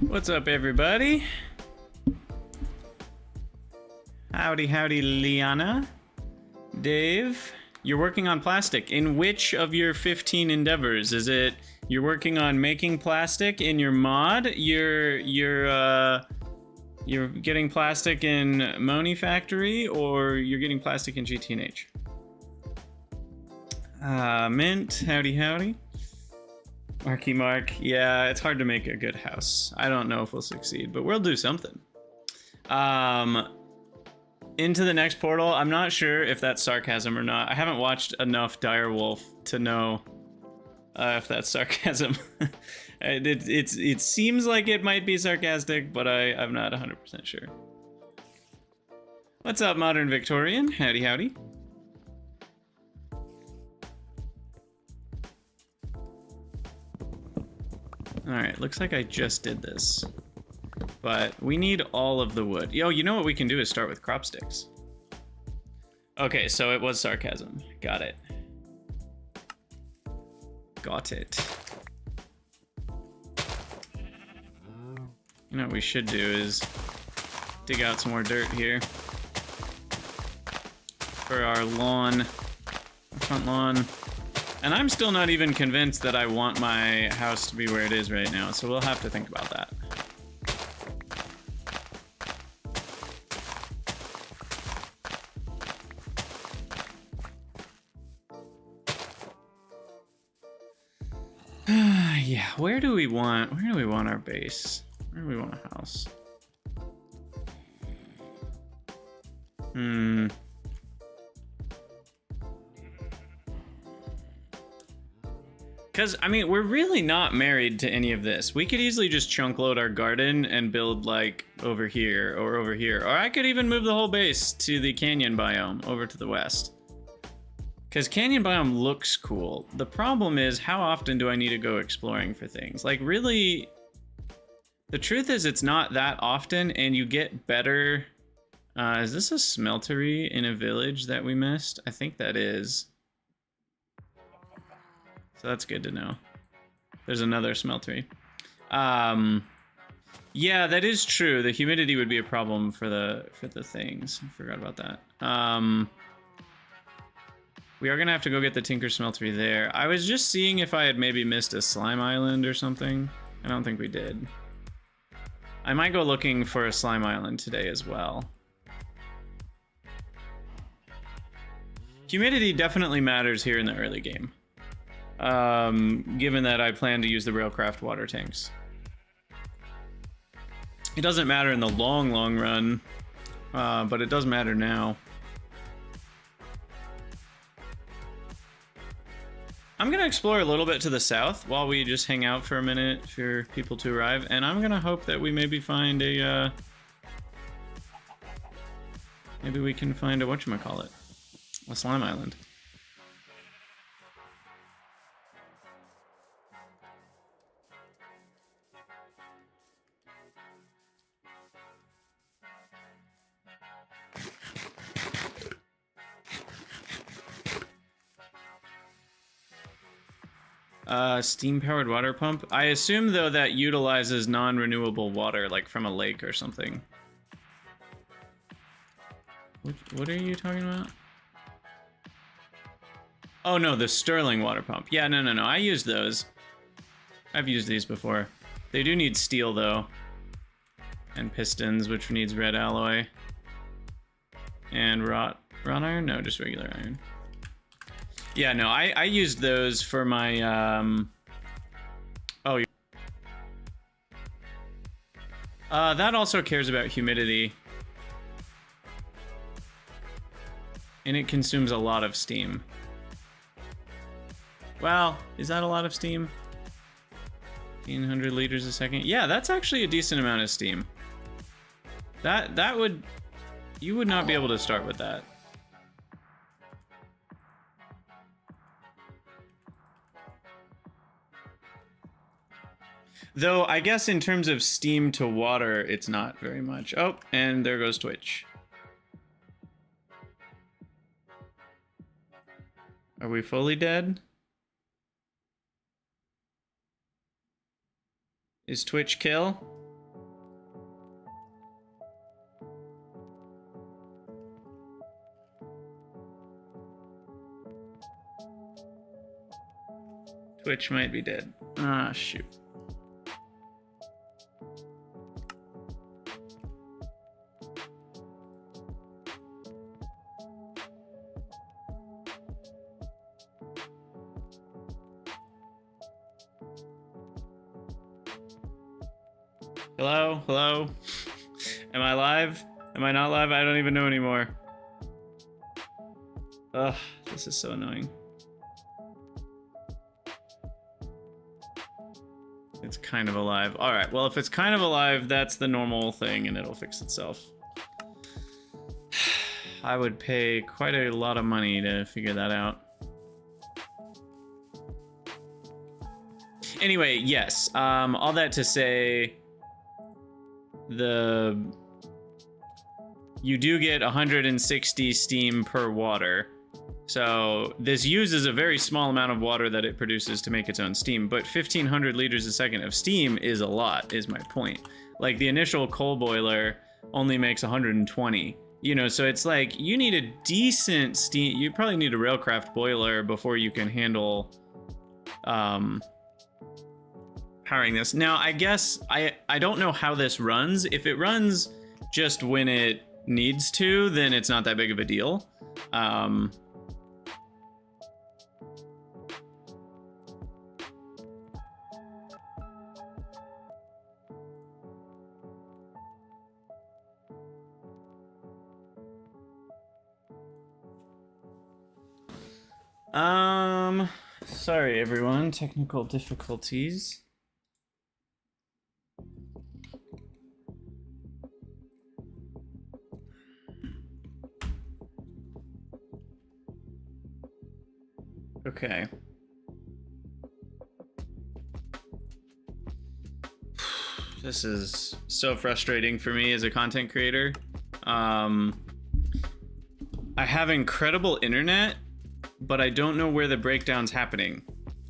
What's up, everybody? Howdy, howdy, Liana. Dave, you're working on plastic. In which of your 15 endeavors? Is it you're working on making plastic in your mod? You're getting plastic in Moni Factory, or you're getting plastic in GTNH? Mint, howdy, howdy. Marky Mark, yeah, it's hard to make a good house. I don't know if we'll succeed, but we'll do something. Into the next portal, I'm not sure if that's sarcasm or not. I haven't watched enough Direwolf to know if that's sarcasm. It seems like it might be sarcastic, but I'm not 100% sure. What's up, Modern Victorian? Howdy, howdy. Alright, looks like I just did this. But we need all of the wood. Yo, you know what we can do is start with crop sticks. Okay, so it was sarcasm. Got it. Got it. You know what we should do is dig out some more dirt here for our lawn, our front lawn. And I'm still not even convinced that I want my house to be where it is right now, so we'll have to think about that. Yeah, where do we want our base? Where do we want a house? Because, I mean, we're really not married to any of this. We could easily just chunk load our garden and build, like, over here or over here. Or I could even move the whole base to the canyon biome over to the west. Because canyon biome looks cool. The problem is, how often do I need to go exploring for things? Like, really, the truth is it's not that often, and you get better... is this a smeltery in a village that we missed? I think that is. So that's good to know. There's another smeltery. Yeah, that is true. The humidity would be a problem for the things. I forgot about that. We are gonna have to go get the Tinker Smeltery there. I was just seeing if I had maybe missed a slime island or something. I don't think we did. I might go looking for a slime island today as well. Humidity definitely matters here in the early game. Given that I plan to use the Railcraft water tanks. It doesn't matter in the long run, but it does matter now. I'm gonna explore a little bit to the south while we just hang out for a minute for people to arrive, and I'm gonna hope that we maybe find a, maybe we can find a whatchamacallit, a slime island. Steam-powered water pump. I assume, though, that utilizes non-renewable water, like from a lake or something. What are you talking about? Oh, no, the Sterling water pump. Yeah, no. I use those. I've used these before. They do need steel, though. And pistons, which needs red alloy. And wrought iron? No, just regular iron. Yeah, no, I used those for my, oh, that also cares about humidity. And it consumes a lot of steam. Well, is that a lot of steam? 1,500 liters a second? Yeah, that's actually a decent amount of steam. That would... You would not be able to start with that. Though, I guess in terms of steam to water, it's not very much. Oh, and there goes Twitch. Are we fully dead? Is Twitch kill? Twitch might be dead. Ah, shoot. Hello? Hello? Am I live? Am I not live? I don't even know anymore. Ugh, this is so annoying. It's kind of alive. All right, well, if it's kind of alive, that's the normal thing and it'll fix itself. I would pay quite a lot of money to figure that out. Anyway, yes, all that to say, you do get 160 steam per water. So this uses a very small amount of water that it produces to make its own steam, but 1,500 liters a second of steam is a lot, is my point. Like the initial coal boiler only makes 120, you know, so it's like you need a decent steam. You probably need a railcraft boiler before you can handle powering this. Now, I guess I don't know how this runs. If it runs just when it needs to, then it's not that big of a deal. Sorry everyone, technical difficulties. Okay. This is so frustrating for me as a content creator. I have incredible internet, but I don't know where the breakdown's happening.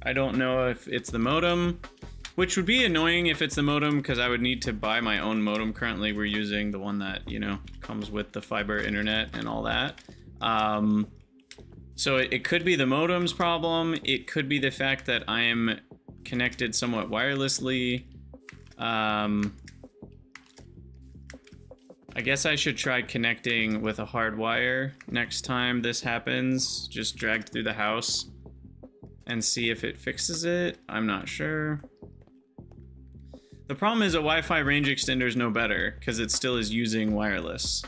I don't know if it's the modem, which would be annoying if it's the modem, because I would need to buy my own modem. Currently, we're using the one that, you know, comes with the fiber internet and all that. So it could be the modem's problem. It could be the fact that I am connected somewhat wirelessly. I guess I should try connecting with a hard wire next time this happens. Just drag through the house and see if it fixes it. I'm not sure. The problem is a Wi-Fi range extender is no better because it still is using wireless.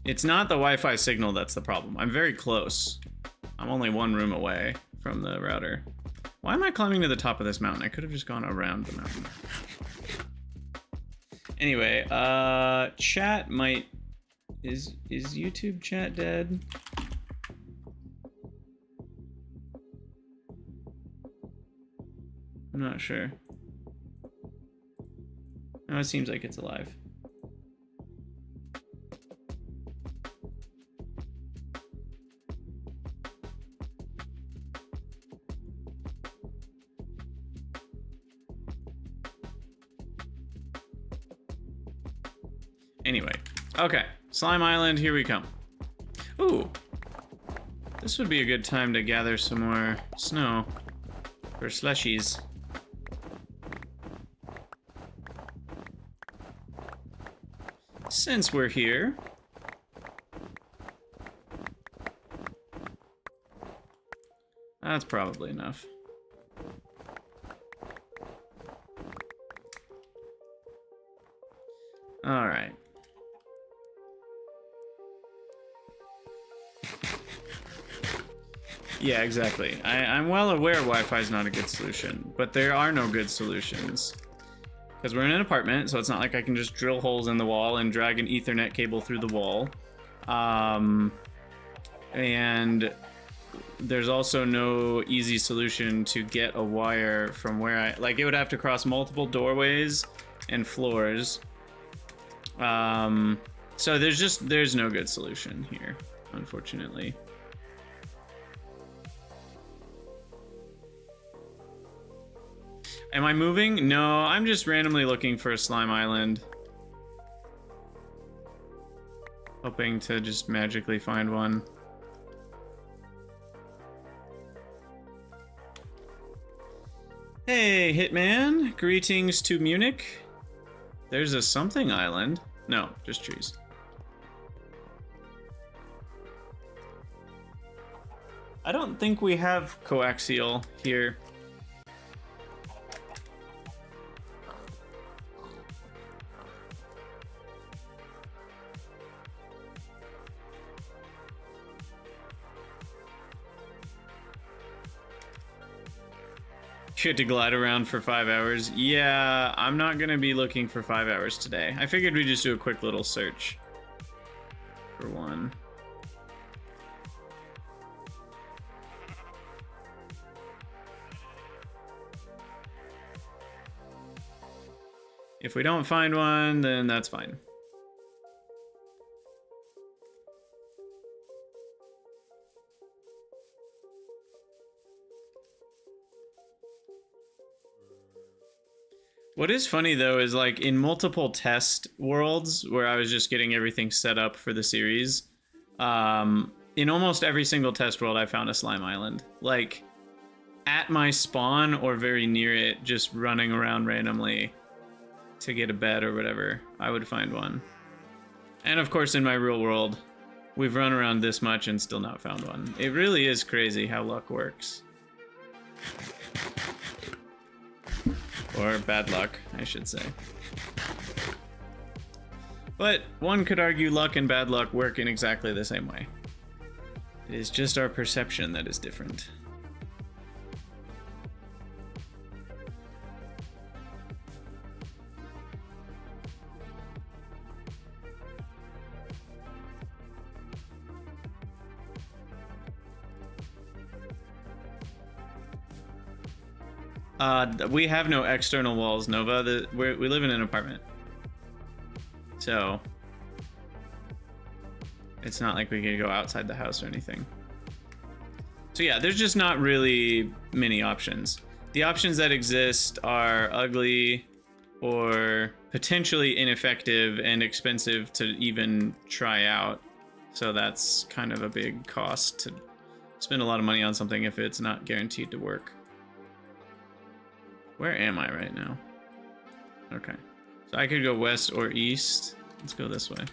It's not the Wi-Fi signal that's the problem. I'm very close. I'm only one room away from the router. Why am I climbing to the top of this mountain? I could have just gone around the mountain. Anyway, chat might... Is YouTube chat dead? I'm not sure. No, it seems like it's alive. Anyway, okay, Slime Island, here we come. Ooh, this would be a good time to gather some more snow for slushies. Since we're here, that's probably enough. All right. Yeah, exactly. I'm well aware Wi-Fi is not a good solution, but there are no good solutions. Because we're in an apartment, so it's not like I can just drill holes in the wall and drag an Ethernet cable through the wall. And there's also no easy solution to get a wire from where I... Like, it would have to cross multiple doorways and floors. So there's no good solution here, unfortunately. Am I moving? No, I'm just randomly looking for a slime island. Hoping to just magically find one. Hey, Hitman. Greetings to Munich. There's a something island. No, just trees. I don't think we have coaxial here. You had to glide around for 5 hours. Yeah, I'm not gonna be looking for 5 hours today. I figured we'd just do a quick little search for one. If we don't find one, then that's fine. What is funny though is like in multiple test worlds where I was just getting everything set up for the series, in almost every single test world I found a slime island. Like at my spawn or very near it, just running around randomly to get a bed or whatever, I would find one. And of course in my real world, we've run around this much and still not found one. It really is crazy how luck works. Or bad luck, I should say. But one could argue luck and bad luck work in exactly the same way. It is just our perception that is different. We have no external walls, Nova. We live in an apartment. So it's not like we could go outside the house or anything. So yeah, there's just not really many options. The options that exist are ugly or potentially ineffective and expensive to even try out. So that's kind of a big cost to spend a lot of money on something if it's not guaranteed to work. Where am I right now? Okay. So I could go west or east. Let's go this way.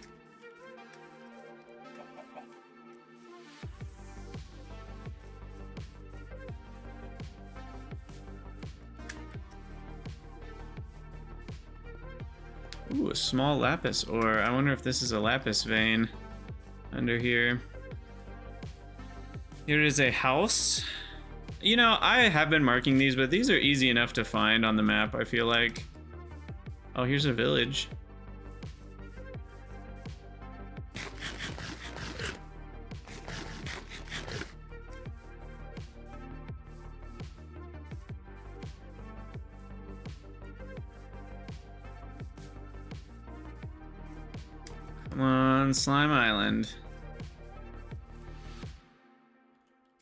Ooh, a small lapis ore. I wonder if this is a lapis vein under here. Here is a house. You know, I have been marking these, but these are easy enough to find on the map, I feel like. Oh, here's a village. Come on, Slime Island.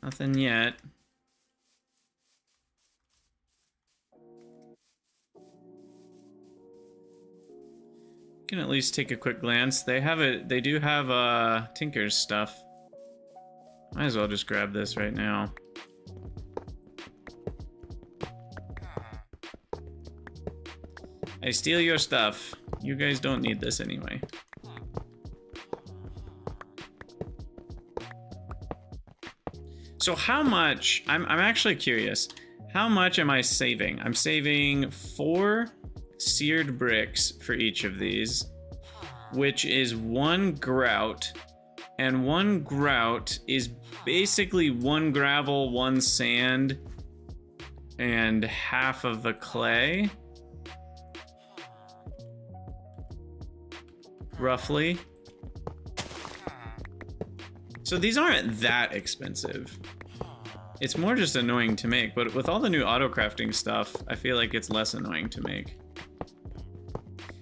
Nothing yet. Can at least take a quick glance. They do have Tinker's stuff. Might as well just grab this right now. I steal your stuff. You guys don't need this anyway. So how much, I'm actually curious. How much am I saving? I'm saving 4 seared bricks for each of these, which is 1 grout, and 1 grout is basically 1 gravel, 1 sand, and half of the clay, roughly. So these aren't that expensive. It's more just annoying to make, but with all the new auto crafting stuff, I feel like it's less annoying to make.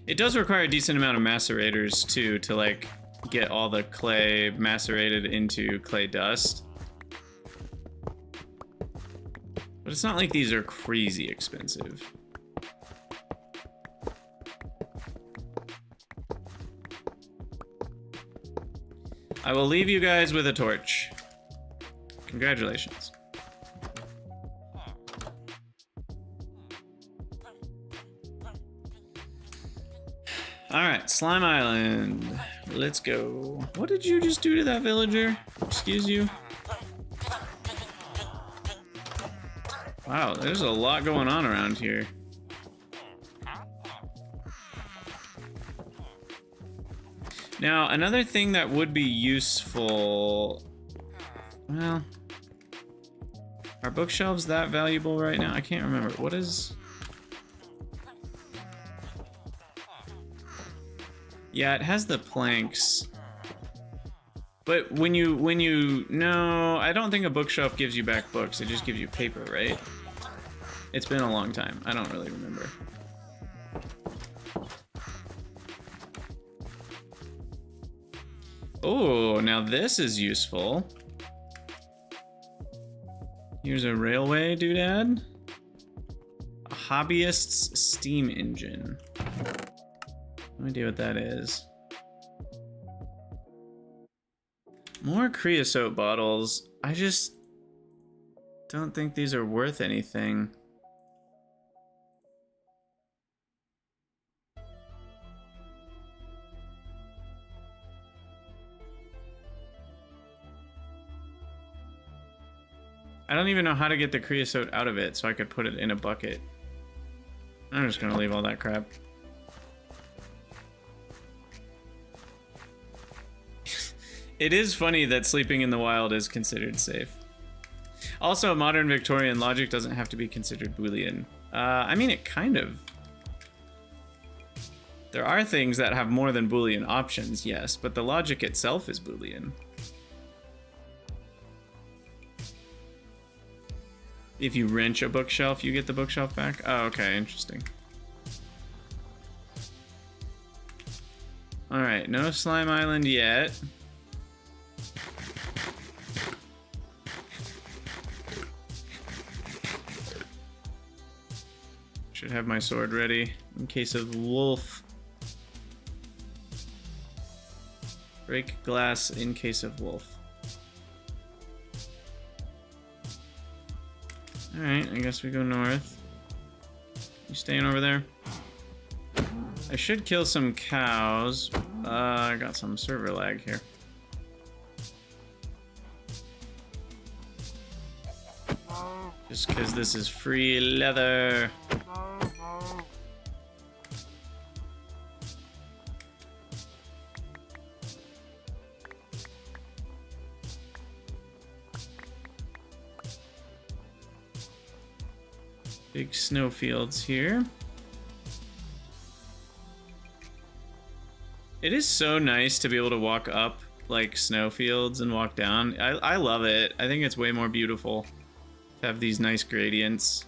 It does require a decent amount of macerators too, to like get all the clay macerated into clay dust. But it's not like these are crazy expensive. I will leave you guys with a torch. Congratulations. Alright, Slime Island. Let's go. What did you just do to that villager? Excuse you? Wow, there's a lot going on around here. Now, another thing that would be useful... Well... Are bookshelves that valuable right now? I can't remember. What is... Yeah, it has the planks. But when you... No, I don't think a bookshelf gives you back books. It just gives you paper, right? It's been a long time. I don't really remember. Oh, now this is useful. Here's a railway doodad. A hobbyist's steam engine. No idea what that is. More creosote bottles. I just don't think these are worth anything. I don't even know how to get the creosote out of it so I could put it in a bucket. I'm just gonna leave all that crap. It is funny that sleeping in the wild is considered safe. Also, modern Victorian logic doesn't have to be considered Boolean. I mean, it kind of. There are things that have more than Boolean options, yes, but the logic itself is Boolean. If you wrench a bookshelf, you get the bookshelf back? Oh, okay, interesting. Alright, no Slime Island yet. Should have my sword ready in case of wolf. Break glass in case of wolf. Alright, I guess we go north. You staying over there? I should kill some cows. I got some server lag here. Just because this is free leather. Big snowfields here. It is so nice to be able to walk up like snowfields and walk down. I love it. I think it's way more beautiful to have these nice gradients.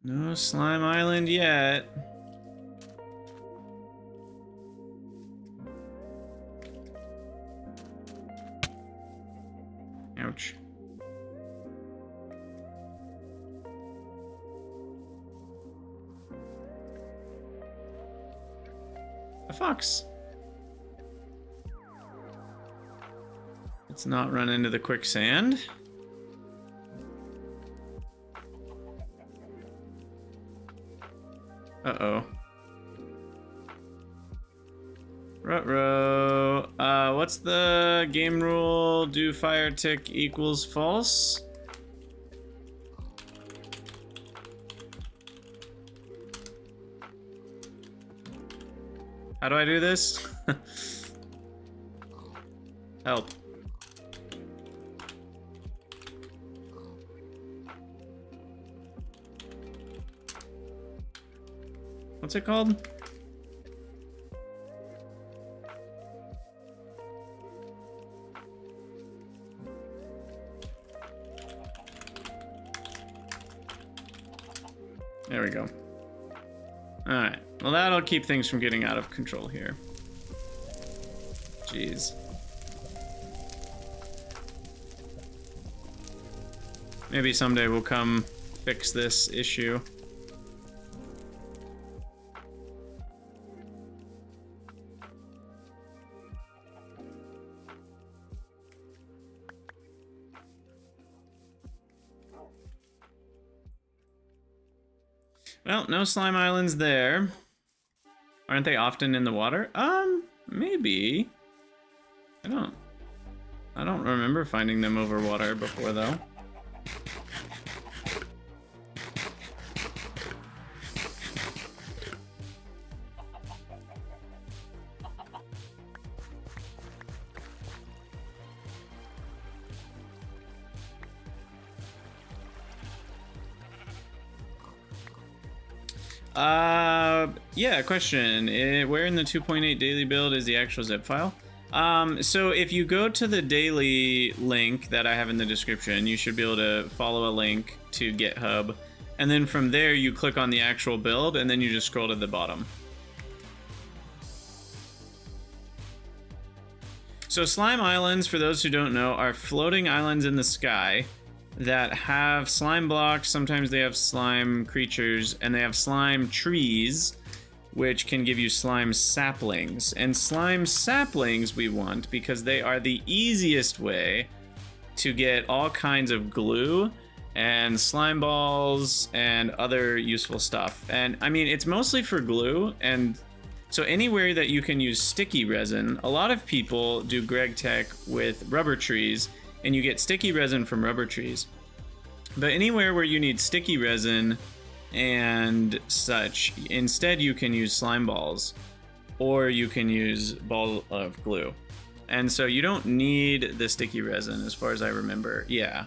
No Slime Island yet. Ouch. A fox. Let's not run into the quicksand. Uh-oh. Ruh-roh. What's the game rule? Do fire tick equals false? How do I do this? Help. What's it called? There we go. Alright. Well, that'll keep things from getting out of control here. Jeez. Maybe someday we'll come fix this issue. Well, no slime islands there. Aren't they often in the water? Maybe. I don't remember finding them over water before though. Yeah, question. Where in the 2.8 daily build is the actual zip file? So if you go to the daily link that I have in the description, you should be able to follow a link to GitHub. And then from there, you click on the actual build, and then you just scroll to the bottom. So slime islands, for those who don't know, are floating islands in the sky that have slime blocks. Sometimes they have slime creatures, and they have slime trees, which can give you slime saplings. And slime saplings we want because they are the easiest way to get all kinds of glue and slime balls and other useful stuff. And I mean, it's mostly for glue, and so anywhere that you can use sticky resin, a lot of people do Gregtech with rubber trees, and you get sticky resin from rubber trees. But anywhere where you need sticky resin and such, instead you can use slime balls, or you can use ball of glue. And so you don't need the sticky resin as far as I remember. Yeah.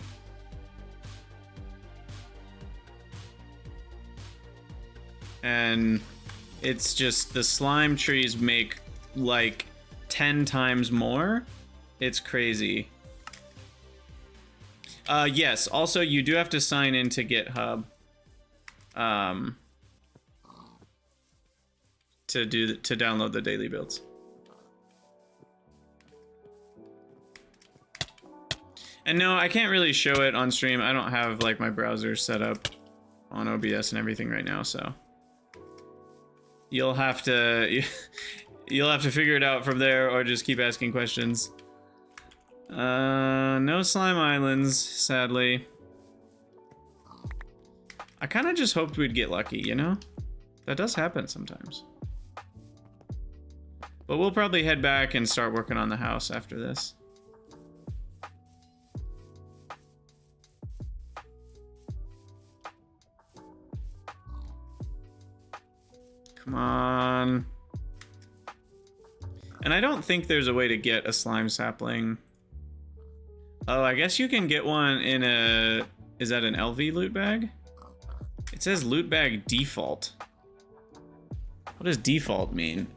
And it's just the slime trees make like 10 times more. It's crazy. Yes, also you do have to sign into GitHub to download the daily builds. And no, I can't really show it on stream. I don't have like my browser set up on OBS and everything right now, so you'll have to figure it out from there, or just keep asking questions. No slime islands, sadly. I kind of just hoped we'd get lucky, you know? That does happen sometimes. But we'll probably head back and start working on the house after this. Come on. And I don't think there's a way to get a slime sapling. Oh, I guess you can get one in a... Is that an LV loot bag? It says loot bag default. What does default mean?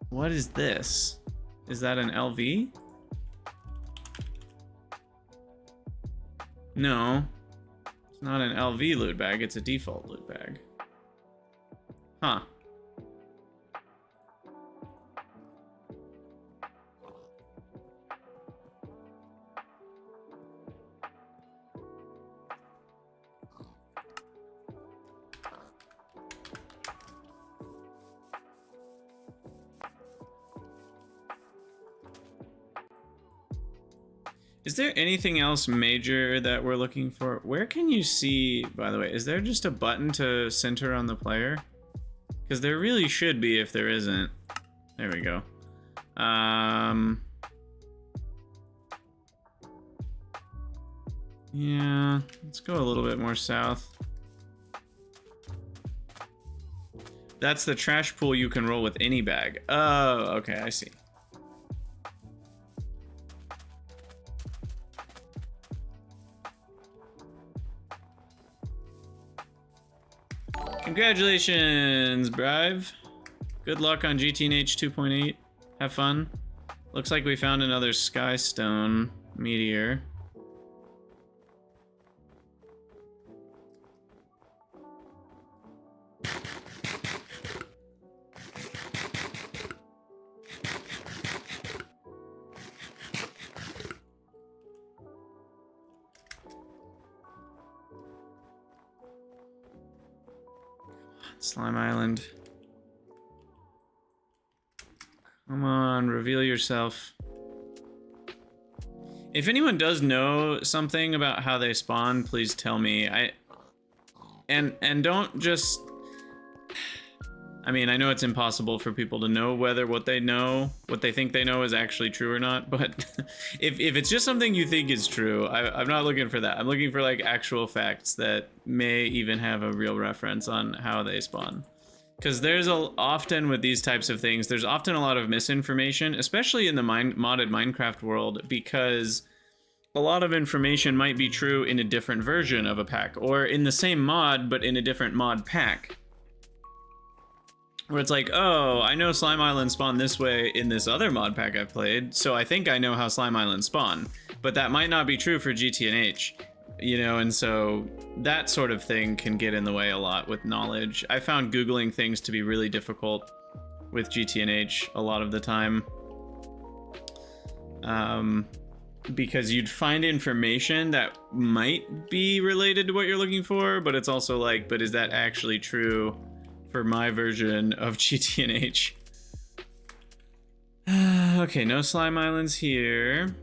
What is this? Is that an LV? No. It's not an LV loot bag, it's a default loot bag. Huh. Is there anything else major that we're looking for? Where can you see, by the way, is there just a button to center on the player? Because there really should be if there isn't. There we go. Yeah, let's go a little bit more south. That's the trash pool you can roll with any bag. Oh, okay, I see. Congratulations, Brive. Good luck on GTNH 2.8. Have fun. Looks like we found another Skystone meteor. Slime Island. Come on, reveal yourself. If anyone does know something about how they spawn, please tell me. And don't just, I mean, I know it's impossible for people to know whether what they think they know is actually true or not, but if it's just something you think is true, I'm not looking for that. I'm looking for like actual facts that may even have a real reference on how they spawn. Because there's often with these types of things, there's often a lot of misinformation, especially in the modded Minecraft world, because a lot of information might be true in a different version of a pack, or in the same mod, but in a different mod pack. Where it's like, oh, I know Slime Island spawn this way in this other mod pack I've played, so I think I know how Slime Island spawn. But that might not be true for GTNH, you know, and so that sort of thing can get in the way a lot with knowledge. I found Googling things to be really difficult with GTNH a lot of the time. Because you'd find information that might be related to what you're looking for, but it's also like, but is that actually true for my version of GTNH? Okay, no slime islands here.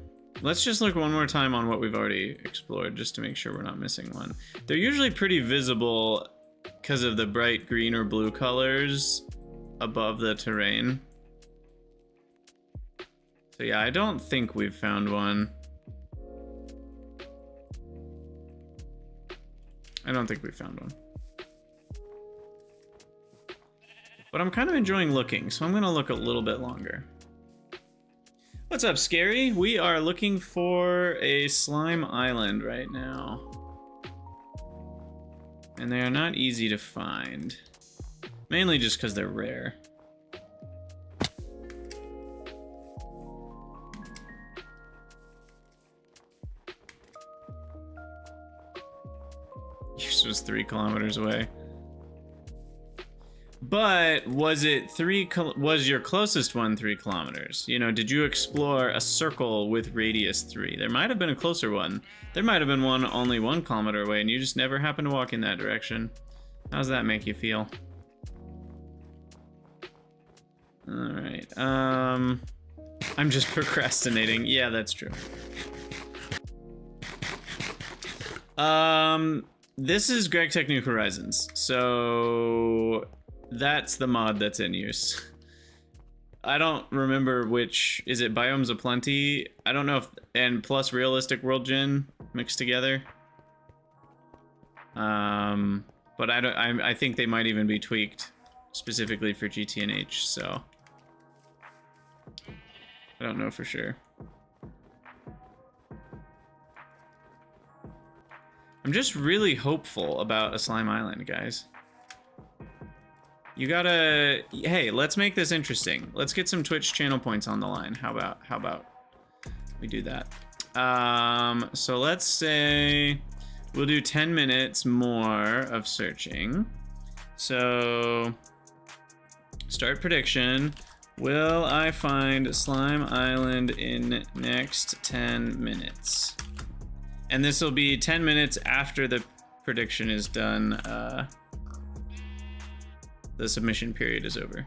Let's just look one more time on what we've already explored, just to make sure we're not missing one. They're usually pretty visible because of the bright green or blue colors above the terrain. So yeah, I don't think we've found one. I don't think we found one. But I'm kind of enjoying looking, so I'm gonna look a little bit longer. What's up, Scary? We are looking for a slime island right now. And they are not easy to find. Mainly just because they're rare. Yours was 3 kilometers away. But was it was your closest one 3 kilometers? You know, did you explore a circle with radius 3? There might have been a closer one. There might have been one only 1 kilometer away and you just never happened to walk in that direction. How does that make you feel? Alright, I'm just procrastinating. Yeah, that's true. This is Gregtech New Horizons, so that's the mod that's in use. I don't remember which, is it Biomes of Plenty? I don't know if, and plus Realistic World Gen mixed together. But I think they might even be tweaked specifically for GTNH, so I don't know for sure. I'm just really hopeful about a slime island, guys. You gotta, hey, let's make this interesting. Let's get some Twitch channel points on the line. How about we do that? So let's say we'll do 10 minutes more of searching. So start prediction. Will I find Slime Island in next 10 minutes? And this will be 10 minutes after the prediction is done. The submission period is over.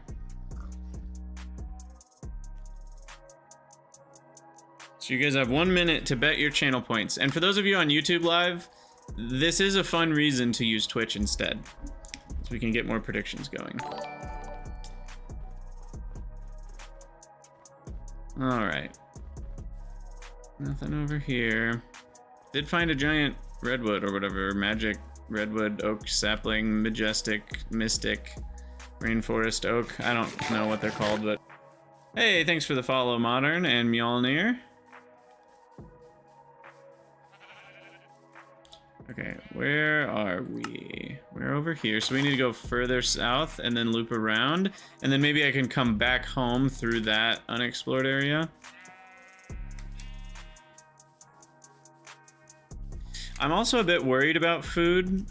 So you guys have 1 minute to bet your channel points. And for those of you on YouTube Live, this is a fun reason to use Twitch instead, so we can get more predictions going. All right. Nothing over here. Did find a giant redwood or whatever, magic redwood, oak, sapling, majestic, mystic, rainforest oak. I don't know what they're called, but hey, thanks for the follow, Modern and Mjolnir. Okay, where are we? We're over here, so we need to go further south and then loop around, and then maybe I can come back home through that unexplored area. I'm also a bit worried about food.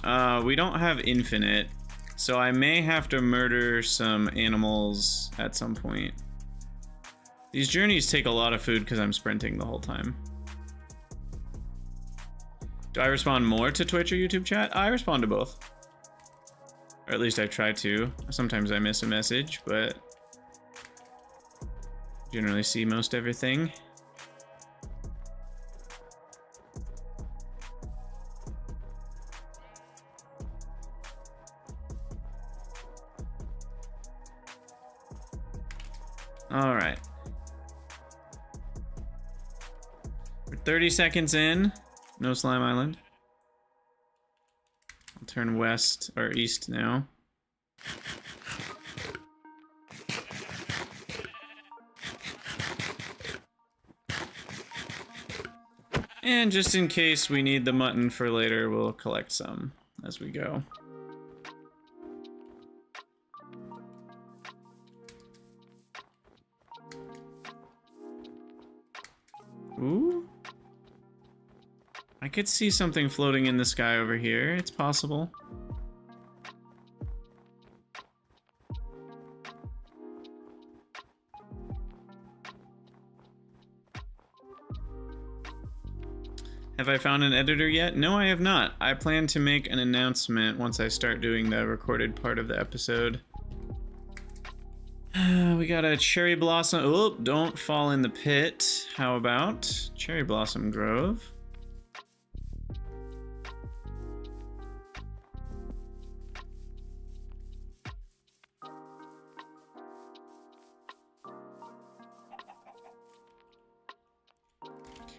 We don't have infinite, so I may have to murder some animals at some point. These journeys take a lot of food because I'm sprinting the whole time. Do I respond more to Twitch or YouTube chat? I respond to both. Or at least I try to. Sometimes I miss a message, but generally see most everything. All right. We're 30 seconds in. No Slime Island. I'll turn west or east now. And just in case we need the mutton for later, we'll collect some as we go. Ooh. I could see something floating in the sky over here. It's possible. Have I found an editor yet? No, I have not. I plan to make an announcement once I start doing the recorded part of the episode. We got a cherry blossom. Oh, don't fall in the pit. How about cherry blossom grove?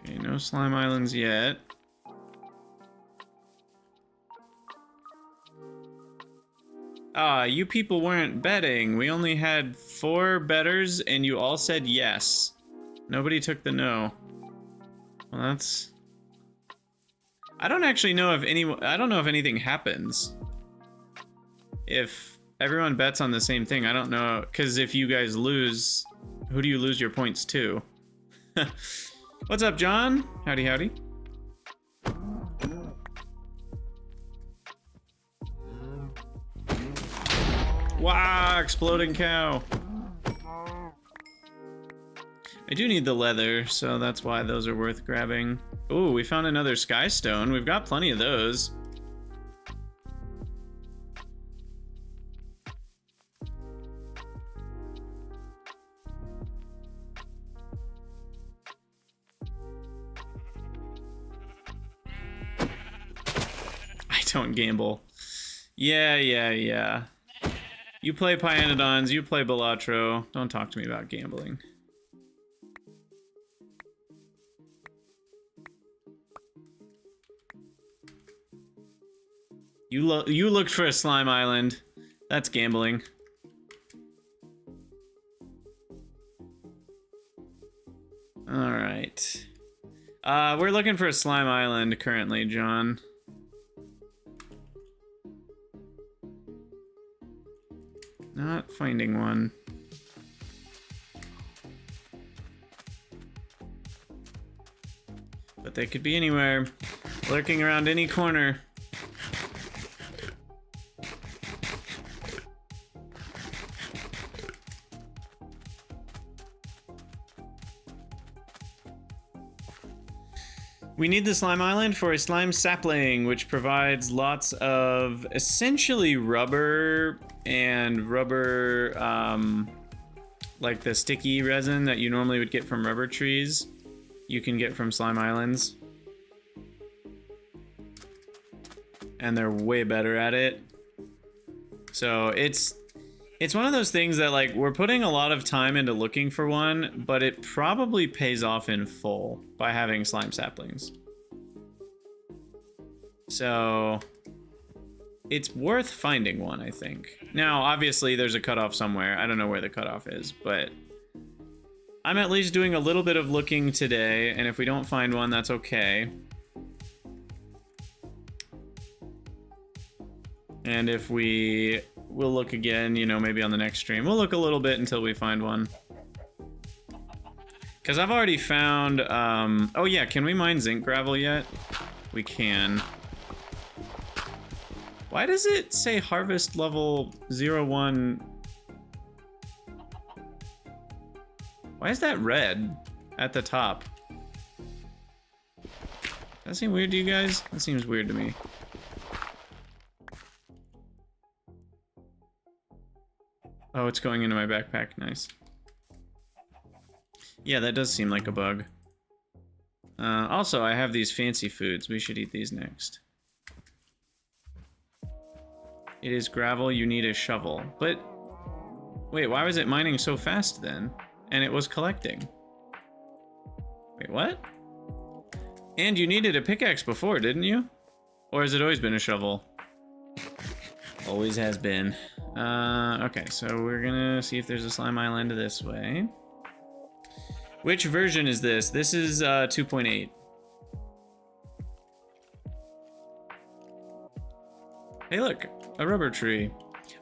Okay, no slime islands yet. Ah, you people weren't betting. We only had 4 bettors and you all said yes. Nobody took the no. Well, that's... I don't actually know if I don't know if anything happens. If everyone bets on the same thing, I don't know. Because if you guys lose, who do you lose your points to? What's up, John? Howdy, howdy. Wow, exploding cow. I do need the leather, so that's why those are worth grabbing. Ooh, we found another sky stone. We've got plenty of those. I don't gamble. Yeah. You play Pyanodons, you play Balatro. Don't talk to me about gambling. You looked for a slime island. That's gambling. All right. We're looking for a slime island currently, John. Not finding one. But they could be anywhere, lurking around any corner. We need the slime island for a slime sapling, which provides lots of essentially rubber and rubber, like the sticky resin that you normally would get from rubber trees. You can get from slime islands. And they're way better at it. So it's one of those things that, like, we're putting a lot of time into looking for one, but it probably pays off in full by having slime saplings. So it's worth finding one, I think. Now, obviously, there's a cutoff somewhere. I don't know where the cutoff is, but I'm at least doing a little bit of looking today, and if we don't find one, that's okay. And if we'll look again, you know, maybe on the next stream. We'll look a little bit until we find one. Because I've already found, oh yeah, can we mine zinc gravel yet? We can. Why does it say harvest level 01? Why is that red at the top? Does that seem weird to you guys? That seems weird to me. Oh, it's going into my backpack. Nice. Yeah, that does seem like a bug. Also, I have these fancy foods. We should eat these next. It is gravel. You need a shovel. But wait, why was it mining so fast then? and it was collecting. Wait, what? And you needed a pickaxe before, didn't you? Or has it always been a shovel? Always has been. Okay, so we're gonna see if there's a slime island this way. Which version is this? This is 2.8. Hey look, a rubber tree.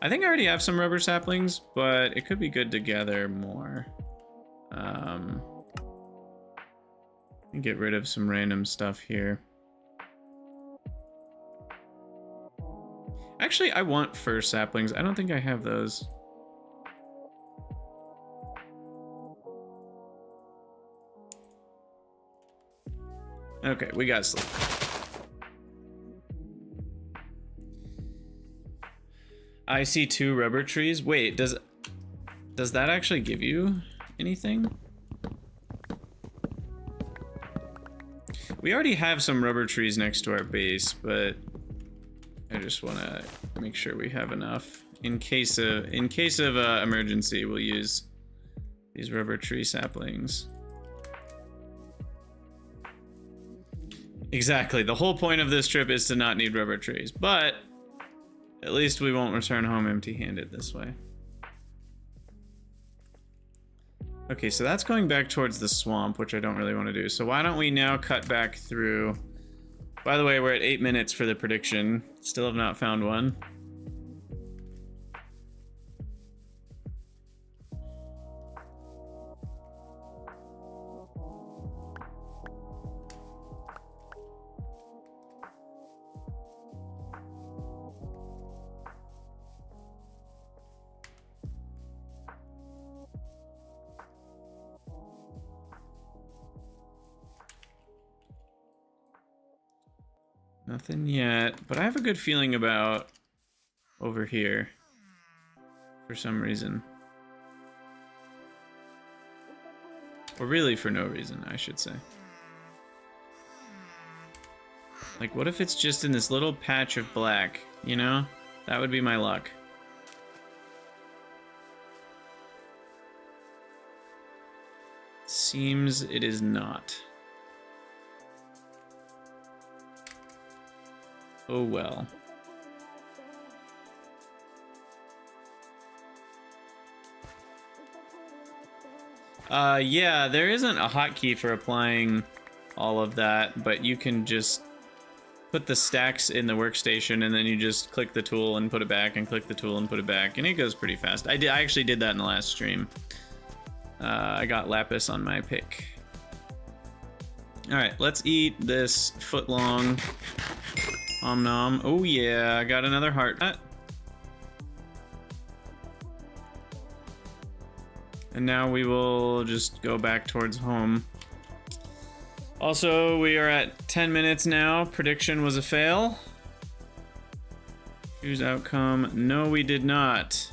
I think I already have some rubber saplings, but it could be good to gather more. Get rid of some random stuff here. Actually, I want fir saplings. I don't think I have those. Okay, we got sleep. I see 2 rubber trees. Wait, does that actually give you anything? We already have some rubber trees next to our base, but I just want to make sure we have enough in case of emergency. We'll use these rubber tree saplings. Exactly. The whole point of this trip is to not need rubber trees, but at least we won't return home empty-handed this way. Okay, so that's going back towards the swamp, which I don't really want to do. So why don't we now cut back through? By the way, we're at 8 minutes for the prediction. Still have not found one. Nothing yet, but I have a good feeling about over here for some reason. Or really for no reason, I should say. Like, what if it's just in this little patch of black, you know? That would be my luck. Seems it is not. Oh well. Yeah, there isn't a hotkey for applying all of that, but you can just put the stacks in the workstation and then you just click the tool and put it back and click the tool and put it back, and it goes pretty fast. I actually did that in the last stream. I got lapis on my pick. Alright, let's eat this foot long. Om nom. Oh yeah, I got another heart. And now we will just go back towards home. Also, we are at 10 minutes now. Prediction was a fail. Choose outcome. No, we did not.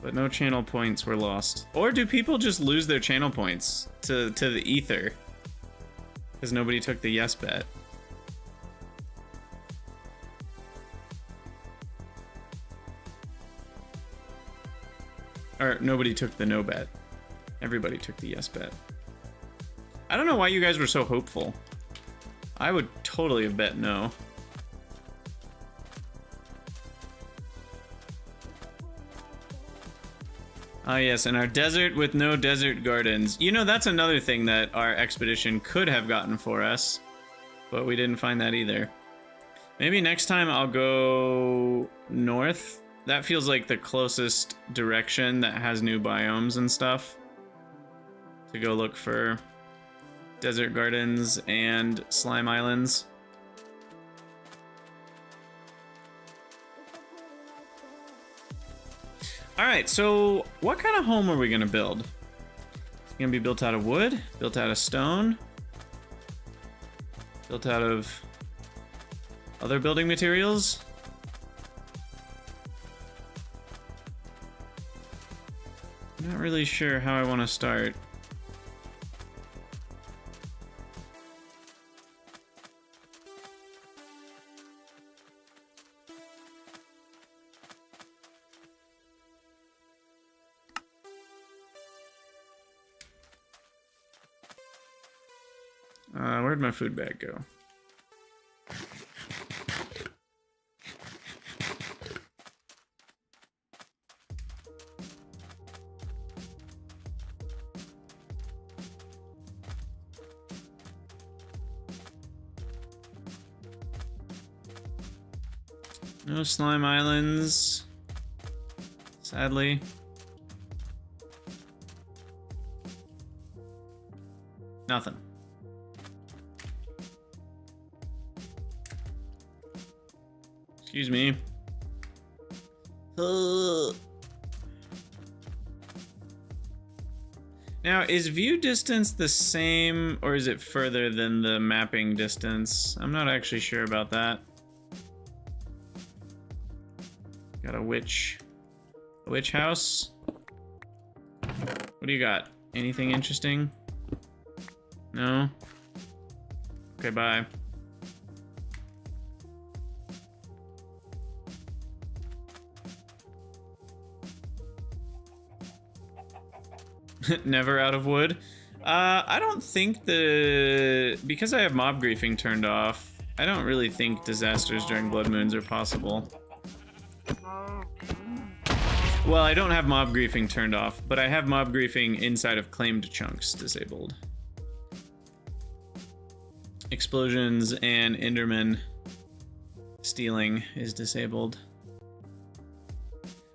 But no channel points were lost. Or do people just lose their channel points to the ether? Because nobody took the yes bet. Or nobody took the no bet. Everybody took the yes bet. I don't know why you guys were so hopeful. I would totally have bet no. Ah yes, and our desert with no desert gardens. You know, that's another thing that our expedition could have gotten for us, but we didn't find that either. Maybe next time I'll go north. That feels like the closest direction that has new biomes and stuff. To go look for desert gardens and slime islands. Alright, so what kind of home are we gonna build? It's gonna be built out of wood, built out of stone, built out of other building materials? Not really sure how I want to start. Where'd my food bag go? No slime islands, sadly. Nothing. Excuse me. Now, is view distance the same, or is it further than the mapping distance? I'm not actually sure about that. Got a witch house. What do you got? Anything interesting? No? Okay, bye. Never out of wood. I don't think because I have mob griefing turned off, I don't really think disasters during blood moons are possible. Well, I don't have mob griefing turned off, but I have mob griefing inside of claimed chunks disabled. Explosions and Enderman stealing is disabled.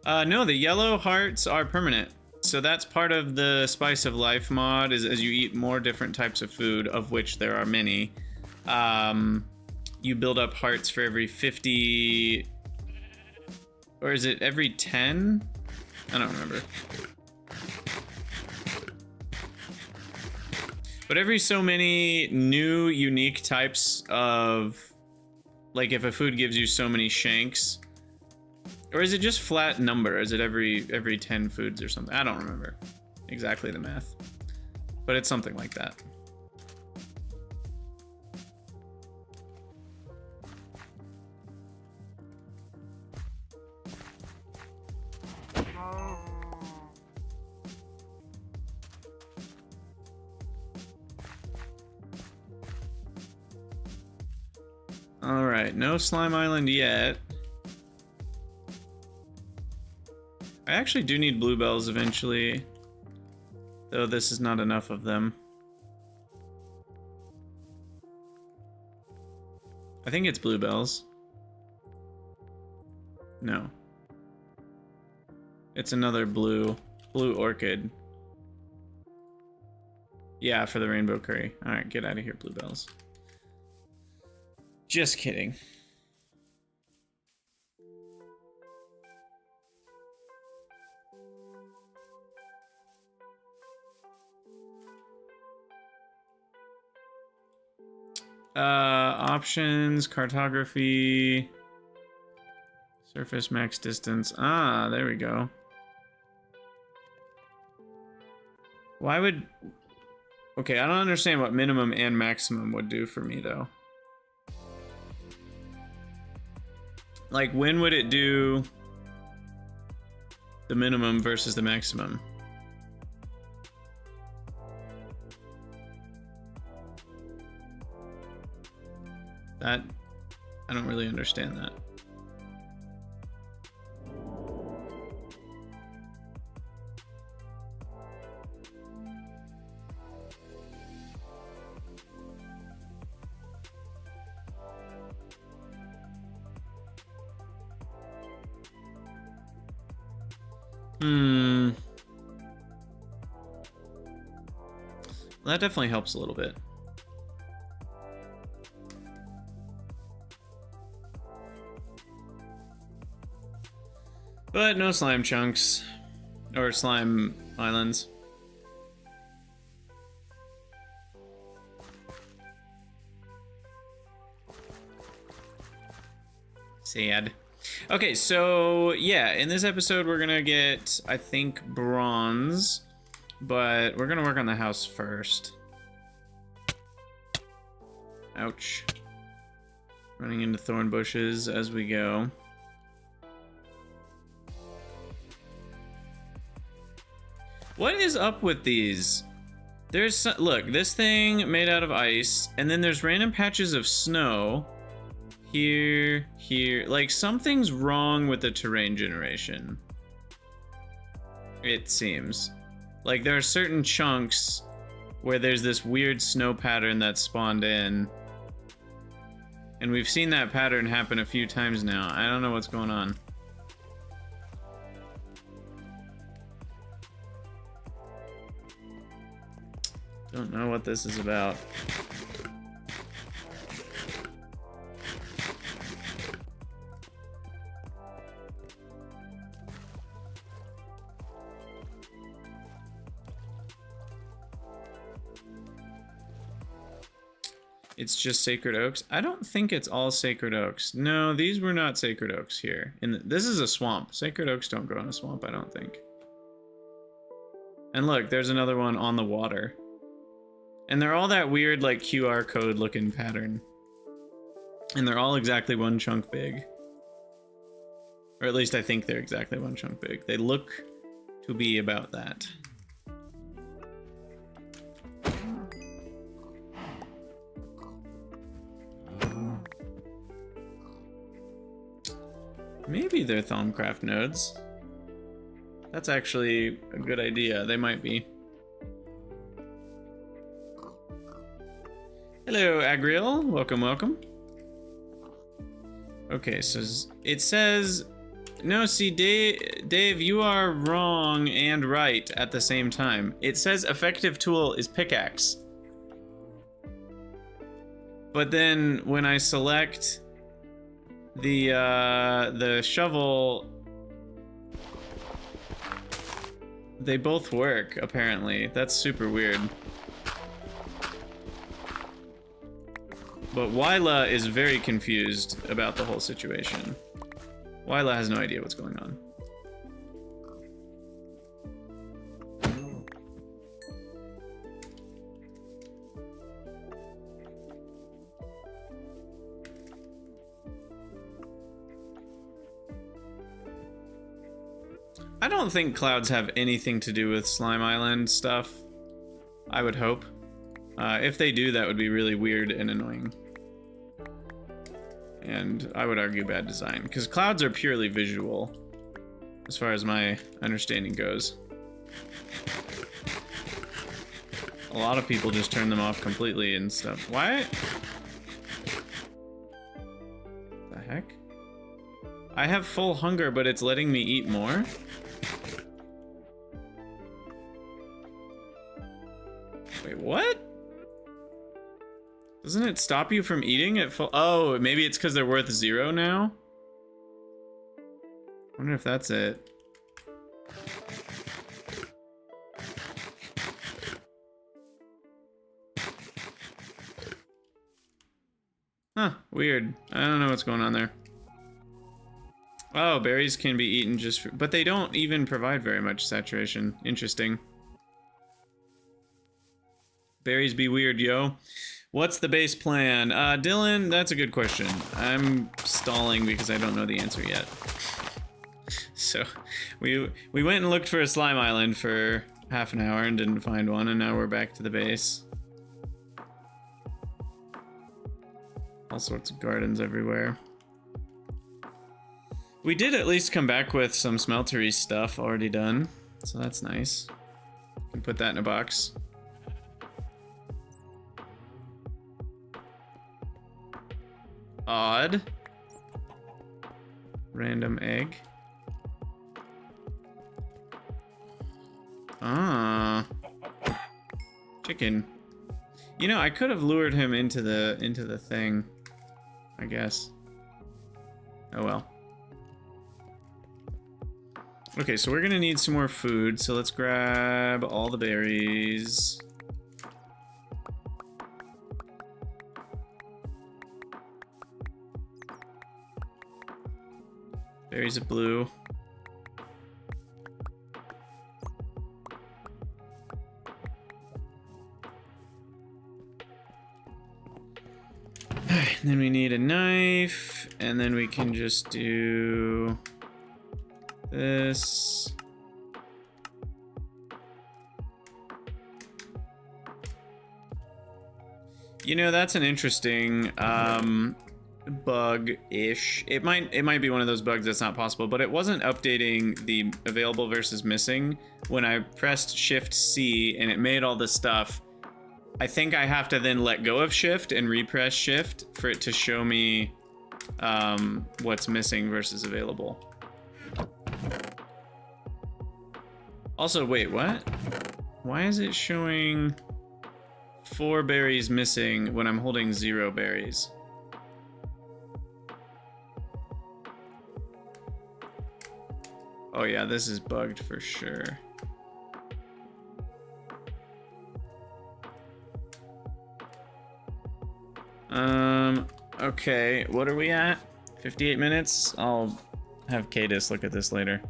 No, the yellow hearts are permanent. So that's part of the Spice of Life mod, is as you eat more different types of food, of which there are many, you build up hearts for every 50, or is it every 10? I don't remember. But every so many new unique types of, like if a food gives you so many shanks, or is it just flat number? Is it every 10 foods or something? I don't remember exactly the math, but it's something like that. All right, no slime island yet. I actually do need bluebells eventually, though this is not enough of them. I think it's bluebells. No. It's another blue orchid. Yeah, for the rainbow curry. All right, get out of here, bluebells. Just kidding. Options, cartography, surface max distance. Ah, there we go. Why would... Okay, I don't understand what minimum and maximum would do for me, though. Like, when would it do the minimum versus the maximum? That, I don't really understand that. That definitely helps a little bit. But no slime chunks or slime islands. Sad. Okay, so yeah, in this episode we're gonna get, I think, bronze, but we're gonna work on the house first. Ouch. Running into thorn bushes as we go. What is up with these? There's, look, this thing made out of ice, and then there's random patches of snow. Here, here. Like, something's wrong with the terrain generation. It seems. Like, there are certain chunks where there's this weird snow pattern that's spawned in. And we've seen that pattern happen a few times now. I don't know what's going on. Don't know what this is about. It's just sacred oaks. I don't think it's all sacred oaks. No, these were not sacred oaks here. This is a swamp. Sacred oaks don't grow in a swamp, I don't think. And look, there's another one on the water. And they're all that weird, like, QR code looking pattern. And they're all exactly one chunk big. Or at least I think they're exactly one chunk big. They look to be about that. Maybe they're Thaumcraft nodes. That's actually a good idea. They might be. Hello, Agriel. Welcome, welcome. Okay, so it says... No, see, Dave, you are wrong and right at the same time. It says effective tool is pickaxe. But then when I select the shovel, they both work, apparently. That's super weird. But Wyla is very confused about the whole situation. Wyla has no idea what's going on. I don't think clouds have anything to do with Slime Island stuff. I would hope. If they do, that would be really weird and annoying. And I would argue bad design, because clouds are purely visual, as far as my understanding goes. A lot of people just turn them off completely and stuff. Why? The heck? I have full hunger, but it's letting me eat more? Wait, what? Doesn't it stop you from eating at full? Oh, maybe it's because they're worth 0 now? I wonder if that's it. Huh, weird. I don't know what's going on there. Oh, berries can be eaten just for, but they don't even provide very much saturation. Interesting. Berries be weird, yo. What's the base plan? Dylan, that's a good question. I'm stalling because I don't know the answer yet. So, we went and looked for a slime island for half an hour and didn't find one, and now we're back to the base. All sorts of gardens everywhere. We did at least come back with some smeltery stuff already done, so that's nice. You can put that in a box. Odd. Random egg. Ah. Chicken. You know, I could have lured him into the thing, I guess. Oh well. Okay, so we're gonna need some more food, so let's grab all the berries. Berries of blue. And then we need a knife, and then we can just do this. You know, that's an interesting bug-ish. It might be one of those bugs that's not possible, but it wasn't updating the available versus missing when I pressed Shift C and it made all this stuff. I think I have to then let go of Shift and repress Shift for it to show me what's missing versus available. Also, wait, what? Why is it showing 4 berries missing when I'm holding 0 berries? Oh yeah, this is bugged for sure. Okay, what are we at? 58 minutes? I'll have Cadis look at this later.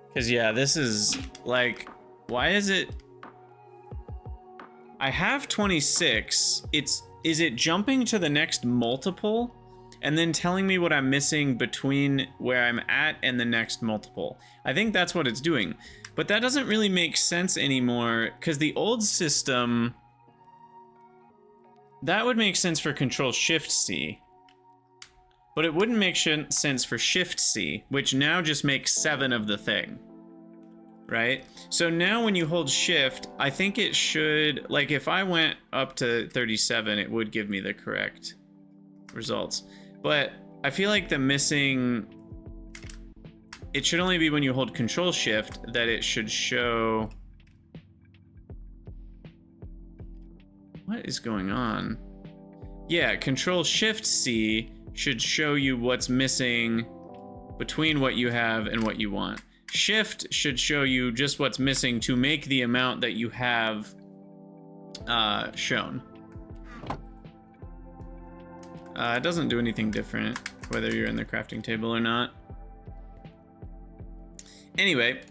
Because yeah, this is like, why is it? I have 26. Is it jumping to the next multiple and then telling me what I'm missing between where I'm at and the next multiple? I think that's what it's doing. But that doesn't really make sense anymore, because the old system, that would make sense for Control-Shift-C. But it wouldn't make sense for Shift-C, which now just makes 7 of the thing. Right? So now when you hold Shift, I think it should, like if I went up to 37, it would give me the correct results. But I feel like the missing, it should only be when you hold Control Shift that it should show. What is going on? Yeah, Control Shift C should show you what's missing between what you have and what you want. Shift should show you just what's missing to make the amount that you have shown. It doesn't do anything different whether you're in the crafting table or not. Anyway,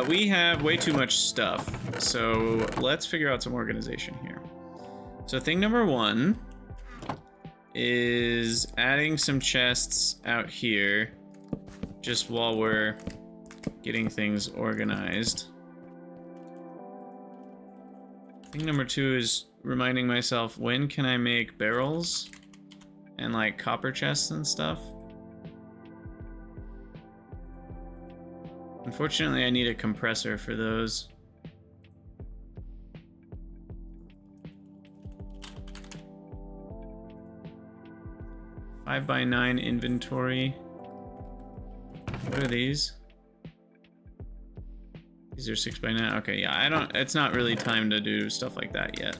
we have way too much stuff, so let's figure out some organization here. So thing number 1 is adding some chests out here just while we're getting things organized. Thing number 2 is reminding myself, when can I make barrels and like copper chests and stuff? Unfortunately, I need a compressor for those. Five by 9 inventory. What are these? These are 6 by 9. Okay, yeah, it's not really time to do stuff like that yet.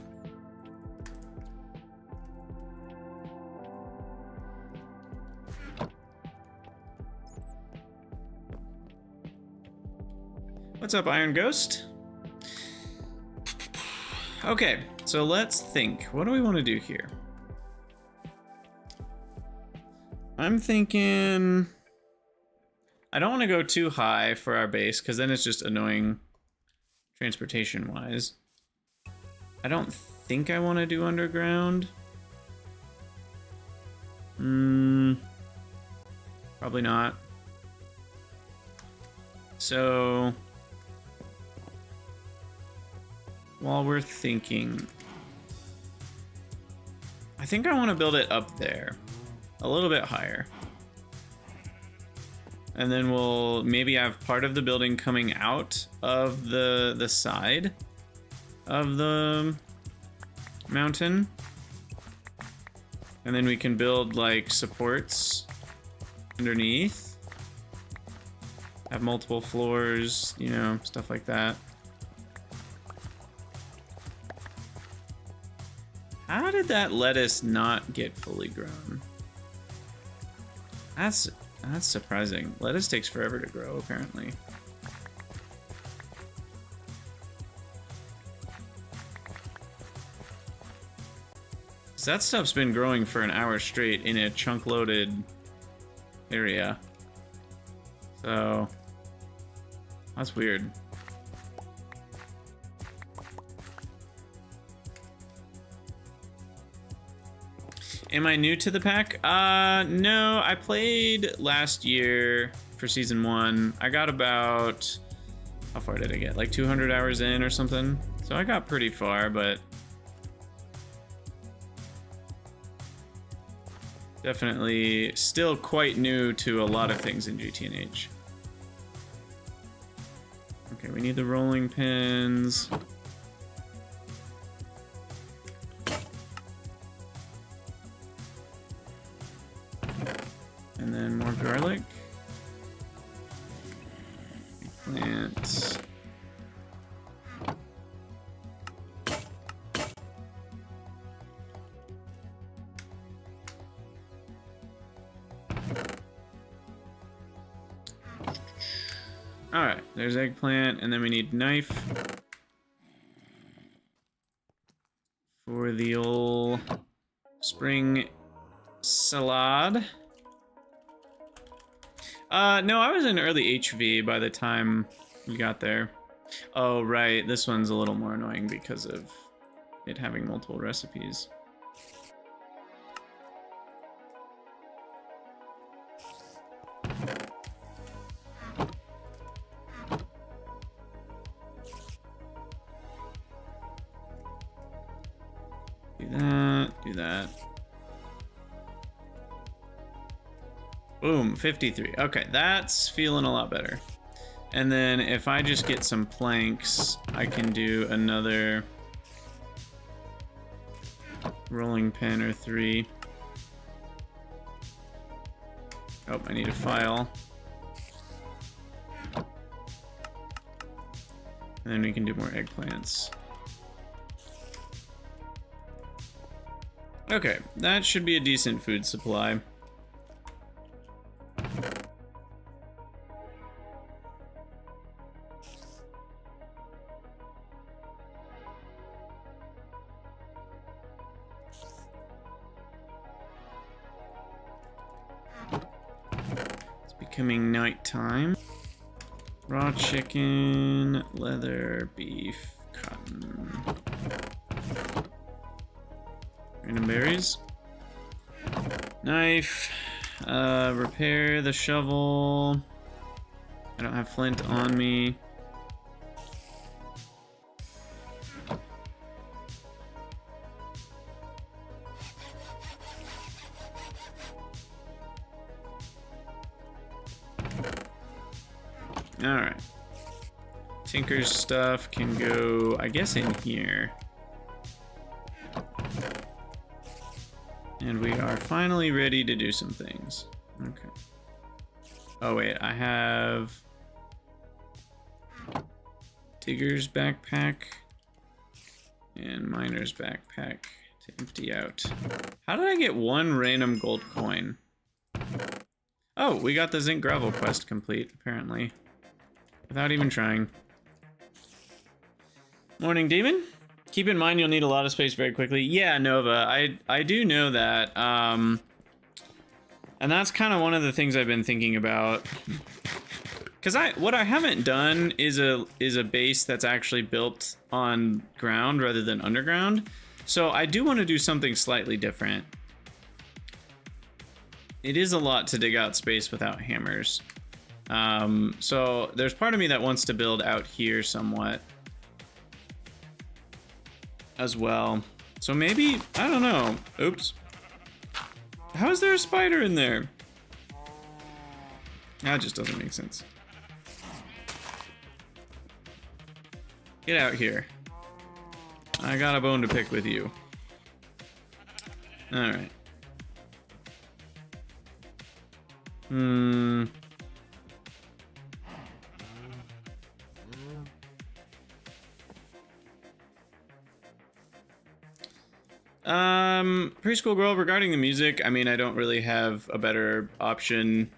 What's up, Iron Ghost? Okay, so let's think. What do we want to do here? I'm thinking I don't want to go too high for our base, because then it's just annoying transportation-wise. I don't think I want to do underground. Probably not. So while we're thinking, I think I want to build it up there, a little bit higher. And then we'll maybe have part of the building coming out of the side of the mountain. And then we can build like supports underneath. Have multiple floors, you know, stuff like that. How did that lettuce not get fully grown? That's surprising. Lettuce takes forever to grow, apparently. So that stuff's been growing for an hour straight in a chunk-loaded area. So that's weird. Am I new to the pack? No, I played last year for season 1. I got about How far did I get? Like 200 hours in or something? So I got pretty far, but definitely still quite new to a lot of things in GTNH. Okay, we need the rolling pins. And then more garlic. Plant. Alright, there's eggplant, and then we need knife for the old spring salad. No, I was in early HV by the time we got there. Oh, right, this one's a little more annoying because of it having multiple recipes. Do that. Boom, 53. Okay, that's feeling a lot better. And then if I just get some planks, I can do another rolling pin or 3. Oh, I need a file. And then we can do more eggplants. Okay, that should be a decent food supply. It's becoming nighttime. Raw chicken, leather, beef, cotton. Random berries. Knife. Repair the shovel. I don't have flint on me. Alright. Tinker's stuff can go, I guess, in here. And we are finally ready to do some things. Okay. Oh wait, I have Digger's backpack and Miner's backpack to empty out. How did I get one random gold coin? Oh, we got the zinc gravel quest complete, apparently. Without even trying. Morning, Demon. Keep in mind you'll need a lot of space very quickly. Yeah, Nova, I do know that. And that's kind of one of the things I've been thinking about. Because what I haven't done is a base that's actually built on ground rather than underground. So I do want to do something slightly different. It is a lot to dig out space without hammers. So there's part of me that wants to build out here somewhat as well. So maybe, I don't know. Oops. How is there a spider in there? That just doesn't make sense. Get out here. I got a bone to pick with you. All right. Preschool girl, regarding the music, I mean, I don't really have a better option.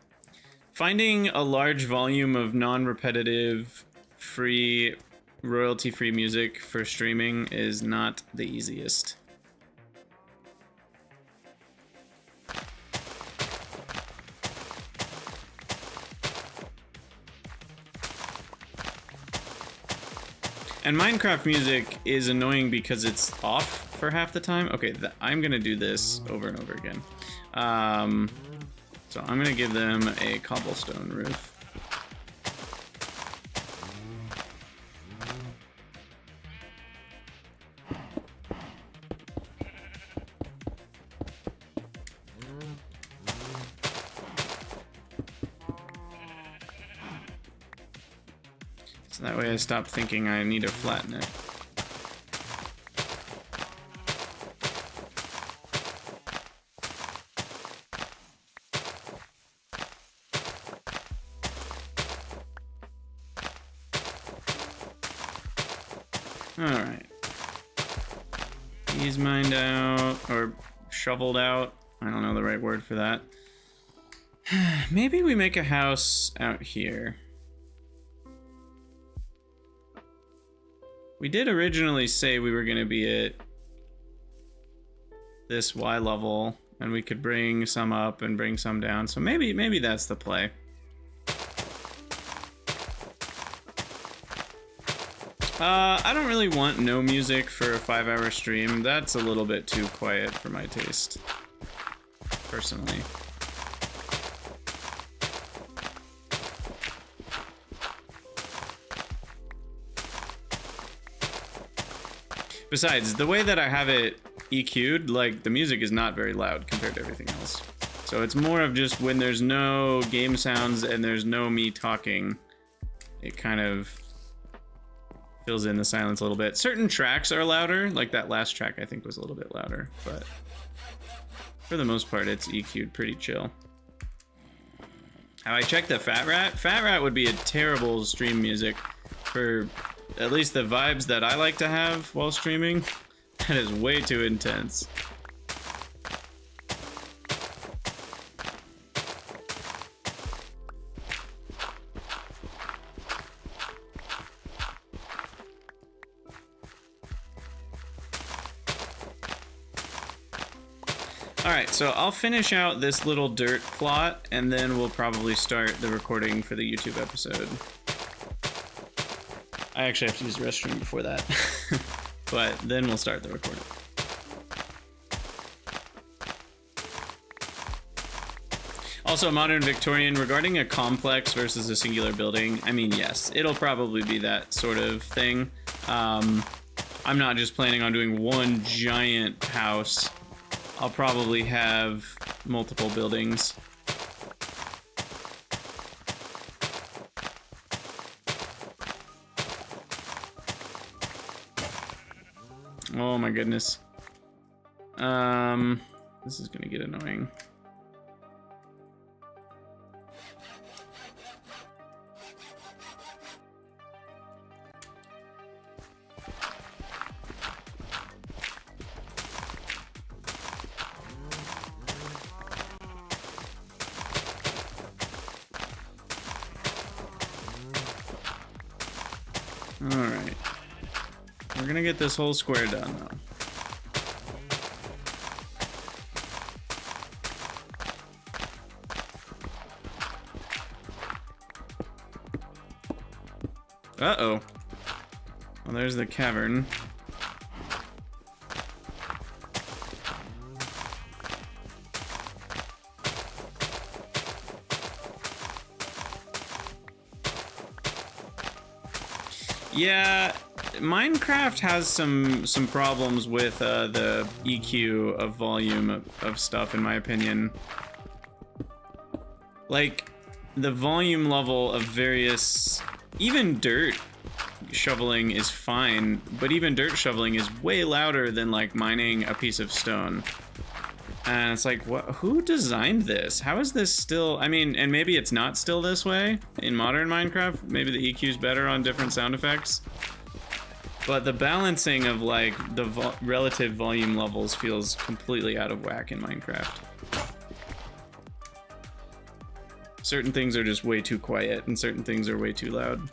Finding a large volume of non-repetitive, free, royalty-free music for streaming is not the easiest. And Minecraft music is annoying because it's off for half the time. Okay, I'm gonna do this over and over again. So I'm gonna give them a cobblestone roof. So that way I stop thinking I need to flatten it. Alright. He's mined out, or shoveled out. I don't know the right word for that. Maybe we make a house out here. We did originally say we were going to be at this Y level, and we could bring some up and bring some down. So maybe that's the play. I don't really want no music for a 5-hour stream. That's a little bit too quiet for my taste, personally. Besides, the way that I have it EQ'd, like, the music is not very loud compared to everything else. So it's more of just when there's no game sounds and there's no me talking, it kind of fills in the silence a little bit. Certain tracks are louder, like that last track I think was a little bit louder, but for the most part it's EQ'd pretty chill. How I check the Fat Rat? Fat Rat would be a terrible stream music for at least the vibes that I like to have while streaming. That is way too intense. Alright, so I'll finish out this little dirt plot, and then we'll probably start the recording for the YouTube episode. I actually have to use the restroom before that. But then we'll start the recording. Also, Modern Victorian, regarding a complex versus a singular building, I mean, yes, it'll probably be that sort of thing. I'm not just planning on doing one giant house. I'll probably have multiple buildings. Oh my goodness. This is gonna get annoying. Alright. We're gonna get this whole square done, though. Uh-oh. Well, there's the cavern. Yeah, Minecraft has some problems with the EQ of volume of stuff, in my opinion. Like, the volume level of various... Even dirt shoveling is fine, but even dirt shoveling is way louder than, like, mining a piece of stone. And it's like, what? Who designed this? How is this still... I mean, and maybe it's not still this way in modern Minecraft. Maybe the EQ's better on different sound effects. But the balancing of, like, the relative volume levels feels completely out of whack in Minecraft. Certain things are just way too quiet, and certain things are way too loud.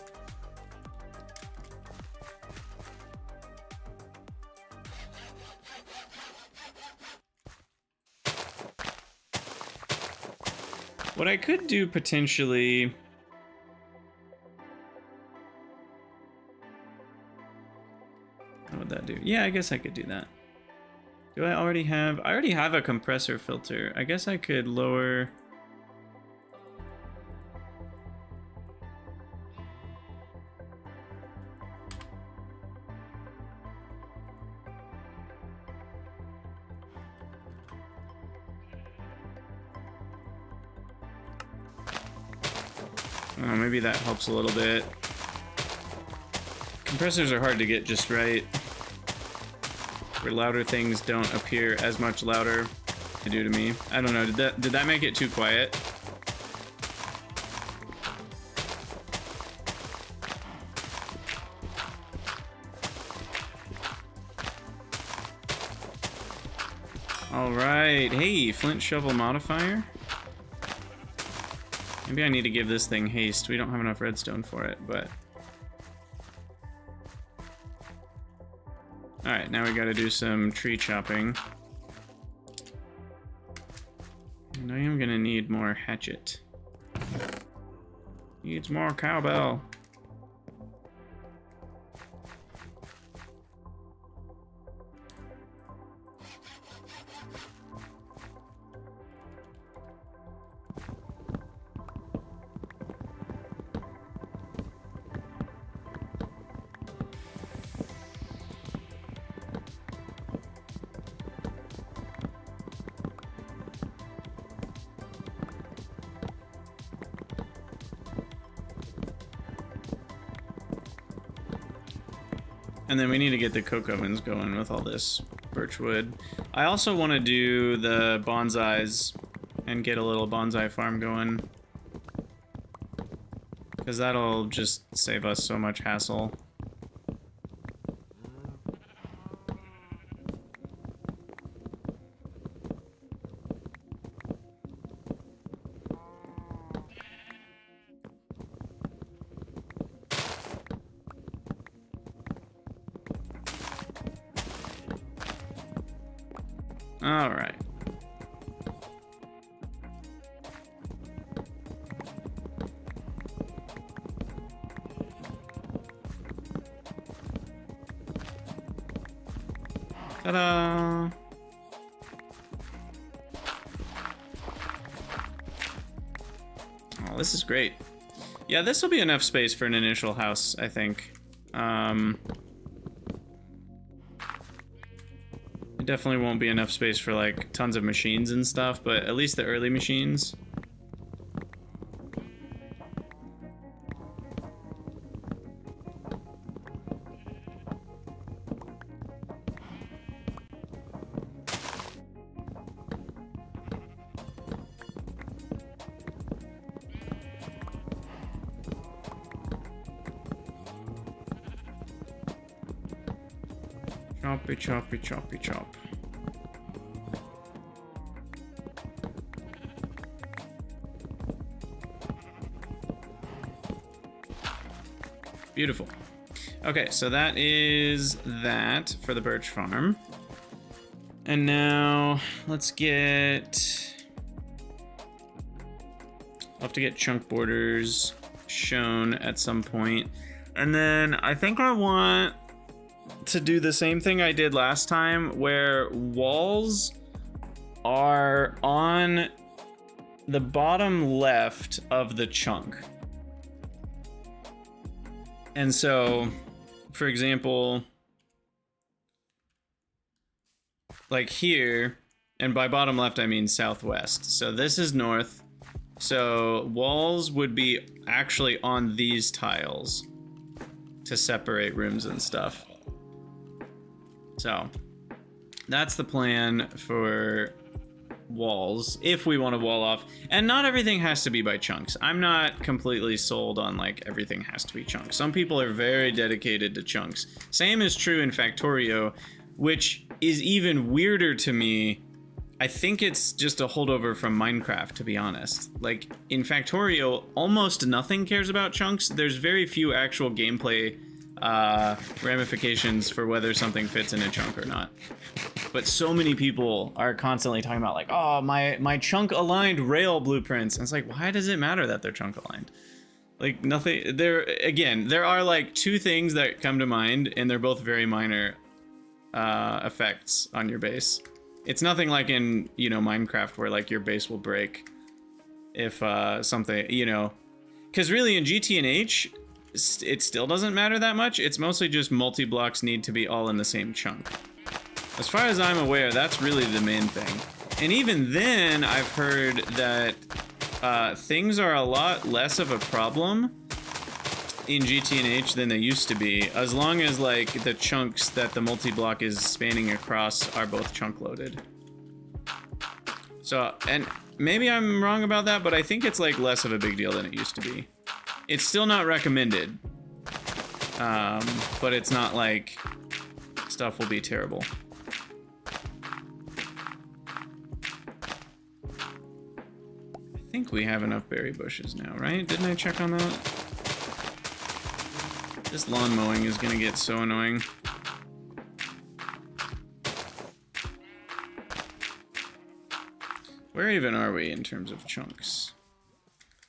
What I could do potentially... What would that do? Yeah, I guess I could do that. Do I already have... I already have a compressor filter. I guess I could lower... Oh, maybe that helps a little bit. Compressors are hard to get just right. Where louder things don't appear as much louder they do to me. I don't know, did that make it too quiet? Alright, hey, flint shovel modifier. Maybe I need to give this thing haste. We don't have enough redstone for it, but... Alright, now we gotta do some tree chopping. And I am gonna need more hatchet. Needs more cowbell. And then we need to get the coke ovens going with all this birch wood. I also want to do the bonsais and get a little bonsai farm going, because that'll just save us so much hassle. All right. Ta-da! Oh, this is great. Yeah, this will be enough space for an initial house, I think. It definitely won't be enough space for like tons of machines and stuff, but at least the early machines. Choppy, choppy, choppy, chop. Beautiful. Okay, so that is that for the birch farm. And now let's get... I'll have to get chunk borders shown at some point. And then I think I want to do the same thing I did last time, where walls are on the bottom left of the chunk. And so, for example, like here, and by bottom left I mean southwest. So this is north. So walls would be actually on these tiles to separate rooms and stuff. So that's the plan for walls, if we want to wall off. And not everything has to be by chunks. I'm not completely sold on like everything has to be chunks. Some people are very dedicated to chunks. Same is true in Factorio, which is even weirder to me. I think it's just a holdover from Minecraft, to be honest. Like in Factorio, almost nothing cares about chunks. There's very few actual gameplay ramifications for whether something fits in a chunk or not. But so many people are constantly talking about like, oh, my chunk aligned rail blueprints. And it's like, why does it matter that they're chunk aligned? Like nothing there are like two things that come to mind, and they're both very minor effects on your base. It's nothing like in, you know, Minecraft where like your base will break if something, you know, because really in GTNH, it still doesn't matter that much. It's mostly just multi-blocks need to be all in the same chunk. As far as I'm aware, that's really the main thing. And even then, I've heard that things are a lot less of a problem in GTNH than they used to be, as long as like the chunks that the multi-block is spanning across are both chunk loaded. So, and maybe I'm wrong about that, but I think it's like less of a big deal than it used to be. It's still not recommended, but it's not like stuff will be terrible. I think we have enough berry bushes now, right? Didn't I check on that? This lawn mowing is gonna get so annoying. Where even are we in terms of chunks?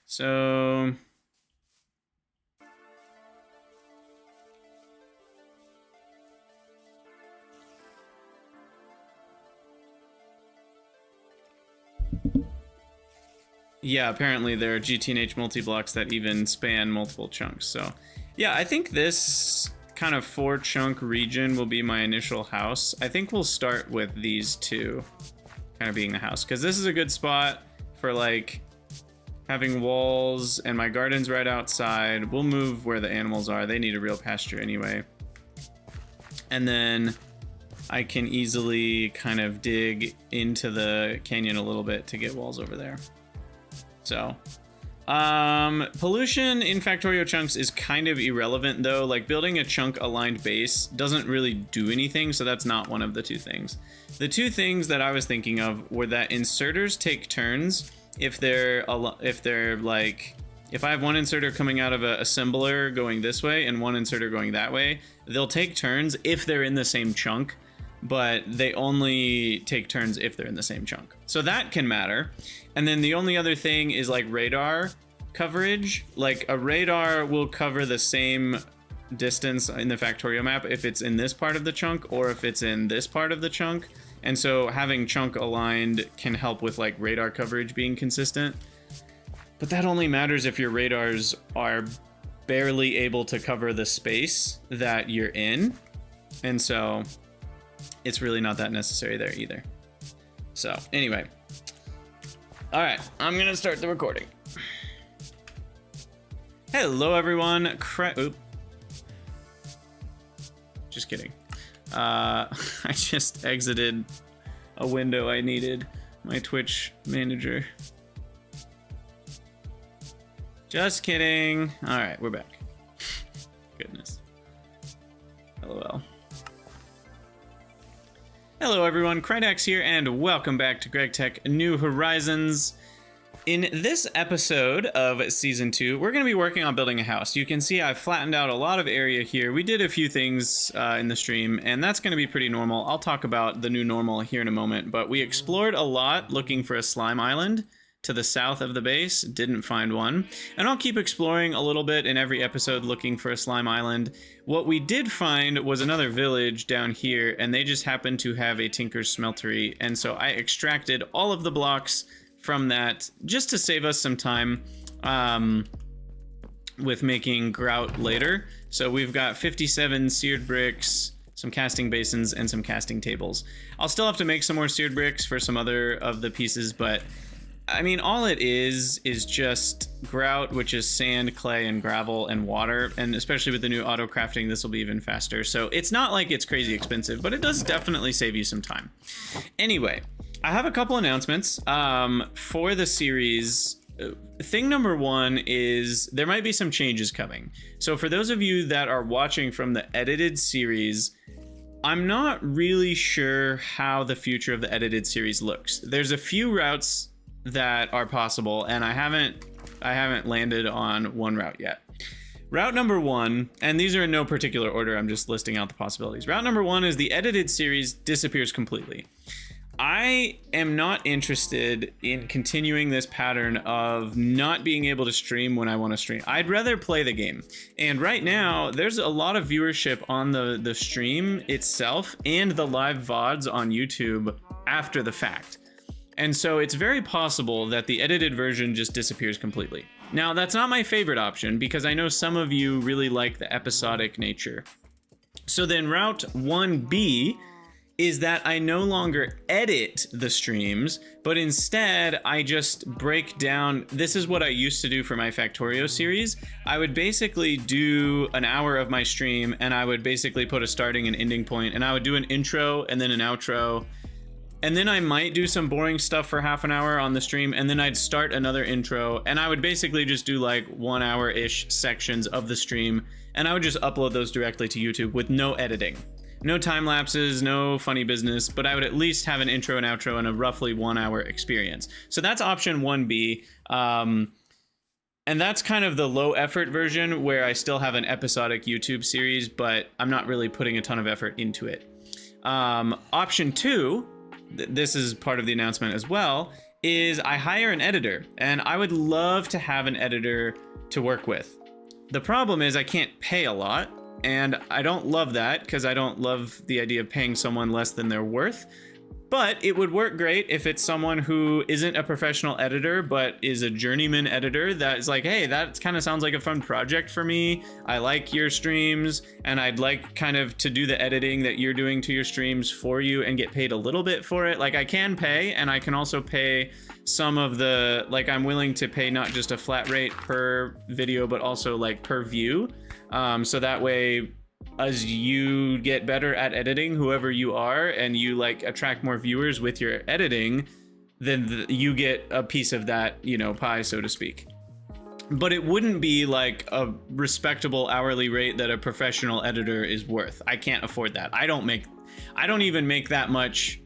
So... yeah, apparently there are GTNH multi-blocks that even span multiple chunks. So yeah, I think this kind of 4-chunk region will be my initial house. I think we'll start with these two kind of being the house, because this is a good spot for like having walls, and my garden's right outside. We'll move where the animals are. They need a real pasture anyway. And then I can easily kind of dig into the canyon a little bit to get walls over there. So, pollution in Factorio chunks is kind of irrelevant though. Like building a chunk aligned base doesn't really do anything, so that's not one of the two things. The two things that I was thinking of were that inserters take turns if they're like, if I have one inserter coming out of a assembler going this way and one inserter going that way, they'll take turns if they're in the same chunk, but they only take turns if they're in the same chunk. So that can matter. And then the only other thing is like radar coverage. Like a radar will cover the same distance in the Factorio map if it's in this part of the chunk or if it's in this part of the chunk. And so having chunk aligned can help with like radar coverage being consistent. But that only matters if your radars are barely able to cover the space that you're in. And so it's really not that necessary there either. So anyway, all right, I'm gonna start the recording. Hello everyone. Oop. Just kidding. I just exited a window I needed. My Twitch manager. Just kidding. All right, we're back. Goodness. LOL. Hello everyone, Gregtech here, and welcome back to Gregtech New Horizons. In this episode of Season 2, we're going to be working on building a house. You can see I've flattened out a lot of area here. We did a few things in the stream, and that's going to be pretty normal. I'll talk about the new normal here in a moment, but we explored a lot looking for a slime island to the south of the base, didn't find one. And I'll keep exploring a little bit in every episode looking for a slime island. What we did find was another village down here, and they just happened to have a tinker's smeltery, and so I extracted all of the blocks from that just to save us some time with making grout later. So we've got 57 seared bricks, some casting basins, and some casting tables. I'll still have to make some more seared bricks for some other of the pieces, but I mean, all it is just grout, which is sand, clay, and gravel, and water. And especially with the new auto crafting, this will be even faster. So it's not like it's crazy expensive, but it does definitely save you some time. Anyway, I have a couple announcements for the series. Thing number one is there might be some changes coming. So for those of you that are watching from the edited series, I'm not really sure how the future of the edited series looks. There's a few routes that are possible, and I haven't landed on one route yet. Route number one, and these are in no particular order, I'm just listing out the possibilities. Route number one is the edited series disappears completely. I am not interested in continuing this pattern of not being able to stream when I want to stream. I'd rather play the game. And right now, there's a lot of viewership on the stream itself and the live VODs on YouTube after the fact. And so it's very possible that the edited version just disappears completely. Now, that's not my favorite option because I know some of you really like the episodic nature. So then route 1B is that I no longer edit the streams, but instead I just break down. This is what I used to do for my Factorio series. I would basically do an hour of my stream, and I would basically put a starting and ending point, and I would do an intro and then an outro. And then I might do some boring stuff for half an hour on the stream, and then I'd start another intro, and I would basically just do like 1 hour-ish sections of the stream, and I would just upload those directly to YouTube with no editing. No time lapses, no funny business, but I would at least have an intro and outro and a roughly 1 hour experience. So that's option 1B. And that's kind of the low effort version where I still have an episodic YouTube series, but I'm not really putting a ton of effort into it. Option 2, this is part of the announcement as well, is I hire an editor, and I would love to have an editor to work with. The problem is I can't pay a lot. And I don't love that because I don't love the idea of paying someone less than they're worth. But it would work great if it's someone who isn't a professional editor, but is a journeyman editor that is like, hey, that kind of sounds like a fun project for me. I like your streams, and I'd like kind of to do the editing that you're doing to your streams for you and get paid a little bit for it. Like I can pay, and I can also pay some of the, like I'm willing to pay not just a flat rate per video, but also like per view. So that way, as you get better at editing, whoever you are, and you like attract more viewers with your editing, then you get a piece of that, you know, pie, so to speak. But it wouldn't be like a respectable hourly rate that a professional editor is worth. I can't afford that. I don't even make that much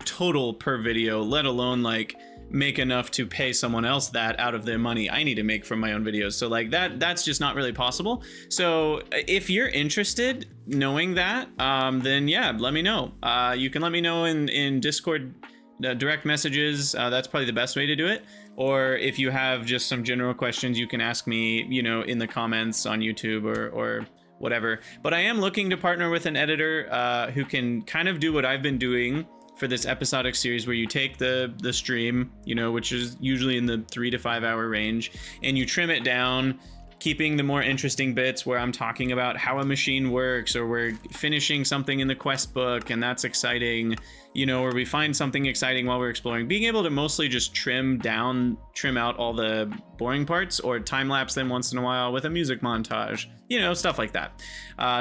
total per video, let alone like make enough to pay someone else that out of the money I need to make from my own videos. So like that's just not really possible. So if you're interested knowing that, then yeah, let me know. You can let me know in Discord direct messages. That's probably the best way to do it. Or if you have just some general questions, you can ask me, you know, in the comments on YouTube or whatever. But I am looking to partner with an editor who can kind of do what I've been doing for this episodic series, where you take the stream, you know, which is usually in the 3 to 5 hour range, and you trim it down, keeping the more interesting bits where I'm talking about how a machine works, or we're finishing something in the quest book and that's exciting, you know, or we find something exciting while we're exploring. Being able to mostly just trim out all the boring parts, or time lapse them once in a while with a music montage, you know, stuff like that.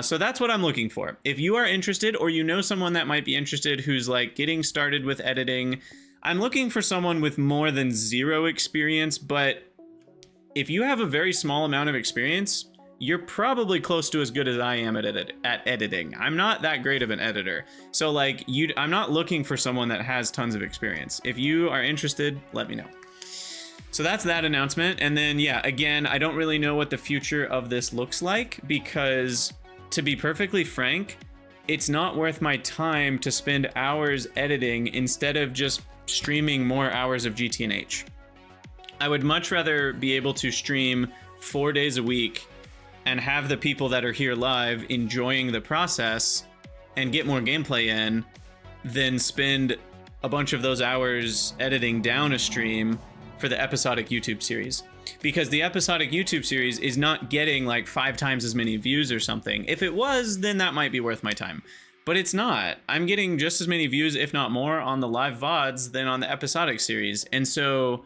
So that's what I'm looking for. If you are interested, or you know someone that might be interested who's like getting started with editing, I'm looking for someone with more than 0 experience. But if you have a very small amount of experience, you're probably close to as good as I am at editing. I'm not that great of an editor. So like I'm not looking for someone that has tons of experience. If you are interested, let me know. So that's that announcement. And then, yeah, again, I don't really know what the future of this looks like, because to be perfectly frank, it's not worth my time to spend hours editing instead of just streaming more hours of GTNH. I would much rather be able to stream 4 days a week and have the people that are here live enjoying the process and get more gameplay in than spend a bunch of those hours editing down a stream for the episodic YouTube series. Because the episodic YouTube series is not getting like 5 times as many views or something. If it was, then that might be worth my time. But it's not. I'm getting just as many views, if not more, on the live VODs than on the episodic series. And so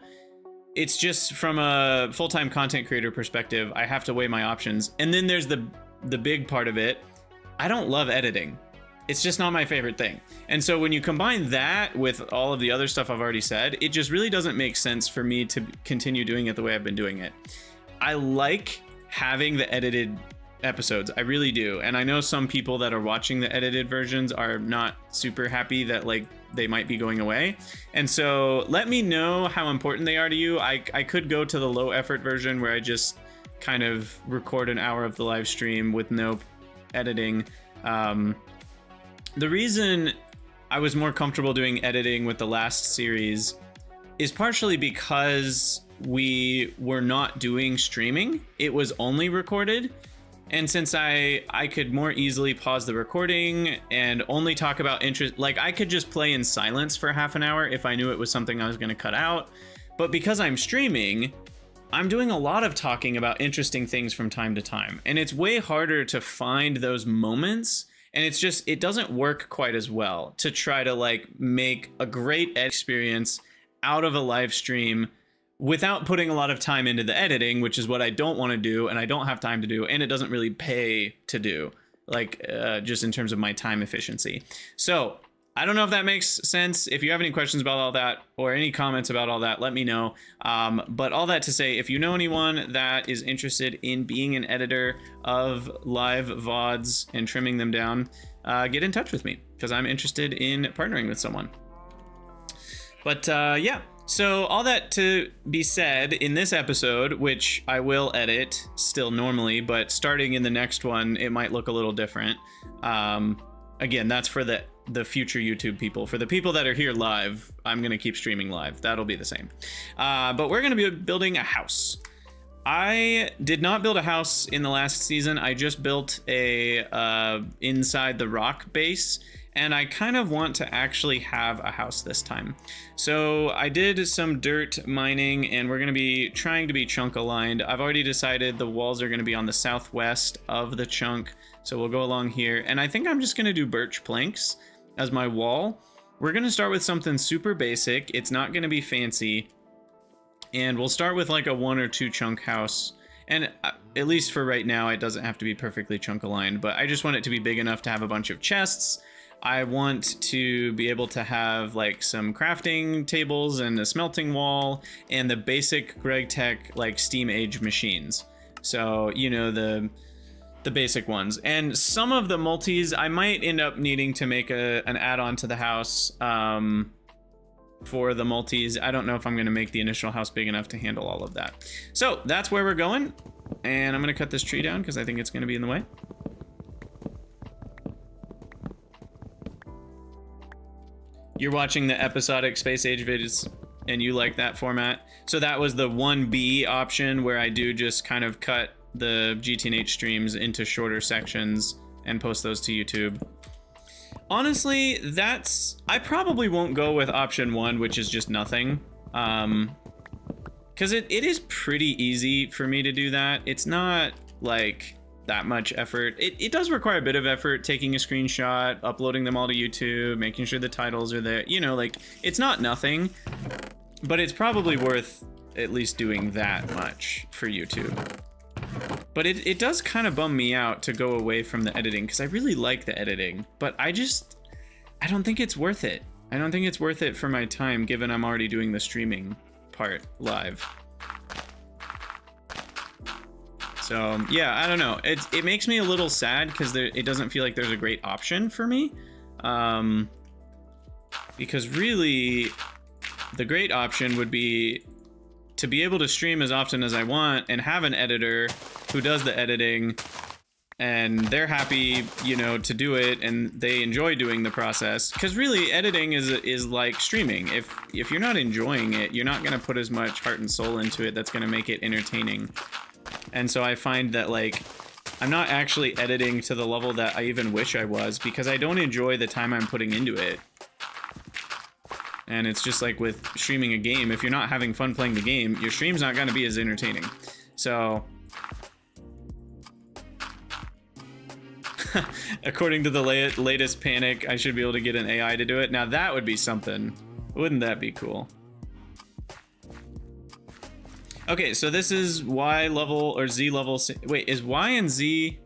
it's just from a full-time content creator perspective, I have to weigh my options. And then there's the big part of it. I don't love editing. It's just not my favorite thing. And so when you combine that with all of the other stuff I've already said, it just really doesn't make sense for me to continue doing it the way I've been doing it. I like having the edited episodes. I really do. And I know some people that are watching the edited versions are not super happy that like they might be going away. And so let me know how important they are to you. I could go to the low effort version where I just kind of record an hour of the live stream with no editing. The reason I was more comfortable doing editing with the last series is partially because we were not doing streaming. It was only recorded. And since I could more easily pause the recording and only talk about interest, like I could just play in silence for half an hour if I knew it was something I was going to cut out. But because I'm streaming, I'm doing a lot of talking about interesting things from time to time. And it's way harder to find those moments And it's just, it doesn't work quite as well to try to like make a great experience out of a live stream without putting a lot of time into the editing, which is what I don't want to do and I don't have time to do, and it doesn't really pay to do, like just in terms of my time efficiency. So I don't know if that makes sense. If you have any questions about all that or any comments about all that, let me know. But all that to say, if you know anyone that is interested in being an editor of live VODs and trimming them down, get in touch with me because I'm interested in partnering with someone. But yeah, so all that to be said, in this episode, which I will edit still normally, but starting in the next one, it might look a little different. Again, that's for the future YouTube people. For the people that are here live, I'm going to keep streaming live. That'll be the same. But we're going to be building a house. I did not build a house in the last season. I just built a inside the rock base, and I kind of want to actually have a house this time. So I did some dirt mining, and we're going to be trying to be chunk aligned. I've already decided the walls are going to be on the southwest of the chunk, so we'll go along here. And I think I'm just going to do birch planks as my wall. We're going to start with something super basic. It's not going to be fancy, and we'll start with like a 1 or 2 chunk house. And at least for right now, it doesn't have to be perfectly chunk aligned, but I just want it to be big enough to have a bunch of chests. I want to be able to have like some crafting tables and a smelting wall and the basic Gregtech like steam age machines. So, you know, the basic ones. And some of the multis, I might end up needing to make an add-on to the house for the multis. I don't know if I'm going to make the initial house big enough to handle all of that. So that's where we're going. And I'm going to cut this tree down because I think it's going to be in the way. You're watching the episodic space age vids and you like that format. So that was the 1B option where I do just kind of cut the GTNH streams into shorter sections and post those to YouTube. Honestly, I probably won't go with option 1, which is just nothing. Because it is pretty easy for me to do that. It's not like that much effort. It does require a bit of effort, taking a screenshot, uploading them all to YouTube, making sure the titles are there. You know, like, it's not nothing, but it's probably worth at least doing that much for YouTube. But it does kind of bum me out to go away from the editing, because I really like the editing, but I don't think it's worth it. I don't think it's worth it for my time, given I'm already doing the streaming part live. So yeah, I don't know. It makes me a little sad because it doesn't feel like there's a great option for me. Because really, the great option would be to be able to stream as often as I want and have an editor who does the editing, and they're happy, you know, to do it, and they enjoy doing the process. Because really, editing is like streaming. If you're not enjoying it, you're not going to put as much heart and soul into it that's going to make it entertaining. And so I find that, like, I'm not actually editing to the level that I even wish I was, because I don't enjoy the time I'm putting into it. And it's just like with streaming a game, if you're not having fun playing the game, your stream's not going to be as entertaining. So according to the latest panic, I should be able to get an AI to do it. Now that would be something. Wouldn't that be cool? Okay, so this is Y level or Z level. Wait, is Y and Z?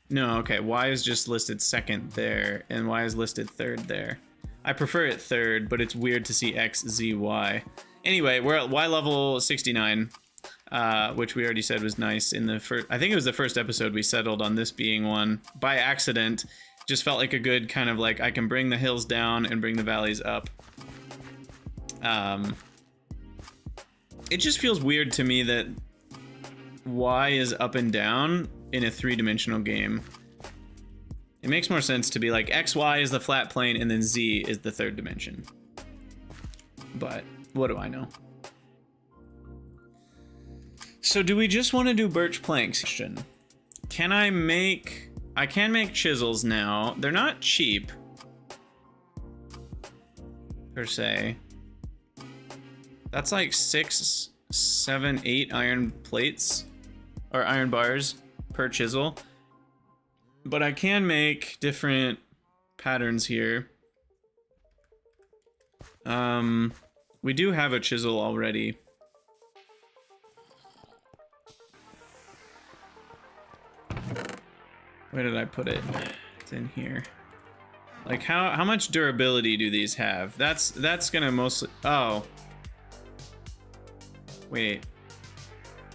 No, okay, Y is just listed second there, and Y is listed third there. I prefer it third, but it's weird to see X, Z, Y. Anyway, we're at Y level 69, which we already said was nice in the first. I think it was the first episode we settled on this being one by accident. Just felt like a good kind of like, I can bring the hills down and bring the valleys up. It just feels weird to me that Y is up and down in a 3-dimensional game. It makes more sense to be like XY is the flat plane and then Z is the 3rd dimension. But what do I know? So do we just want to do birch planks? Can I make... I can make chisels now. They're not cheap, per se. That's like 6, 7, 8 iron plates or iron bars per chisel. But I can make different patterns here. We do have a chisel already. Where did I put it? It's in here. Like how much durability do these have? That's gonna mostly. Oh. Wait.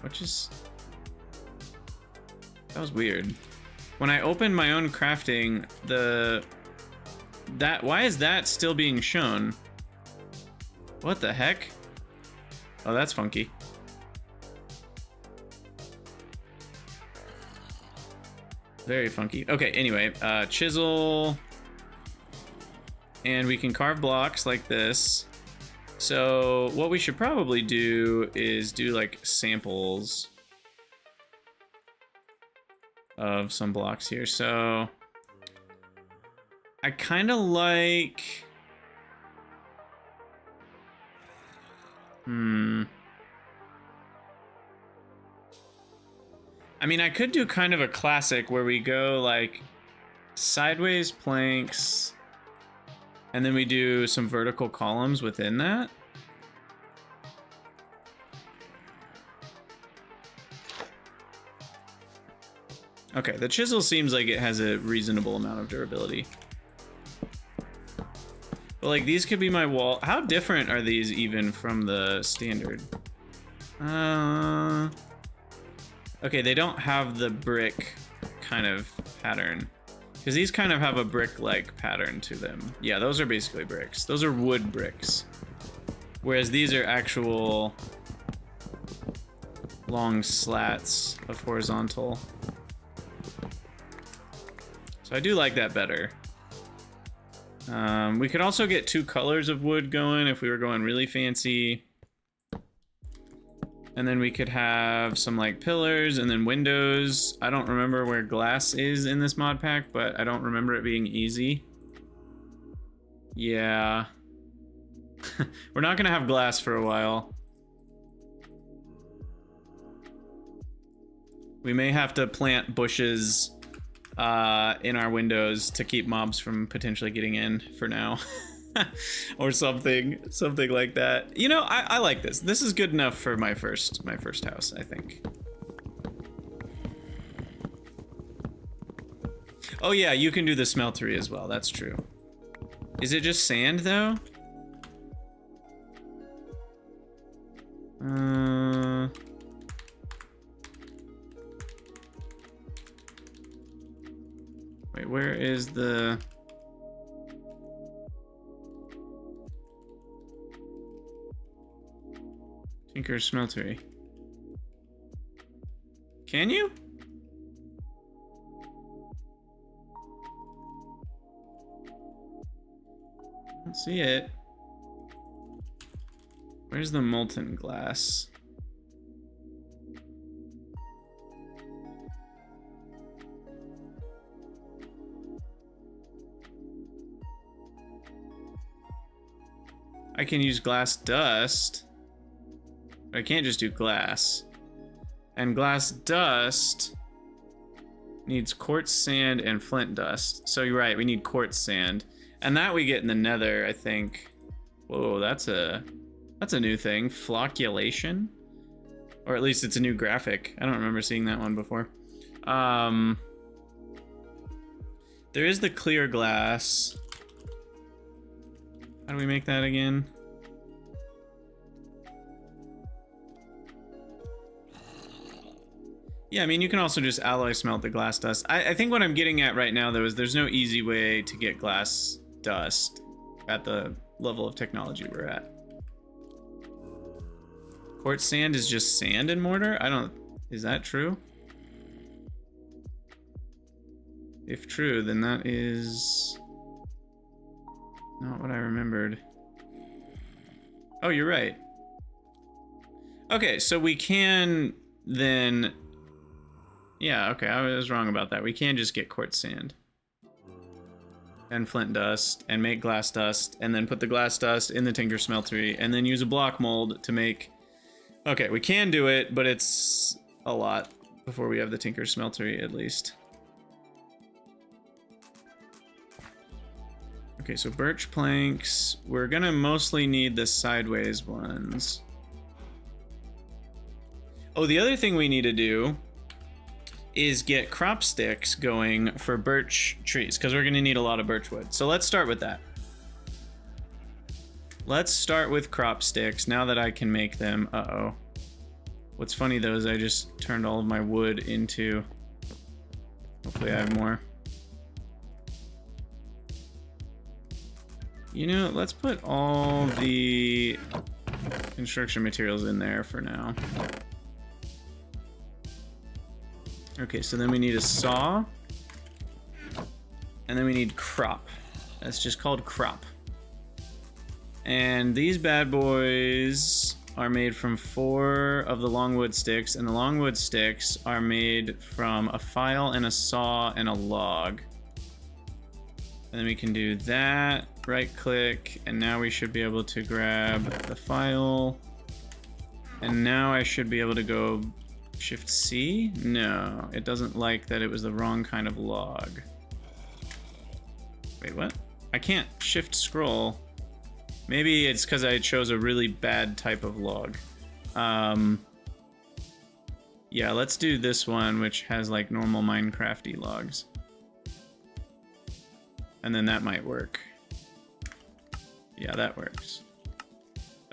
What just? That was weird. When I opened my own crafting, why is that still being shown? What the heck? Oh, that's funky. Very funky. Okay, anyway, chisel. And we can carve blocks like this. So what we should probably do is do like samples of some blocks here. So I kind of like... I mean, I could do kind of a classic where we go like sideways planks and then we do some vertical columns within that. Okay, the chisel seems like it has a reasonable amount of durability. But like these could be my wall. How different are these even from the standard? Okay, they don't have the brick kind of pattern. Because these kind of have a brick-like pattern to them. Yeah, those are basically bricks. Those are wood bricks. Whereas these are actual long slats of horizontal. So I do like that better. We could also get 2 colors of wood going if we were going really fancy. And then we could have some like pillars and then windows. I don't remember where glass is in this mod pack, but I don't remember it being easy. Yeah. We're not gonna have glass for a while. We may have to plant bushes in our windows to keep mobs from potentially getting in for now. Or something like that. You know, I like this. This is good enough for my first house, I think. Oh yeah, you can do the smeltery as well. That's true. Is it just sand though? Wait, where is the... Tinker smeltery. Can you? I don't see it. Where's the molten glass? I can use glass dust. I can't just do glass. And glass dust needs quartz sand and flint dust. So you're right, we need quartz sand. And that we get in the nether, I think. Whoa, that's a new thing. Flocculation? Or at least it's a new graphic. I don't remember seeing that one before. There is the clear glass. How do we make that again? Yeah, I mean, you can also just alloy smelt the glass dust. I think what I'm getting at right now, though, is there's no easy way to get glass dust at the level of technology we're at. Quartz sand is just sand and mortar? Is that true? If true, then that is not what I remembered. Oh, you're right. Okay, so we can then... Yeah, okay, I was wrong about that. We can just get quartz sand and flint dust and make glass dust and then put the glass dust in the tinker smeltery and then use a block mold to make... Okay, we can do it, but it's a lot before we have the tinker smeltery at least. Okay, so birch planks. We're gonna mostly need the sideways ones. Oh, the other thing we need to do is get crop sticks going for birch trees, because we're gonna need a lot of birch wood. So let's start with that. Let's start with crop sticks now that I can make them. Uh-oh. What's funny though is I just turned all of my wood into... Hopefully I have more. You know, let's put all the construction materials in there for now. Okay, so then we need a saw. And then we need crop. That's just called crop. And these bad boys are made from 4 of the longwood sticks, and the longwood sticks are made from a file and a saw and a log. And then we can do that, right click, and now we should be able to grab the file. And now I should be able to go Shift C? No, it doesn't like that it was the wrong kind of log. Wait, what? I can't Shift scroll. Maybe it's because I chose a really bad type of log. Yeah, let's do this one, which has like normal Minecrafty logs. And then that might work. Yeah, that works.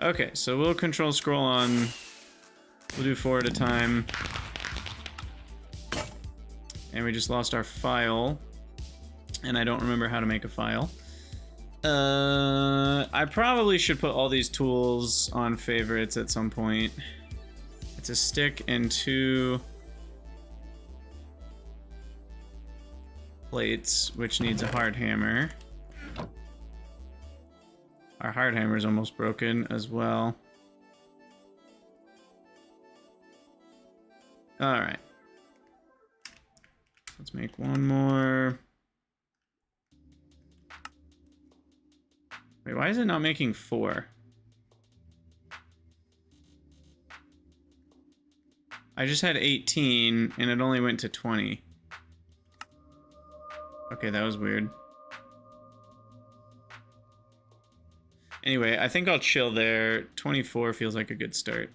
Okay, so we'll control scroll on. We'll do 4 at a time. And we just lost our file. And I don't remember how to make a file. I probably should put all these tools on favorites at some point. It's a stick and 2 plates, which needs a hard hammer. Our hard hammer is almost broken as well. All right. Let's make one more. Wait, why is it not making 4? I just had 18 and it only went to 20. Okay, that was weird. Anyway, I think I'll chill there. 24 feels like a good start.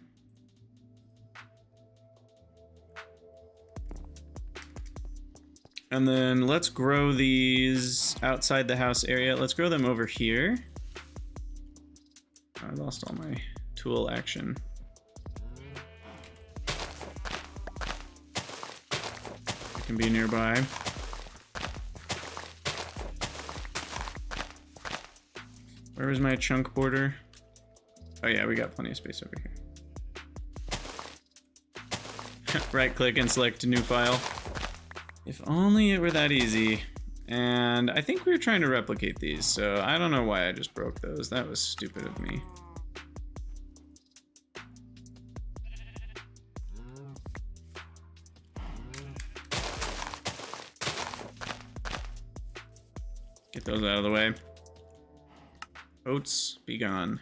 And then let's grow these outside the house area. Let's grow them over here. I lost all my tool action. It can be nearby. Where was my chunk border? Oh yeah, we got plenty of space over here. Right click and select new file. If only it were that easy. And I think we were trying to replicate these, so I don't know why I just broke those. That was stupid of me. Get those out of the way. Oats, be gone.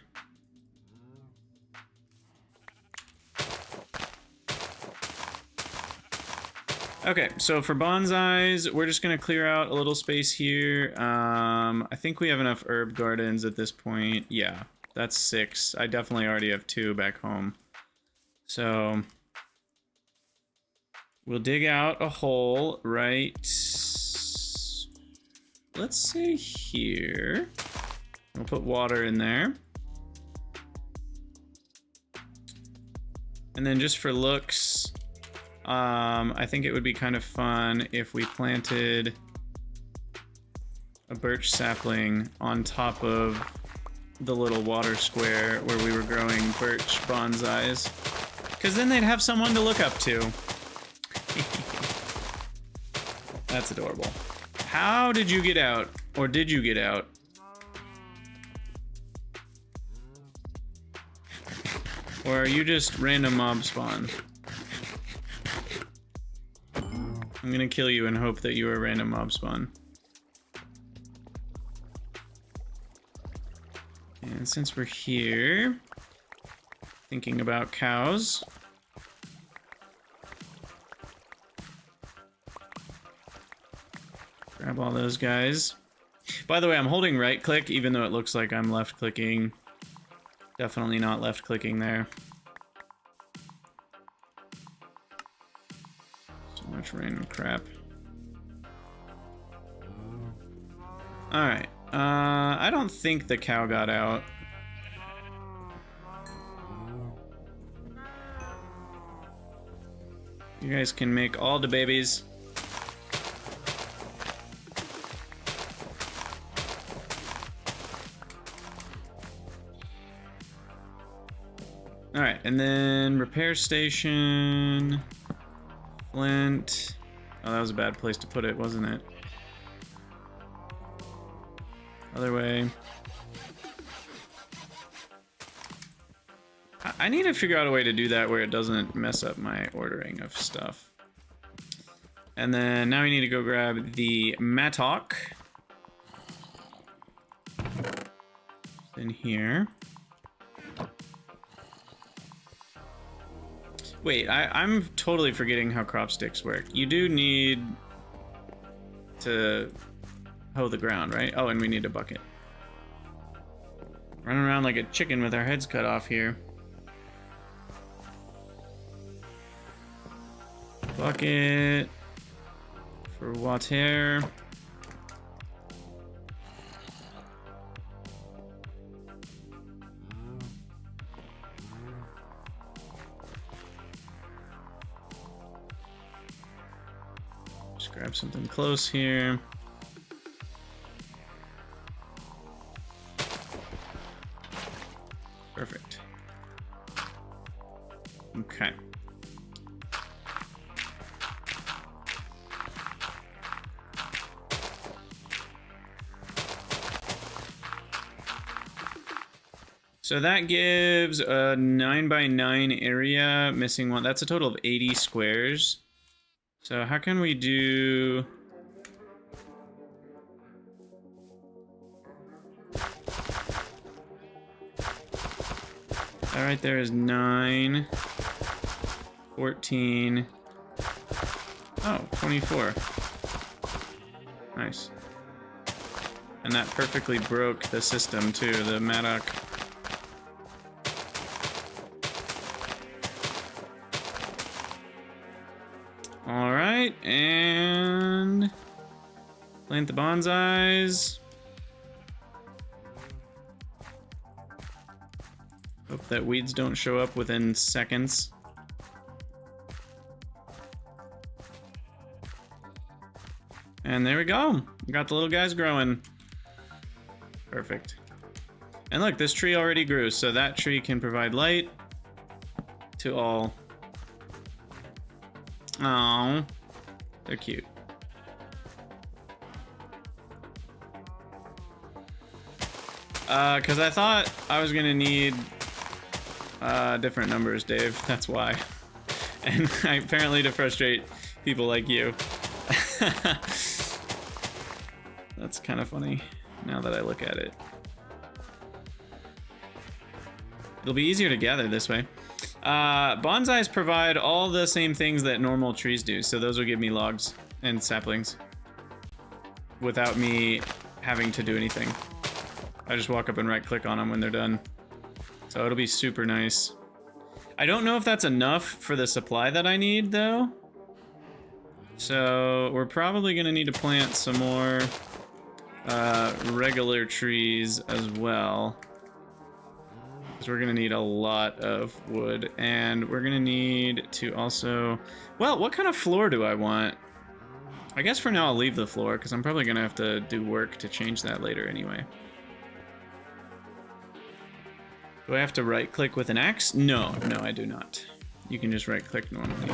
Okay, so for bonsais, we're just gonna clear out a little space here. I think we have enough herb gardens at this point. Yeah, that's 6. I definitely already have 2 back home. So we'll dig out a hole right, let's say here. We'll put water in there. And then just for looks, I think it would be kind of fun if we planted a birch sapling on top of the little water square where we were growing birch bonsais. Because then they'd have someone to look up to. That's adorable. How did you get out? Or did you get out? Or are you just random mob spawn? I'm gonna kill you and hope that you are random mob spawn. And since we're here, thinking about cows. Grab all those guys. By the way, I'm holding right click even though it looks like I'm left clicking. Definitely not left clicking there. So much random crap. Alright. I don't think the cow got out. You guys can make all the babies. Alright, and then repair station, Flint. Oh, that was a bad place to put it, wasn't it? Other way. I need to figure out a way to do that where it doesn't mess up my ordering of stuff. And then now we need to go grab the mattock. In here. Wait, I'm totally forgetting how crop sticks work. You do need to hoe the ground, right? Oh, and we need a bucket. Running around like a chicken with our heads cut off here. Bucket for water. Just grab something close here. Perfect. Okay. So that gives a 9x9 area, missing one. That's a total of 80 squares. So how can we do... That right there is 9, 14, oh, 24. Nice. And that perfectly broke the system too, the mattock. Alright, and plant the bonsais. Hope that weeds don't show up within seconds. And there we go. We got the little guys growing. Perfect. And look, this tree already grew, so that tree can provide light to all. Oh, they're cute. Because I thought I was gonna need different numbers, Dave. That's why. And apparently to frustrate people like you. That's kind of funny now that I look at it. It'll be easier to gather this way. Bonsais provide all the same things that normal trees do, so those will give me logs and saplings without me having to do anything. I just walk up and right click on them when they're done. So it'll be super nice. I don't know if that's enough for the supply that I need though. So we're probably gonna need to plant some more regular trees as well. Because we're gonna need a lot of wood, and we're gonna need to also... Well, what kind of floor do I want? I guess for now I'll leave the floor, because I'm probably gonna have to do work to change that later anyway. Do I have to right-click with an axe? No, no, I do not. You can just right-click normally.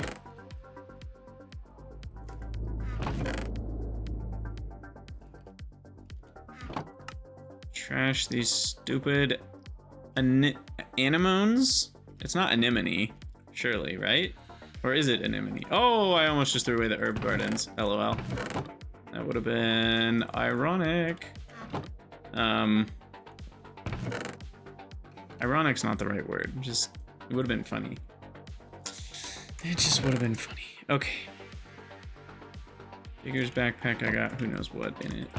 Trash these stupid anemones. It's not anemone, surely, right? Or is it anemone? Oh, I almost just threw away the herb gardens. LOL. That would have been ironic. Ironic's not the right word. Just, it would have been funny. It just would have been funny. Okay. Digger's backpack, I got who knows what in it.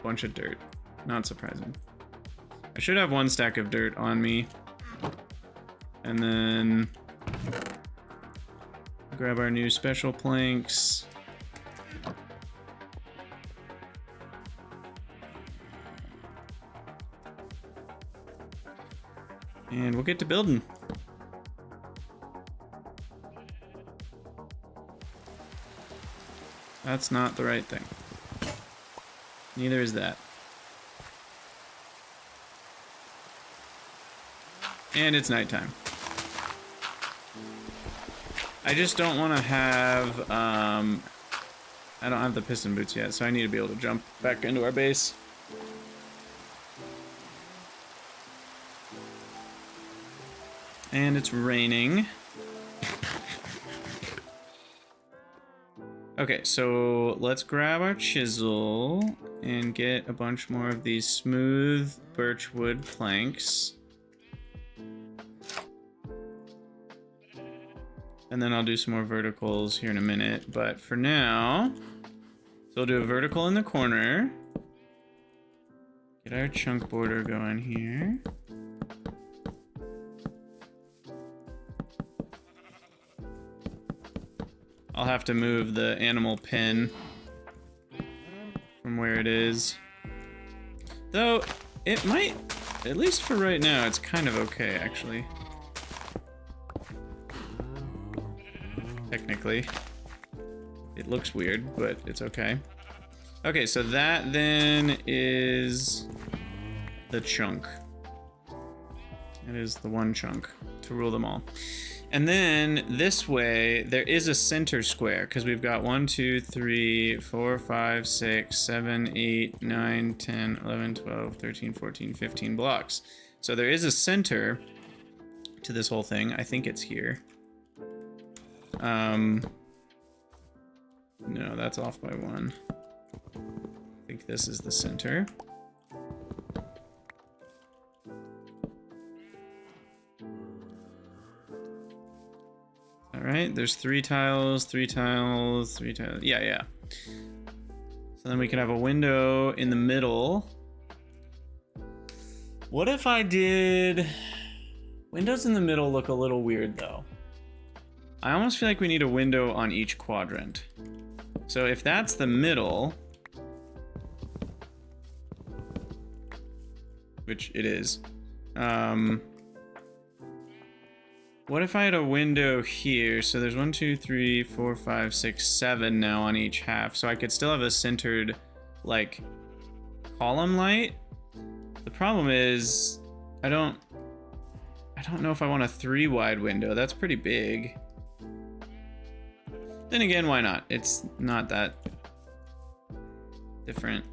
bunch of dirt. Not surprising. I should have 1 stack of dirt on me. And then grab our new special planks. And we'll get to building. That's not the right thing. Neither is that. And it's nighttime. I just don't want to have, I don't have the piston boots yet, so I need to be able to jump back into our base. And it's raining. Okay, so let's grab our chisel and get a bunch more of these smooth birchwood planks. And then I'll do some more verticals here in a minute, but for now, so we'll do a vertical in the corner. Get our chunk border going here. I'll have to move the animal pin from where it is. Though, it might, at least for right now, it's kind of okay, actually. Technically. It looks weird, but it's okay. Okay, so that then is the chunk. It is the one chunk to rule them all. And then this way, there is a center square because we've got 1, 2, 3, 4, 5, 6, 7, 8, 9, 10, 11, 12, 13, 14, 15 blocks. So there is a center to this whole thing. I think it's here. No, that's off by 1. I think this is the center. All right, there's 3 tiles, 3 tiles, 3 tiles. Yeah. So then we can have a window in the middle. What if I did... Windows in the middle look a little weird though. I almost feel like we need a window on each quadrant. So if that's the middle, which it is, what if I had a window here? So there's 1, 2, 3, 4, 5, 6, 7 now on each half. So I could still have a centered, like, column light. The problem is, I don't know if I want a 3 wide window. That's pretty big. Then again, why not? It's not that different.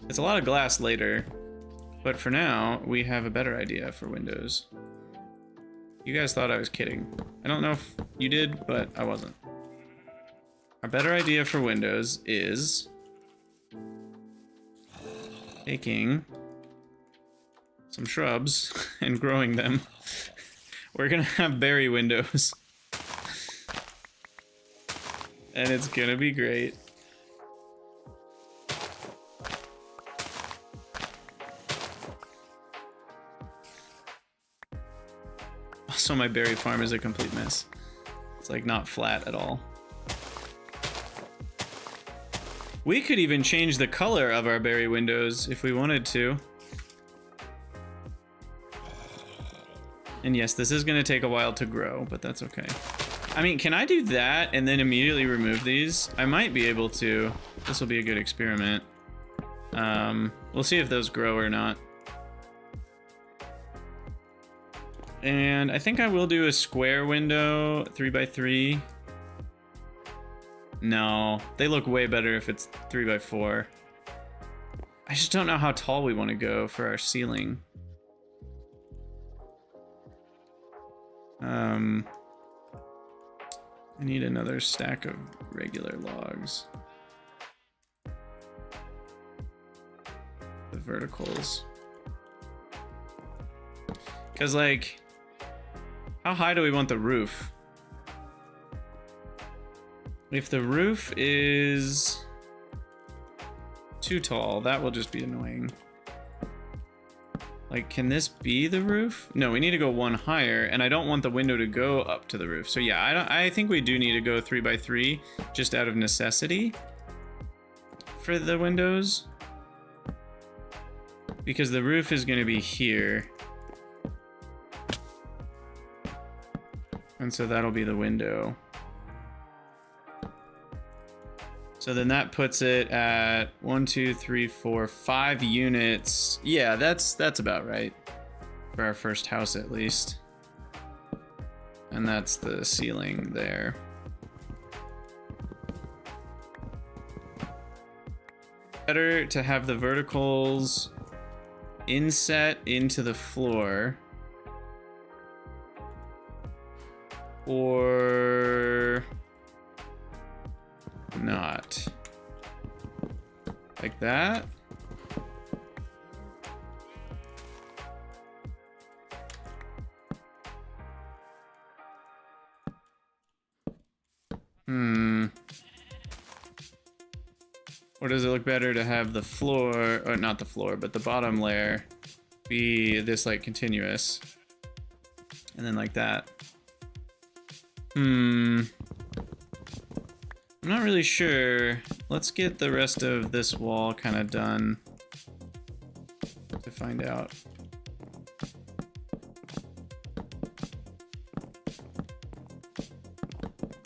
It's a lot of glass later, but for now, we have a better idea for windows. You guys thought I was kidding. I don't know if you did, but I wasn't. Our better idea for windows is taking some shrubs and growing them. We're gonna have berry windows. And it's gonna be great. Also, my berry farm is a complete mess. It's like not flat at all. We could even change the color of our berry windows if we wanted to. And yes, this is gonna take a while to grow, but that's okay. I mean, can I do that and then immediately remove these? I might be able to. This will be a good experiment. We'll see if those grow or not. And I think I will do a square window, 3x3. No, they look way better if it's 3x4. I just don't know how tall we want to go for our ceiling. I need another stack of regular logs. The verticals. Because, like, how high do we want the roof? If the roof is too tall. That will just be annoying. Like, can this be the roof? No, we need to go one higher, and I don't want the window to go up to the roof. So yeah, I think we do need to go 3 by 3 just out of necessity for the windows. Because the roof is going to be here. And so that'll be the window. So then that puts it at 1, 2, 3, 4, 5 units. Yeah, that's about right. For our first house at least. And that's the ceiling there. Better to have the verticals inset into the floor. Or not. Like that. Or does it look better to have the floor, or not the floor, but the bottom layer be this like continuous? And then like that. I'm not really sure. Let's get the rest of this wall kind of done to find out.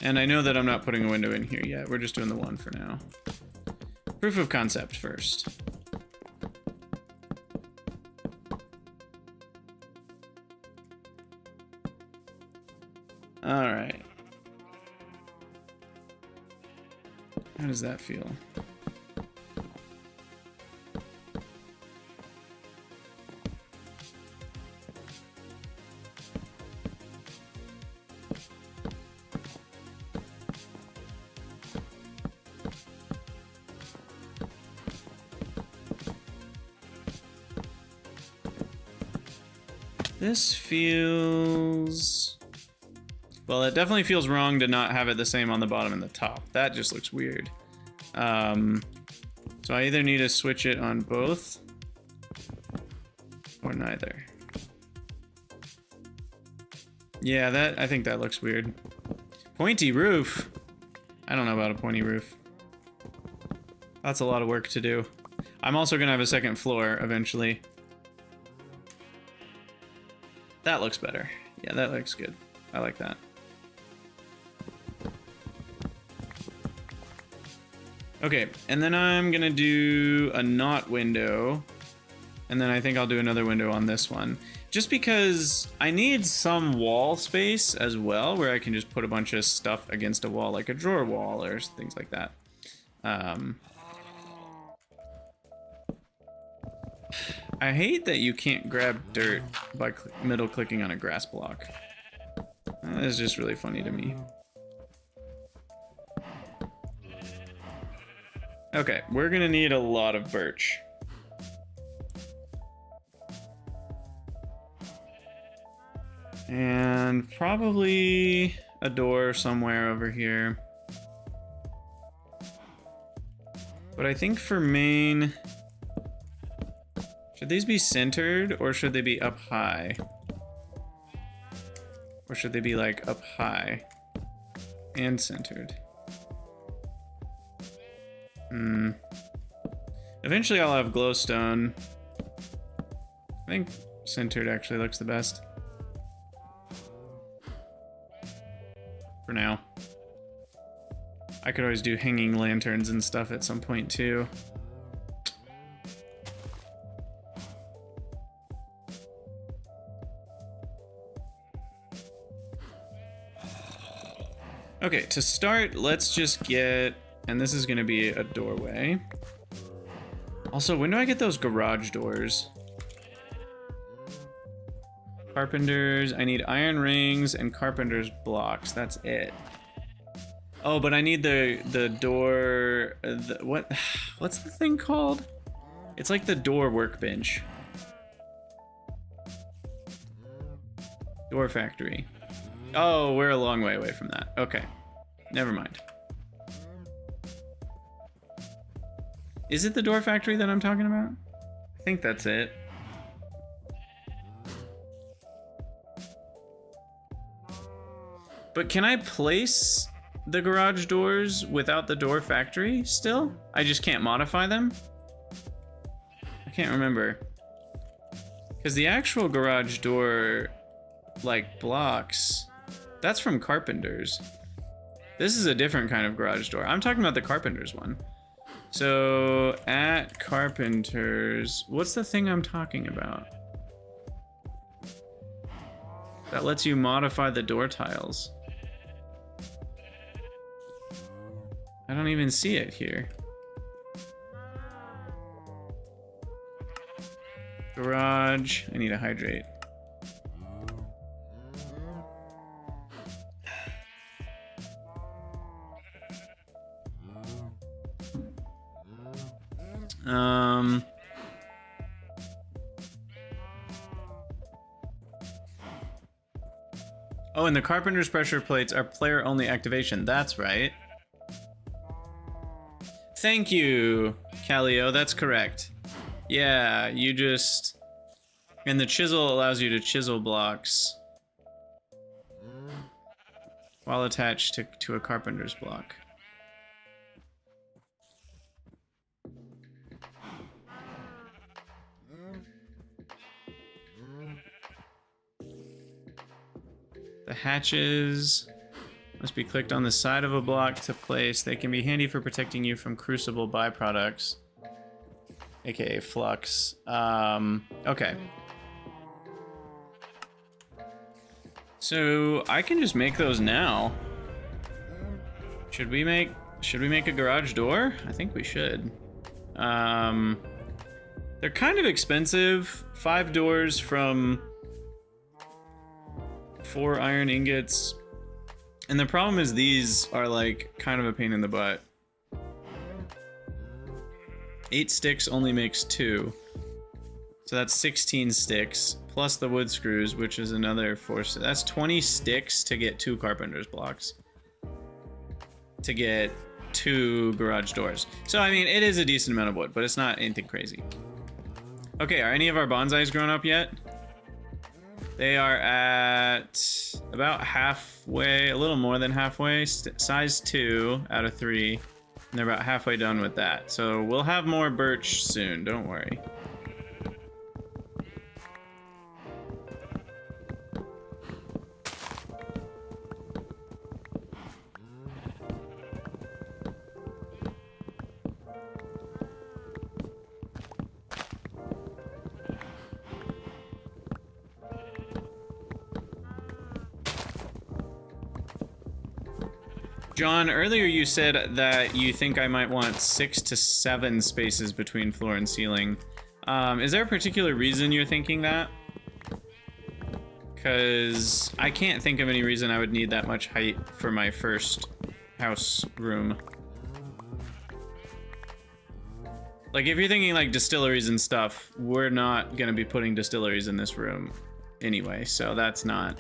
And I know that I'm not putting a window in here yet. We're just doing the one for now. Proof of concept first. All right. How does that feel? This feels... Well, it definitely feels wrong to not have it the same on the bottom and the top. That just looks weird. So I either need to switch it on both or neither. Yeah, I think that looks weird. Pointy roof. I don't know about a pointy roof. That's a lot of work to do. I'm also gonna have a second floor eventually. That looks better. Yeah, that looks good. I like that. Okay, and then I'm gonna do a not window, and then I think I'll do another window on this one. Just because I need some wall space as well, where I can just put a bunch of stuff against a wall, like a drawer wall or things like that. I hate that you can't grab dirt by middle clicking on a grass block. That is just really funny to me. Okay, we're gonna need a lot of birch. And probably a door somewhere over here. But I think for main... Should these be centered or should they be up high? Or should they be like up high and centered? Eventually I'll have glowstone. I think centered actually looks the best. For now. I could always do hanging lanterns and stuff at some point too. Okay, to start, let's just get, and this is gonna be a doorway. Also, when do I get those garage doors? Carpenters, I need iron rings and carpenter's blocks, that's it. Oh, but I need the door, what's the thing called? It's like the door workbench. Door factory. Oh, we're a long way away from that. Okay, never mind. Is it the door factory that I'm talking about? I think that's it. But can I place the garage doors without the door factory still? I just can't modify them? I can't remember. Because the actual garage door, like, blocks, that's from Carpenter's. This is a different kind of garage door. I'm talking about the Carpenter's one. So, at Carpenter's, what's the thing I'm talking about? That lets you modify the door tiles. I don't even see it here. Garage, I need to hydrate. Oh, and the Carpenter's pressure plates are player-only activation. That's right. Thank you, Calio. That's correct. Yeah, you just... And the chisel allows you to chisel blocks while attached to a Carpenter's block. The hatches must be clicked on the side of a block to place. They can be handy for protecting you from crucible byproducts, aka flux. Okay. So I can just make those now. Should we make a garage door? I think we should. They're kind of expensive. 5 doors from 4 iron ingots. And the problem is these are like kind of a pain in the butt. 8 sticks only makes 2. So that's 16 sticks, plus the wood screws, which is another 4. That's 20 sticks to get 2 carpenter's blocks. To get 2 garage doors. So, I mean, it is a decent amount of wood, but it's not anything crazy. Okay, are any of our bonsais grown up yet? They are at about halfway, a little more than halfway, size 2 out of 3. And they're about halfway done with that. So we'll have more birch soon, don't worry. John, earlier you said that you think I might want 6 to 7 spaces between floor and ceiling. Is there a particular reason you're thinking that? Because I can't think of any reason I would need that much height for my first house room. Like, if you're thinking like distilleries and stuff, we're not gonna be putting distilleries in this room anyway, so that's not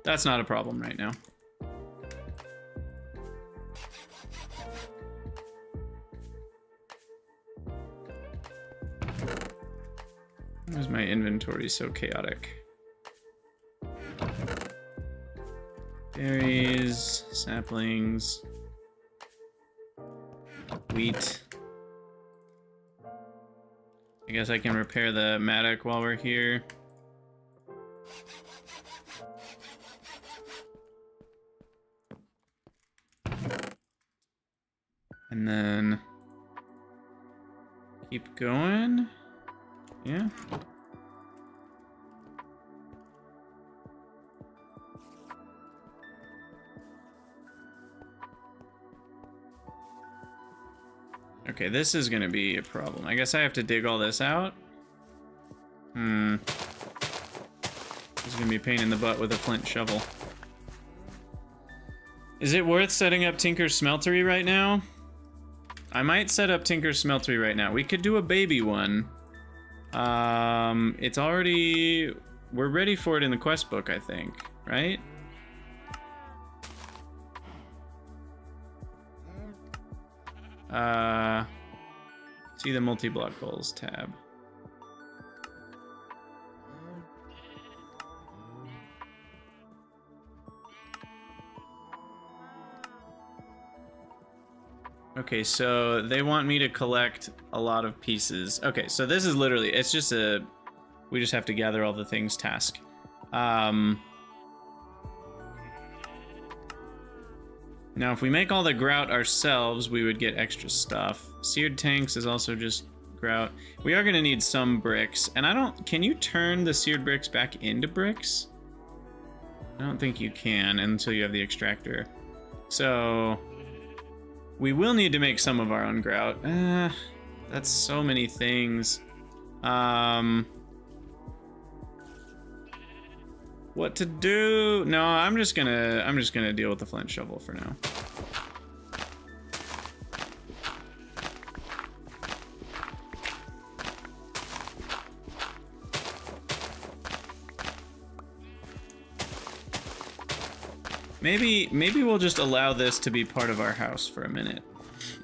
a problem right now. Why is my inventory so chaotic? Berries, saplings, wheat. I guess I can repair the mattock while we're here. And then keep going. Yeah. Okay, this is gonna be a problem. I guess I have to dig all this out. This is gonna be a pain in the butt with a flint shovel. Is it worth setting up Tinker's Smeltery right now? I might set up Tinker's Smeltery right now. We could do a baby one. It's already... We're ready for it in the quest book, I think. Right? See the multi-block goals tab. Okay, so they want me to collect a lot of pieces. Okay, so this is literally, it's just a, we just have to gather all the things task. Now, if we make all the grout ourselves, we would get extra stuff. Seared tanks is also just grout. We are gonna need some bricks, and I don't, can you turn the seared bricks back into bricks? I don't think you can until you have the extractor. So, we will need to make some of our own grout. That's so many things. What to do? No, I'm just gonna deal with the flint shovel for now. Maybe we'll just allow this to be part of our house for a minute,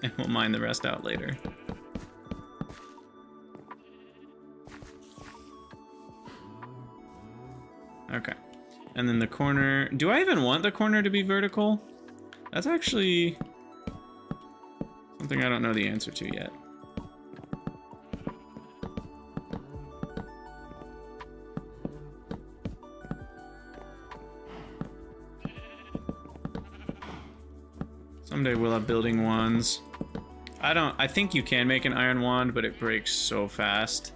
and we'll mine the rest out later. Okay, and then the corner. Do I even want the corner to be vertical? That's actually something I don't know the answer to yet. Someday we'll have building wands. I think you can make an iron wand, but it breaks so fast.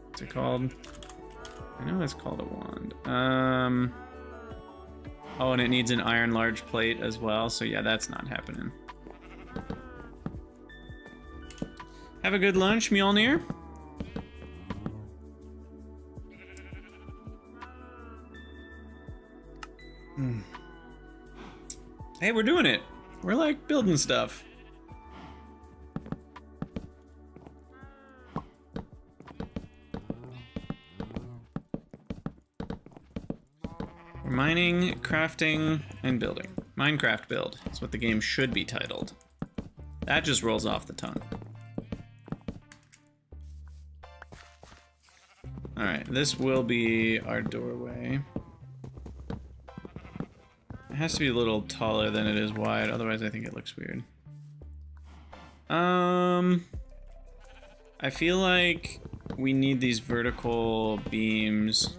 What's it called? I know it's called a wand. Oh, and it needs an iron large plate as well, so yeah, that's not happening. Have a good lunch, Mjolnir. Hey, we're doing it. We're like building stuff. We're mining, crafting, and building. Minecraft build. That's what the game should be titled. That just rolls off the tongue. Alright, this will be our doorway. It has to be a little taller than it is wide, otherwise I think it looks weird. I feel like we need these vertical beams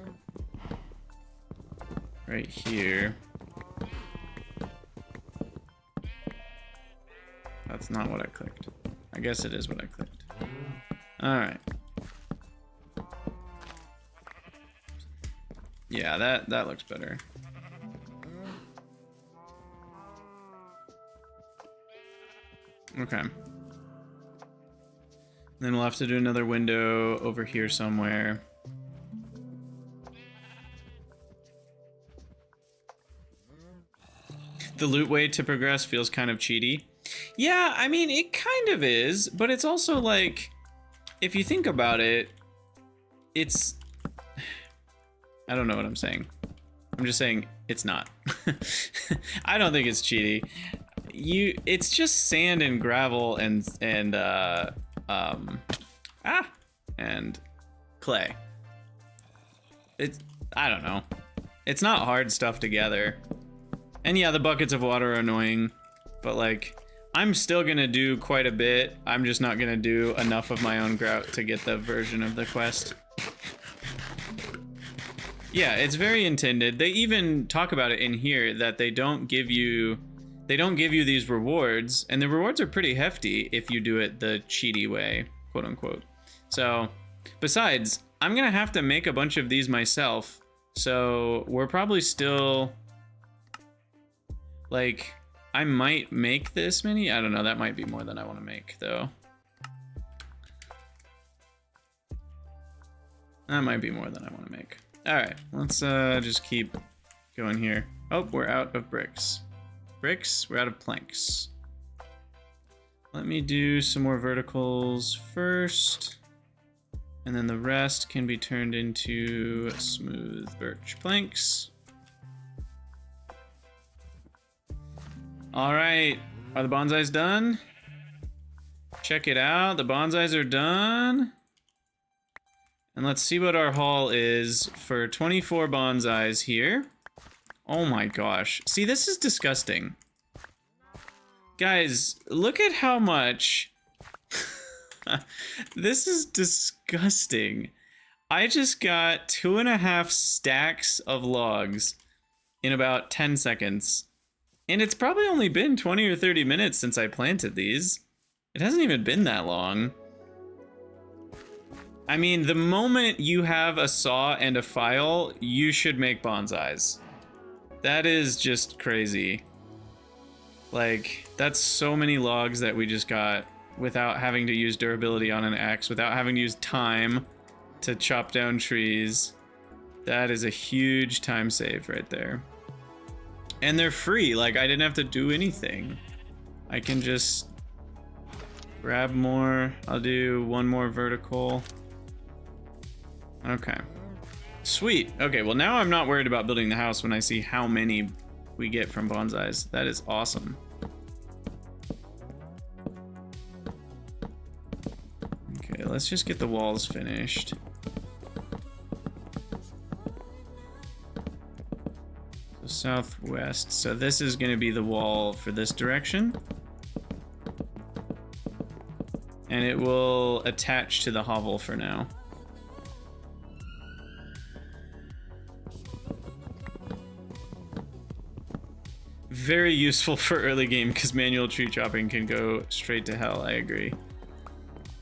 right here. That's not what I clicked. I guess it is what I clicked. Alright. Yeah, that looks better. Okay. Then we'll have to do another window over here somewhere. The loot way to progress feels kind of cheaty. Yeah, I mean, it kind of is, but it's also like, if you think about it, it's... I don't know what I'm saying. I'm just saying it's not. I don't think it's cheaty. It's just sand and gravel and clay. I don't know. It's not hard stuff together. And yeah, the buckets of water are annoying, but like, I'm still gonna do quite a bit. I'm just not gonna do enough of my own grout to get the version of the quest. Yeah, it's very intended. They even talk about it in here that they don't give you these rewards, and the rewards are pretty hefty if you do it the cheaty way, quote unquote. So, besides, I'm gonna have to make a bunch of these myself, so we're probably still, like, I might make this many? I don't know, that might be more than I want to make, though. That might be more than I want to make. Alright, let's just keep going here. Oh, we're out of bricks. Bricks, we're out of planks. Let me do some more verticals first, and then the rest can be turned into smooth birch planks. All right, are the bonsais done? Check it out. The bonsais are done. And let's see what our haul is for 24 bonsais here. Oh my gosh. See, this is disgusting. Guys, look at how much... This is disgusting. I just got 2.5 stacks of logs in about 10 seconds. And it's probably only been 20 or 30 minutes since I planted these. It hasn't even been that long. I mean, the moment you have a saw and a file, you should make bonsais. That is just crazy. Like, that's so many logs that we just got without having to use durability on an axe, without having to use time to chop down trees. That is a huge time save right there. And they're free, like I didn't have to do anything. I can just grab more. I'll do one more vertical. Okay. Sweet. Okay, well now I'm not worried about building the house when I see how many we get from bonsais. That is awesome. Okay, let's just get the walls finished. So southwest. So this is going to be the wall for this direction. And it will attach to the hovel for now. Very useful for early game because manual tree chopping can go straight to hell. I agree.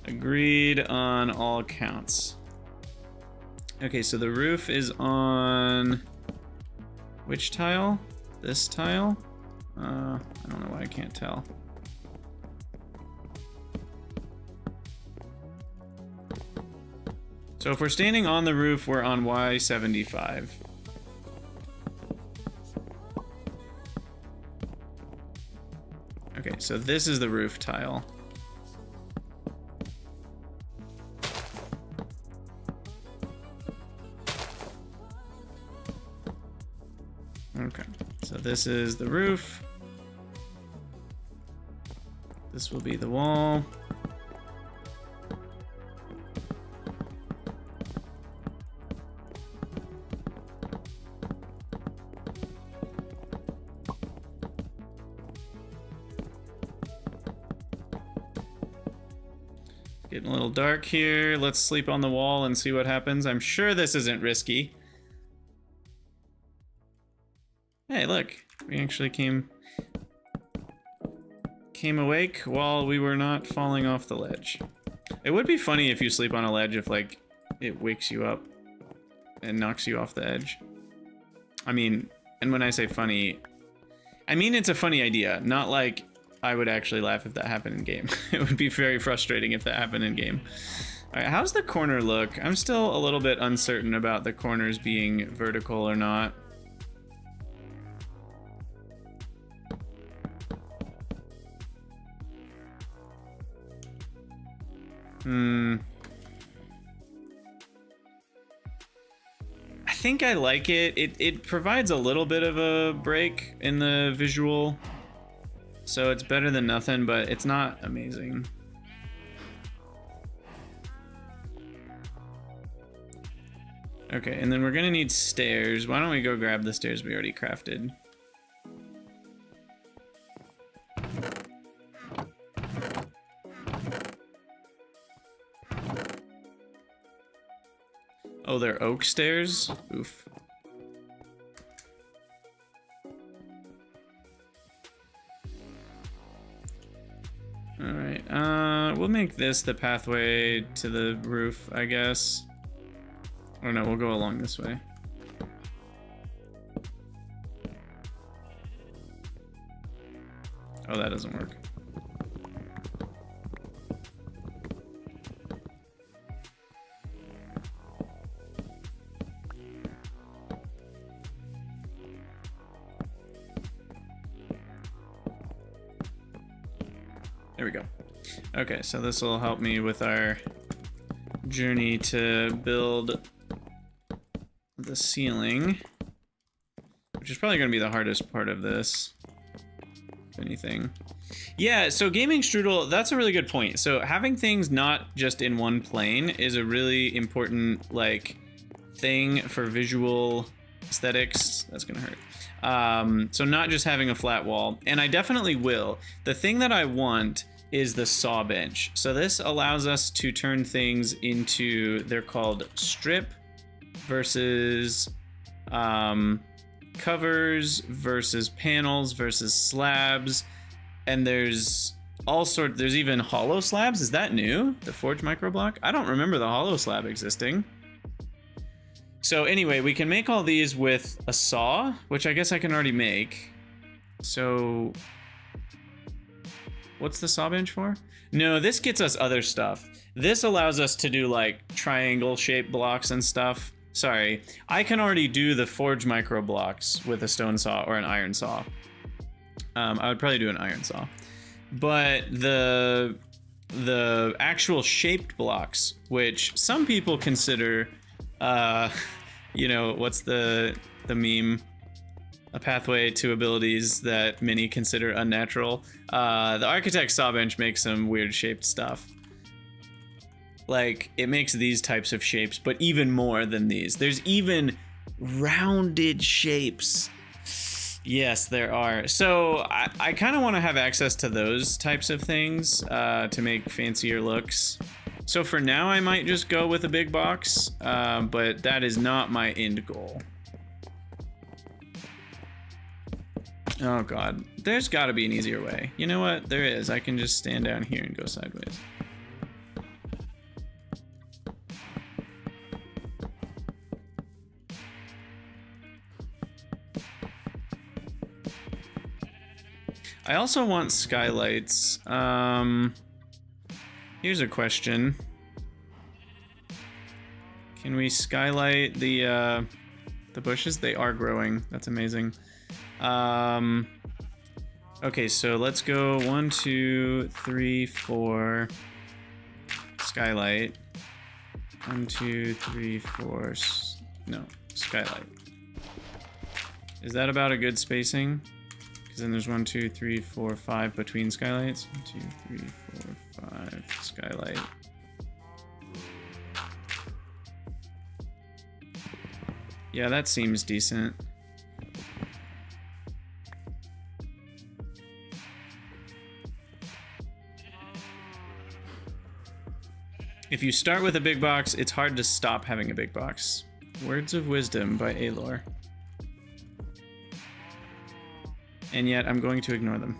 Agreed on all counts. Okay, so the roof is on which tile? This tile? I don't know why I can't tell. So if we're standing on the roof, we're on Y75. Okay, so this is the roof tile. Okay, so this is the roof. This will be the wall. Getting a little dark here. Let's sleep on the wall and see what happens. I'm sure this isn't risky. Hey, look. We actually came awake while we were not falling off the ledge. It would be funny if you sleep on a ledge if, like, it wakes you up and knocks you off the edge. I mean, and when I say funny, I mean it's a funny idea, not like I would actually laugh if that happened in game. It would be very frustrating if that happened in game. All right, how's the corner look? I'm still a little bit uncertain about the corners being vertical or not. I think I like it. It provides a little bit of a break in the visual. So it's better than nothing, but it's not amazing. Okay, and then we're gonna need stairs. Why don't we go grab the stairs we already crafted? Oh, they're oak stairs? Oof. Alright, we'll make this the pathway to the roof, I guess. Or no, we'll go along this way. Oh, that doesn't work. There we go. Okay, so this will help me with our journey to build the ceiling, which is probably going to be the hardest part of this, if anything. Yeah, so gaming strudel, that's a really good point. So having things not just in one plane is a really important like thing for visual aesthetics. That's gonna hurt. So not just having a flat wall, and I definitely will. The thing that I want is the saw bench. So this allows us to turn things into, they're called strip versus covers versus panels versus slabs. And there's all sorts, there's even hollow slabs. Is that new? The forge microblock? I don't remember the hollow slab existing. So anyway, we can make all these with a saw, which I guess I can already make. So what's the saw bench for? No, this gets us other stuff. This allows us to do like triangle shaped blocks and stuff. Sorry, I can already do the forge micro blocks with a stone saw or an iron saw. I would probably do an iron saw, but the actual shaped blocks, which some people consider, you know, what's the meme? A pathway to abilities that many consider unnatural. The architect saw bench makes some weird shaped stuff. Like, it makes these types of shapes, but even more than these. There's even rounded shapes. Yes, there are. So I kind of want to have access to those types of things to make fancier looks. So for now, I might just go with a big box, but that is not my end goal. Oh God, there's got to be an easier way. You know what? There is. I can just stand down here and go sideways. I also want skylights. Here's a question. Can we skylight the bushes? They are growing. That's amazing. Okay, so let's go 1, 2, 3, 4. Skylight. 1, 2, 3, 4. No, skylight. Is that about a good spacing? Because then there's 1, 2, 3, 4, 5 between skylights. 1, 2, 3, 4, 5. Skylight. Yeah, that seems decent. If you start with a big box, it's hard to stop having a big box. Words of Wisdom by Alor. And yet I'm going to ignore them.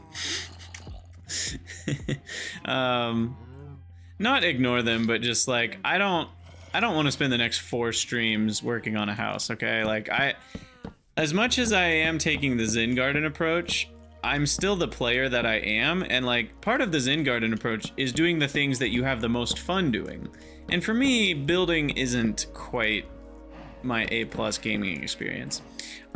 Not ignore them, but just like, I don't want to spend the next 4 streams working on a house, okay? Like, as much as I am taking the Zen Garden approach, I'm still the player that I am, and like, part of the Zen Garden approach is doing the things that you have the most fun doing. And for me, building isn't quite my A+ gaming experience.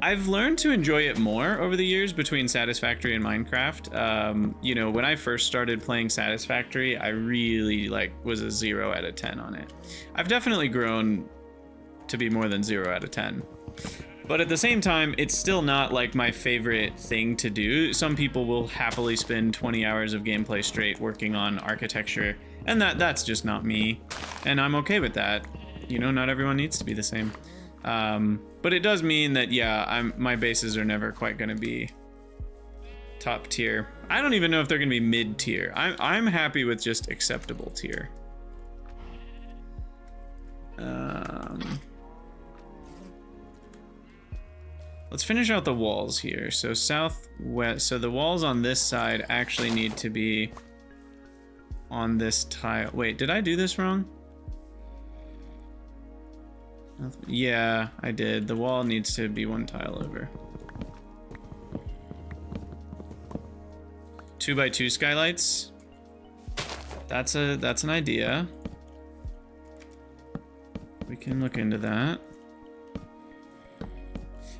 I've learned to enjoy it more over the years between Satisfactory and Minecraft. You know, when I first started playing Satisfactory, I really like was a 0 out of 10 on it. I've definitely grown to be more than 0 out of 10. But at the same time, it's still not like my favorite thing to do. Some people will happily spend 20 hours of gameplay straight working on architecture, and that's just not me. And I'm okay with that. You know, not everyone needs to be the same. But it does mean that, yeah, my bases are never quite going to be top tier. I don't even know if they're going to be mid tier. I'm happy with just acceptable tier. Let's finish out the walls here. So southwest, so the walls on this side actually need to be on this tile. Wait, did I do this wrong? Yeah, I did. The wall needs to be 1 tile over. 2x2 skylights. That's an idea. We can look into that.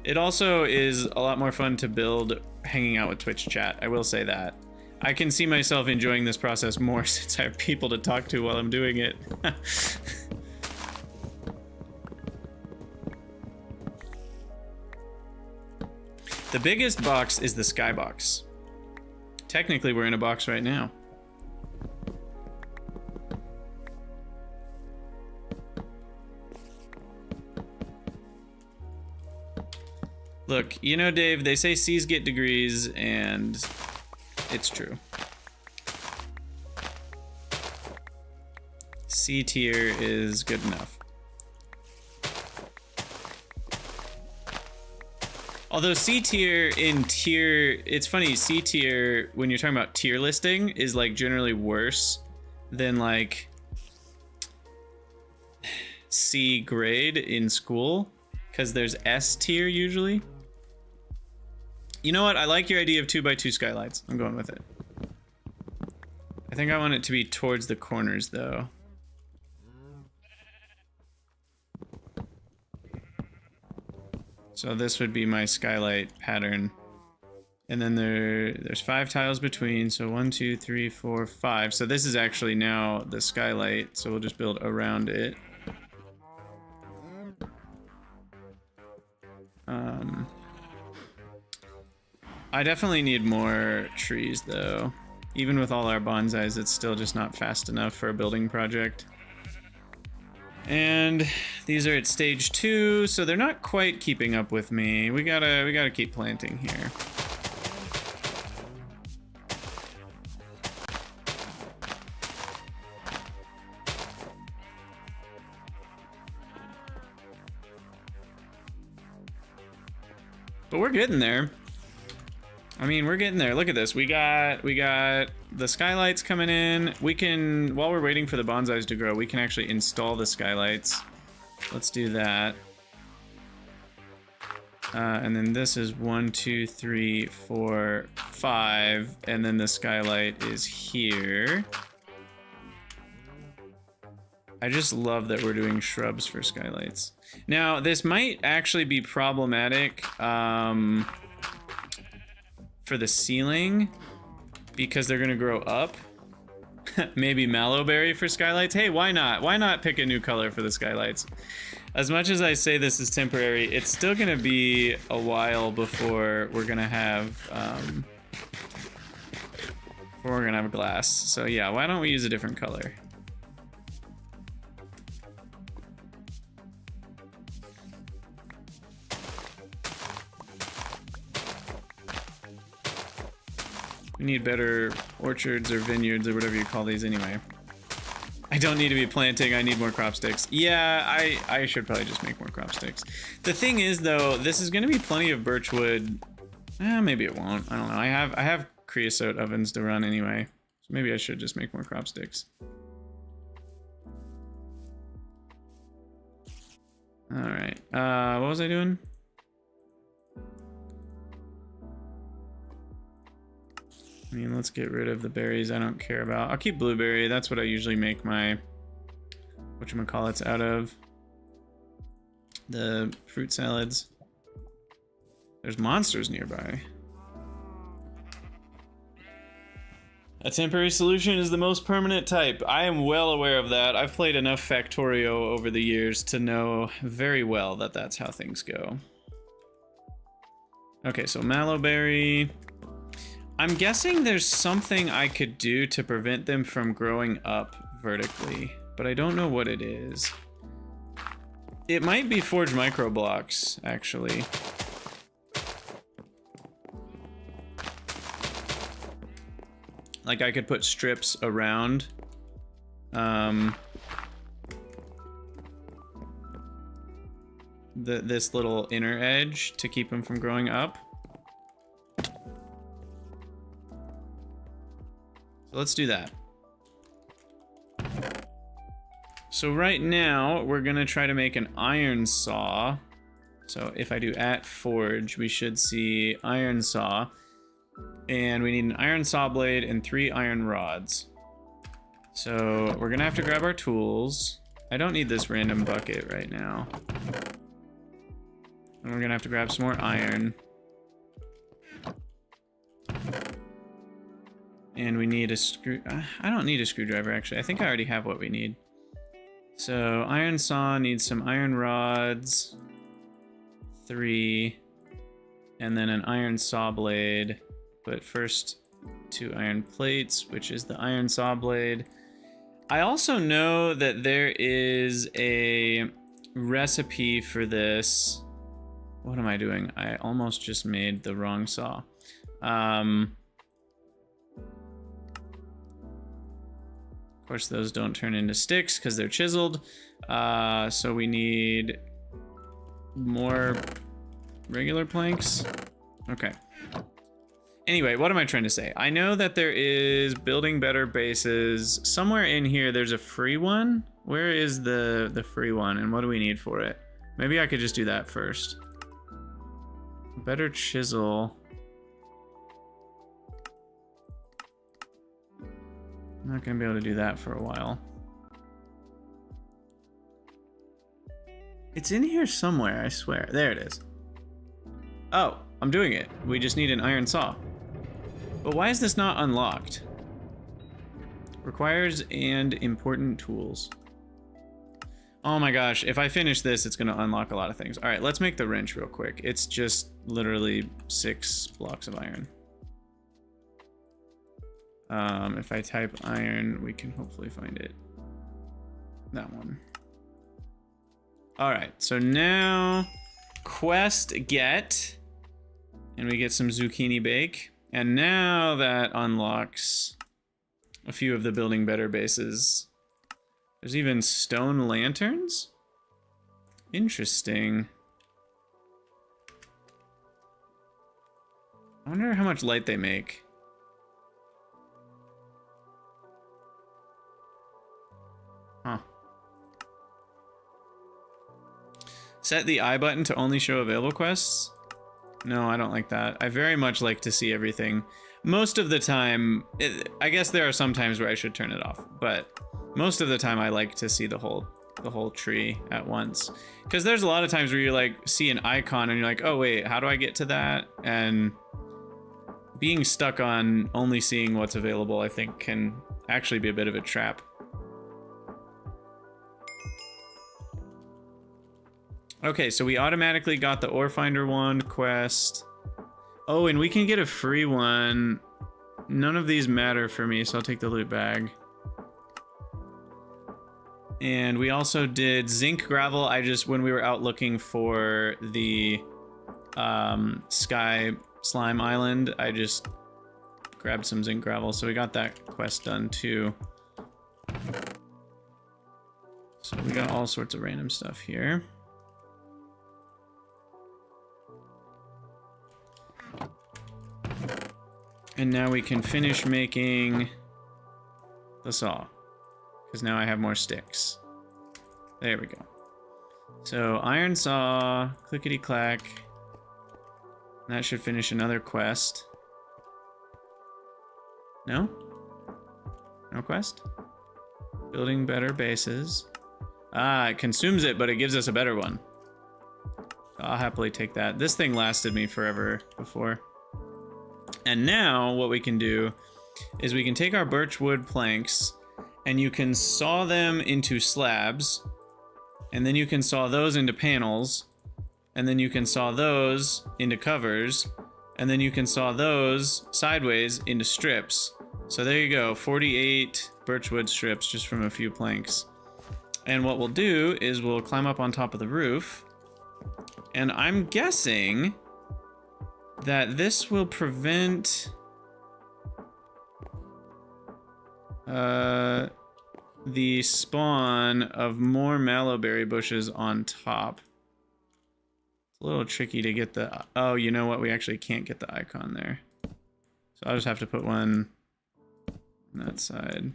It also is a lot more fun to build hanging out with Twitch chat. I will say that. I can see myself enjoying this process more since I have people to talk to while I'm doing it. The biggest box is the skybox. Technically, we're in a box right now. Look, you know, Dave, they say C's get degrees, and it's true. C tier is good enough. Although C tier in tier, it's funny, C tier, when you're talking about tier listing, is like generally worse than like C grade in school, because there's S tier usually. You know what? I like your idea of 2x2 skylights. I'm going with it. I think I want it to be towards the corners though. So this would be my skylight pattern. And then there's 5 tiles between, so 1, 2, 3, 4, 5. So this is actually now the skylight, so we'll just build around it. I definitely need more trees though. Even with all our bonsais, it's still just not fast enough for a building project. And these are at stage 2, so they're not quite keeping up with me. We gotta keep planting here. But we're getting there. I mean, we're getting there. Look at this. We got the skylights coming in. We can, while we're waiting for the bonsais to grow, we can actually install the skylights. Let's do that. And then this is 1, 2, 3, 4, 5, and then the skylight is here. I just love that we're doing shrubs for skylights. Now, this might actually be problematic for the ceiling because they're gonna grow up. Maybe mallowberry for skylights. Hey, why not? Why not pick a new color for the skylights? As much as I say this is temporary, it's still gonna be a while before we're gonna have glass. So yeah, why don't we use a different color? We need better orchards or vineyards or whatever you call these anyway. I don't need to be planting, I need more crop sticks. Yeah, I should probably just make more crop sticks. The thing is though, this is gonna be plenty of birch wood. Maybe it won't, I don't know. I have creosote ovens to run anyway. So maybe I should just make more crop sticks. All right, what was I doing? I mean, let's get rid of the berries I don't care about. I'll keep blueberry. That's what I usually make my whatchamacallits out of. The fruit salads. There's monsters nearby. A temporary solution is the most permanent type. I am well aware of that. I've played enough Factorio over the years to know very well that that's how things go. Okay, so mallowberry. I'm guessing there's something I could do to prevent them from growing up vertically, but I don't know what it is. It might be forged micro blocks, actually. Like I could put strips around this little inner edge to keep them from growing up. So let's do that. So right now, we're gonna try to make an iron saw. So if I do @forge, we should see iron saw. And we need an iron saw blade and 3 iron rods. So we're gonna have to grab our tools. I don't need this random bucket right now. And we're gonna have to grab some more iron. And we need a screw. I don't need a screwdriver, actually. I think I already have what we need. So iron saw needs some iron rods, 3, and then an iron saw blade. But first, 2 iron plates, which is the iron saw blade. I also know that there is a recipe for this. What am I doing? I almost just made the wrong saw. Of course, those don't turn into sticks because they're chiseled. So we need more regular planks. Okay. Anyway, what am I trying to say? I know that there is building better bases. Somewhere in here, there's a free one. Where is the free one, and what do we need for it? Maybe I could just do that first. Better chisel. I'm not gonna be able to do that for a while. It's in here somewhere, I swear. There it is. Oh, I'm doing it. We just need an iron saw. But why is this not unlocked? Requires and important tools. Oh my gosh, if I finish this, it's gonna unlock a lot of things. All right, let's make the wrench real quick. It's just literally 6 blocks of iron. If I type iron, we can hopefully find it. That one. All right, so now quest get, and we get some zucchini bake. And now that unlocks a few of the building better bases. There's even stone lanterns? Interesting. I wonder how much light they make. Huh. Set the I button to only show available quests? No, I don't like that. I very much like to see everything. Most of the time, I guess there are some times where I should turn it off, but most of the time I like to see the whole tree at once. Because there's a lot of times where you like see an icon and you're like, oh wait, how do I get to that? And being stuck on only seeing what's available, I think, can actually be a bit of a trap. Okay, so we automatically got the Ore Finder Wand quest. Oh, and we can get a free one. None of these matter for me, so I'll take the loot bag. And we also did zinc gravel. When we were out looking for the Sky Slime Island, I just grabbed some zinc gravel, so we got that quest done too. So we got all sorts of random stuff here. And now we can finish making the saw, because now I have more sticks. There we go. So iron saw, clickety clack. That should finish another quest. No? No quest? Building better bases. Ah, it consumes it, but it gives us a better one. I'll happily take that. This thing lasted me forever before. And now what we can do is we can take our birchwood planks and you can saw them into slabs, and then you can saw those into panels, and then you can saw those into covers, and then you can saw those sideways into strips. So there you go, 48 birchwood strips just from a few planks. And what we'll do is we'll climb up on top of the roof, and I'm guessing that this will prevent the spawn of more mallowberry bushes on top. It's a little tricky to get the... Oh, you know what? We actually can't get the icon there. So I'll just have to put one on that side.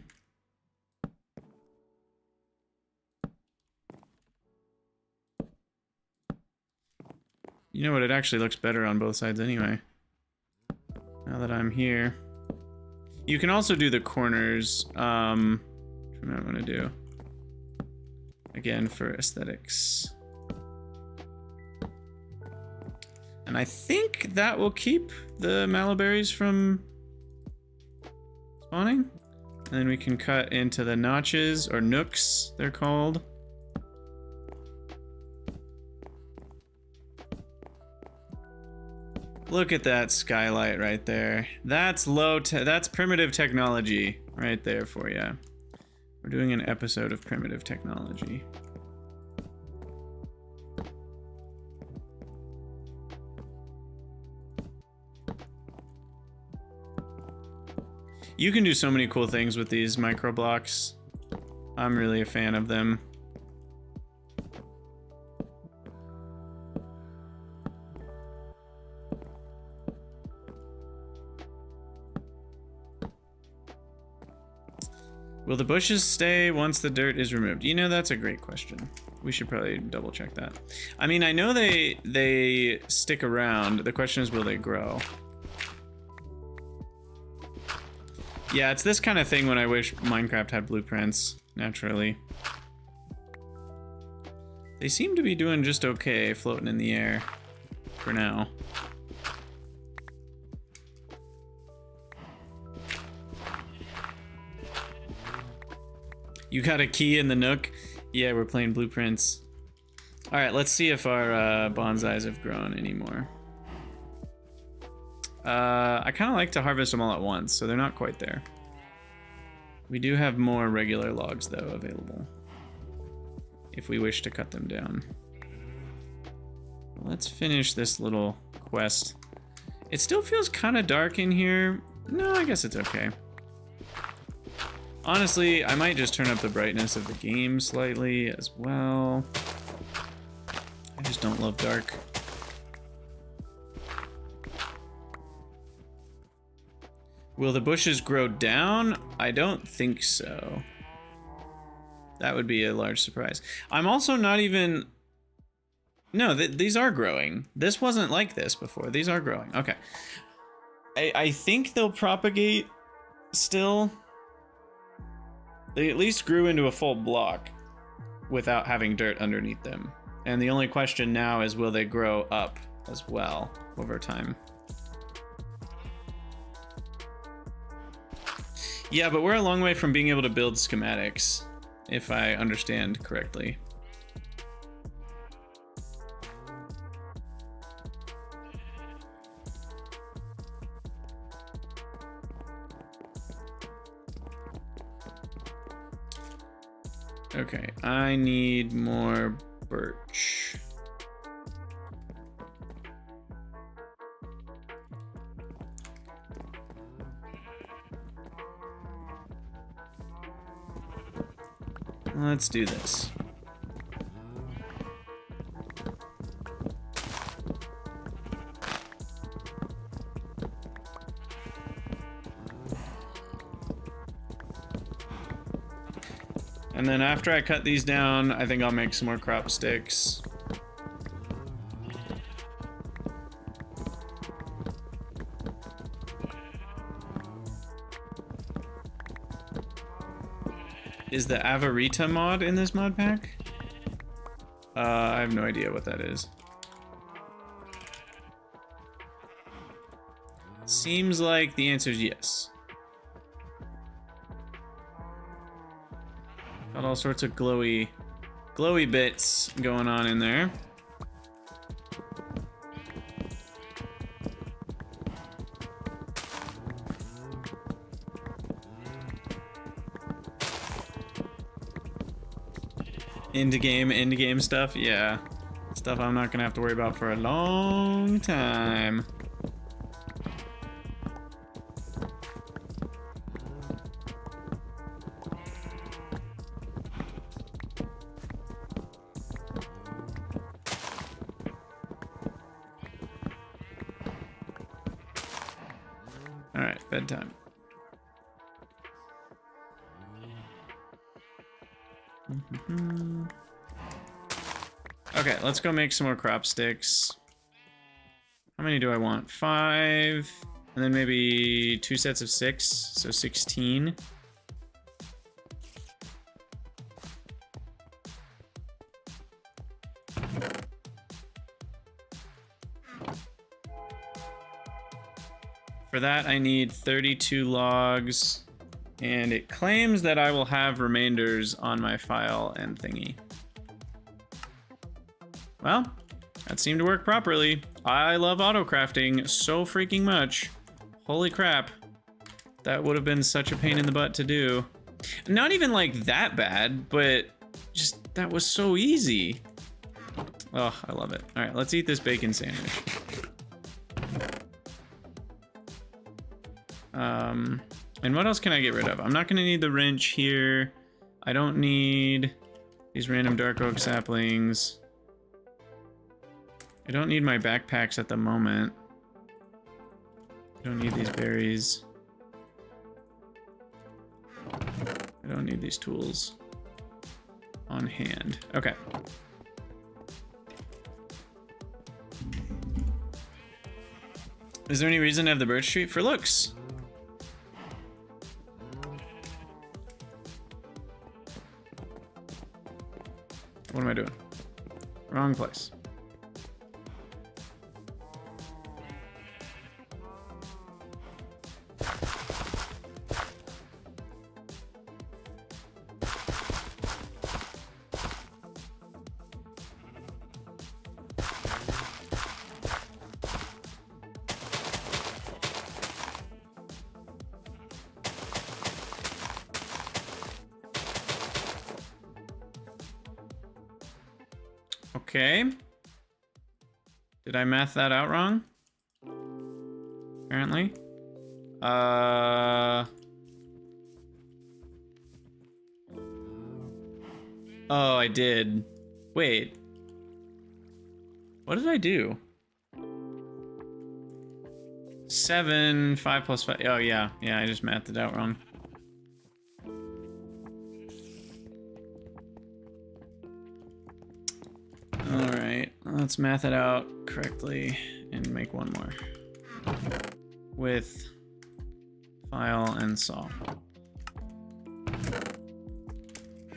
You know what? It actually looks better on both sides anyway. Now that I'm here. You can also do the corners. Which I'm not going to do. Again, for aesthetics. And I think that will keep the mallowberries from spawning. And then we can cut into the notches, or nooks, they're called. Look at that skylight right there. That's that's primitive technology right there for you. We're doing an episode of primitive technology. You can do so many cool things with these micro blocks. I'm really a fan of them. Will the bushes stay once the dirt is removed? You know, that's a great question. We should probably double check that. I mean, I know they stick around. The question is, will they grow? Yeah, it's this kind of thing when I wish Minecraft had blueprints, naturally. They seem to be doing just okay floating in the air for now. You got a key in the nook? Yeah, we're playing blueprints. All right, let's see if our bonsais have grown anymore. I kind of like to harvest them all at once, so they're not quite there. We do have more regular logs, though, available, if we wish to cut them down. Let's finish this little quest. It still feels kind of dark in here. No, I guess it's okay. Honestly, I might just turn up the brightness of the game slightly as well. I just don't love dark. Will the bushes grow down? I don't think so. That would be a large surprise. I'm also not even... No, these are growing. This wasn't like this before. These are growing. Okay. I think they'll propagate still. They at least grew into a full block without having dirt underneath them. And the only question now is, will they grow up as well over time? Yeah, but we're a long way from being able to build schematics, if I understand correctly. Okay, I need more birch. Let's do this. And then after I cut these down, I think I'll make some more crop sticks. Is the Avarita mod in this mod pack? I have no idea what that is. Seems like the answer is yes. Got all sorts of glowy bits going on in there. End game stuff, yeah. Stuff I'm not gonna have to worry about for a long time. All right, bedtime. Okay, let's go make some more crop sticks. How many do I want? 5, and then maybe 2 sets of 6, so 16. For that, I need 32 logs, and it claims that I will have remainders on my file and thingy. Well, That seemed to work properly. I love auto crafting so freaking much. Holy crap. That would have been such a pain in the butt to do. Not even like that bad, but just that was so easy. Oh, I love it. All right, let's eat this bacon sandwich. And what else can I get rid of? I'm not gonna need the wrench here. I don't need these random dark oak saplings. I don't need my backpacks at the moment. I don't need these berries. I don't need these tools on hand. Okay. Is there any reason to have the birch tree? For looks. What am I doing? Wrong place. Okay. Did I math that out wrong? Apparently. Oh, I did. Wait. What did I do? 7, 5 plus 5. Oh, yeah. Yeah, I just mathed it out wrong. Alright, let's math it out correctly and make one more. With file and saw.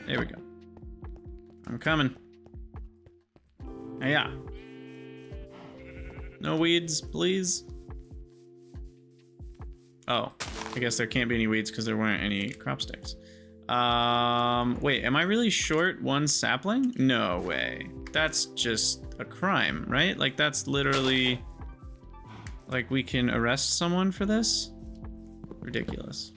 There we go. I'm coming. Yeah. No weeds, please. Oh, I guess there can't be any weeds because there weren't any crop sticks. Wait, am I really short one sapling? No way. That's just a crime, right? Like, that's literally... Like, we can arrest someone for this? Ridiculous.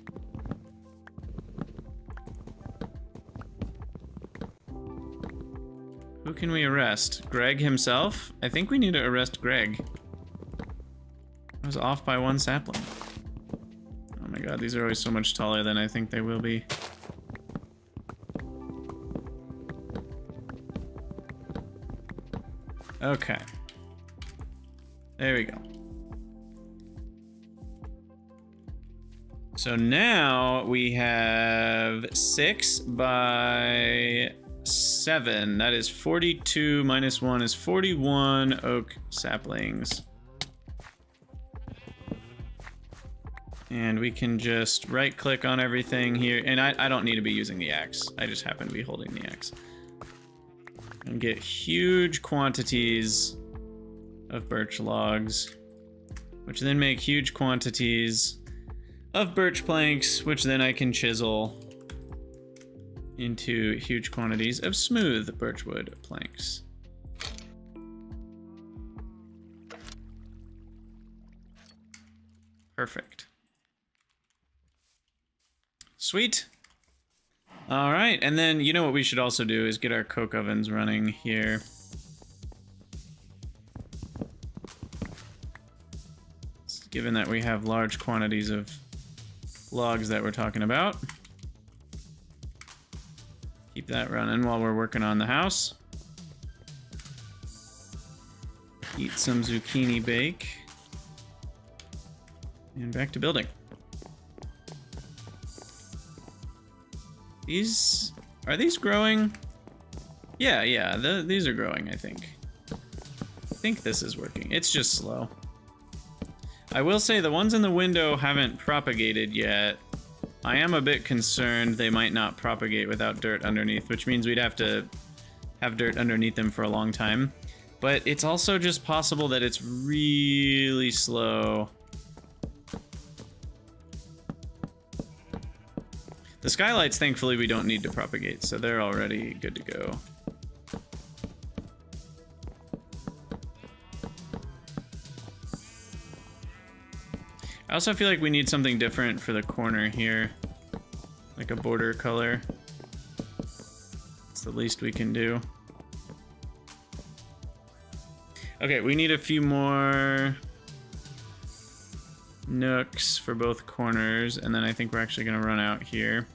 Who can we arrest? Greg himself? I think we need to arrest Greg. I was off by one sapling. Oh my god, these are always so much taller than I think they will be. Okay. There we go. So now we have 6 by 7. That is 42 minus 1 is 41 oak saplings. And we can just right click on everything here. And I don't need to be using the axe. I just happen to be holding the axe. And get huge quantities of birch logs, which then make huge quantities of birch planks, which then I can chisel into huge quantities of smooth birchwood planks. Perfect. Sweet. All right, and then you know what we should also do is get our coke ovens running here. Given that we have large quantities of logs that we're talking about. Keep that running while we're working on the house. Eat some zucchini bake. And back to building. Are these growing? Yeah, these are growing, I think. I think this is working. It's just slow. I will say the ones in the window haven't propagated yet. I am a bit concerned they might not propagate without dirt underneath, which means we'd have to have dirt underneath them for a long time. But it's also just possible that it's really slow. The skylights, thankfully, we don't need to propagate, so they're already good to go. I also feel like we need something different for the corner here. Like a border color. It's the least we can do. Okay, we need a few more nooks for both corners, and then I think we're actually gonna run out here.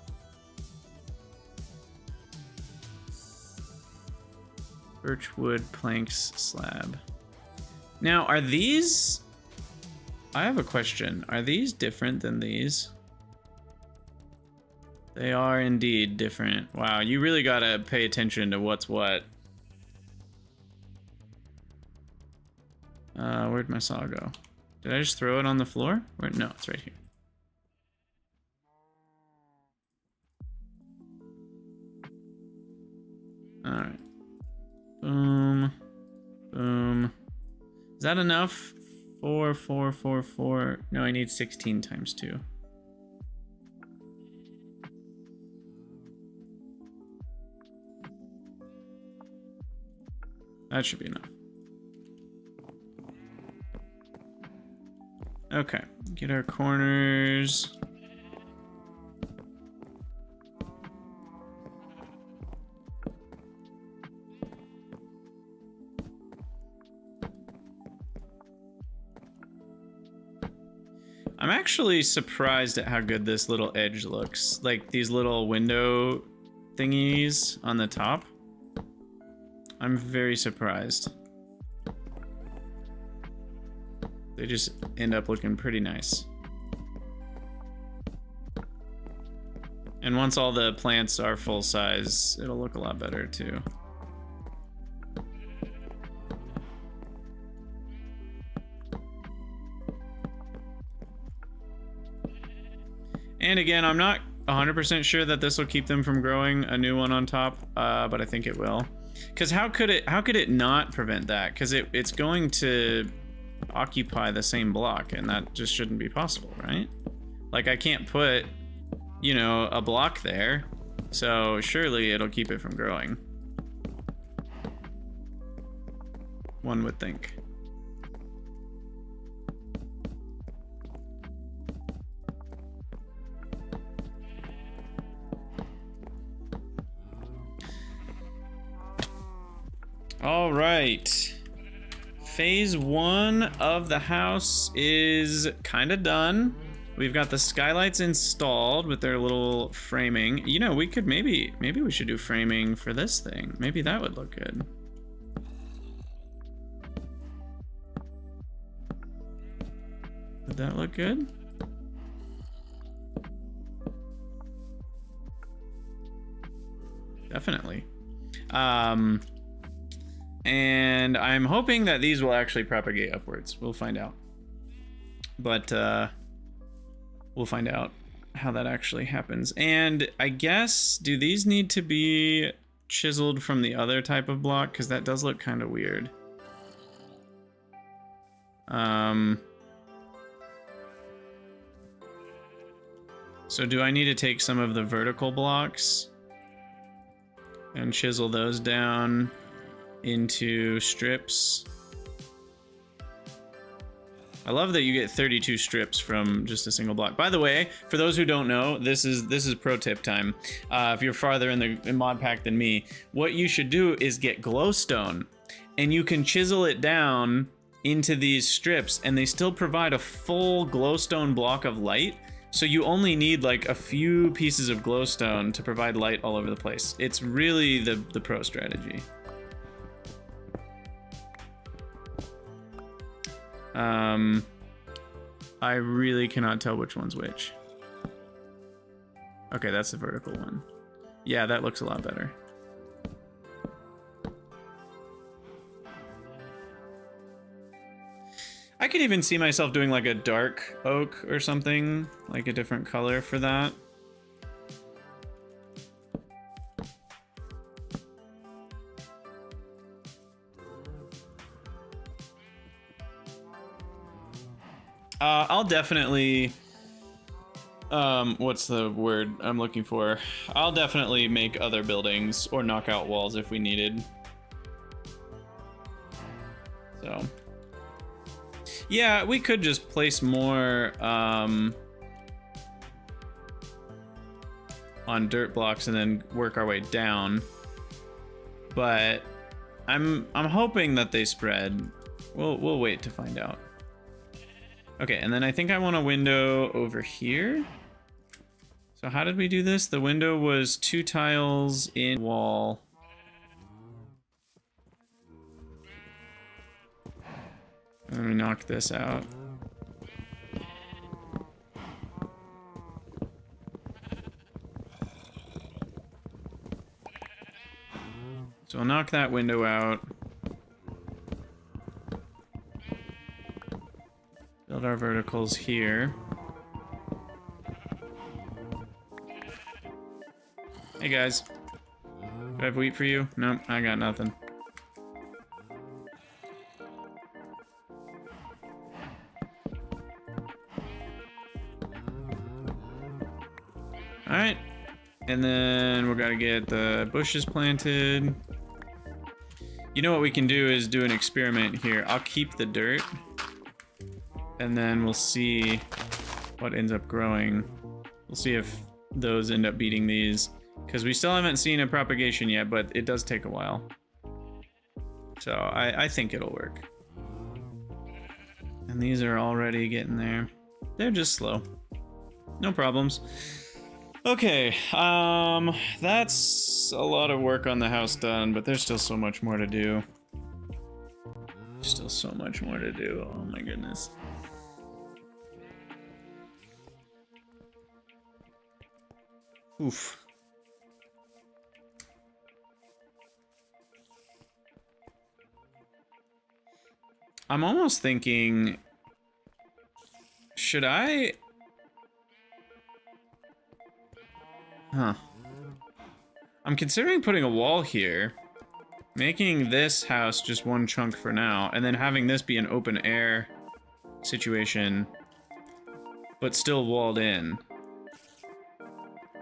Birchwood planks slab. Now, are these... I have a question. Are these different than these? They are indeed different. Wow, you really gotta pay attention to what's what. Where'd my saw go? Did I just throw it on the floor? Where? No, it's right here. Alright. Boom. Boom. Is that enough? 4, 4, 4, 4. No, I need 16 times 2. That should be enough. Okay, get our corners. I'm actually surprised at how good this little edge looks. Like these little window thingies on the top. I'm very surprised. They just end up looking pretty nice. And once all the plants are full size, it'll look a lot better too. And again, I'm not 100% sure that this will keep them from growing a new one on top, but I think it will. Because how could it not prevent that? Because it's going to occupy the same block, and that just shouldn't be possible, right? Like I can't put, you know, a block there, so surely it'll keep it from growing. One would think. All right. Phase 1 of the house is kind of done. We've got the skylights installed with their little framing. You know, we could maybe we should do framing for this thing. Maybe that would look good. Would that look good? Definitely. And I'm hoping that these will actually propagate upwards. We'll find out. But we'll find out how that actually happens. And I guess, do these need to be chiseled from the other type of block? Because that does look kind of weird. So do I need to take some of the vertical blocks and chisel those down into strips? I love that you get 32 strips from just a single block. By the way, for those who don't know, this is pro tip time. If you're farther in mod pack than me, what you should do is get glowstone, and you can chisel it down into these strips, and they still provide a full glowstone block of light. So you only need like a few pieces of glowstone to provide light all over the place. It's really the pro strategy. I really cannot tell which one's which. Okay, that's the vertical one. Yeah, that looks a lot better. I could even see myself doing like a dark oak or something, like a different color for that. I'll definitely, what's the word I'm looking for? I'll definitely make other buildings or knock out walls if we needed. So. Yeah, we could just place more on dirt blocks and then work our way down. But I'm hoping that they spread. We'll wait to find out. Okay, and then I think I want a window over here. So how did we do this? The window was 2 tiles in wall. Let me knock this out. So I'll knock that window out. Build our verticals here. Hey guys. Do I have wheat for you? Nope, I got nothing. Alright. And then we gotta get the bushes planted. You know what we can do is do an experiment here. I'll keep the dirt. And then we'll see what ends up growing. We'll see if those end up beating these. Because we still haven't seen a propagation yet, but it does take a while. So I think it'll work. And these are already getting there. They're just slow. No problems. Okay, that's a lot of work on the house done, but there's still so much more to do. Still so much more to do, oh my goodness. Oof. I'm almost thinking, should I? Huh. I'm considering putting a wall here, making this house just one chunk for now, and then having this be an open air situation, but still walled in.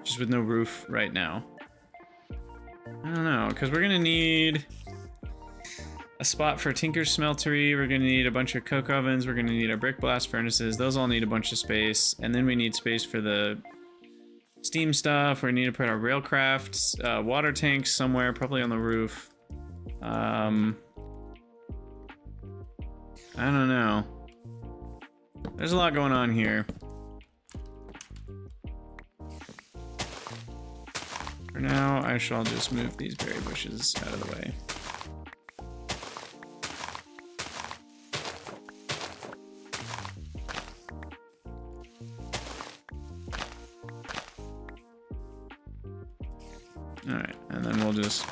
Just with no roof right now. I don't know, because we're gonna need a spot for Tinker's Smeltery, we're gonna need a bunch of coke ovens, we're gonna need a brick blast furnaces, those all need a bunch of space, and then we need space for the steam stuff, we need to put our railcraft, water tanks somewhere, probably on the roof. I don't know. There's a lot going on here. For now, I shall just move these berry bushes out of the way. Alright, and then we'll just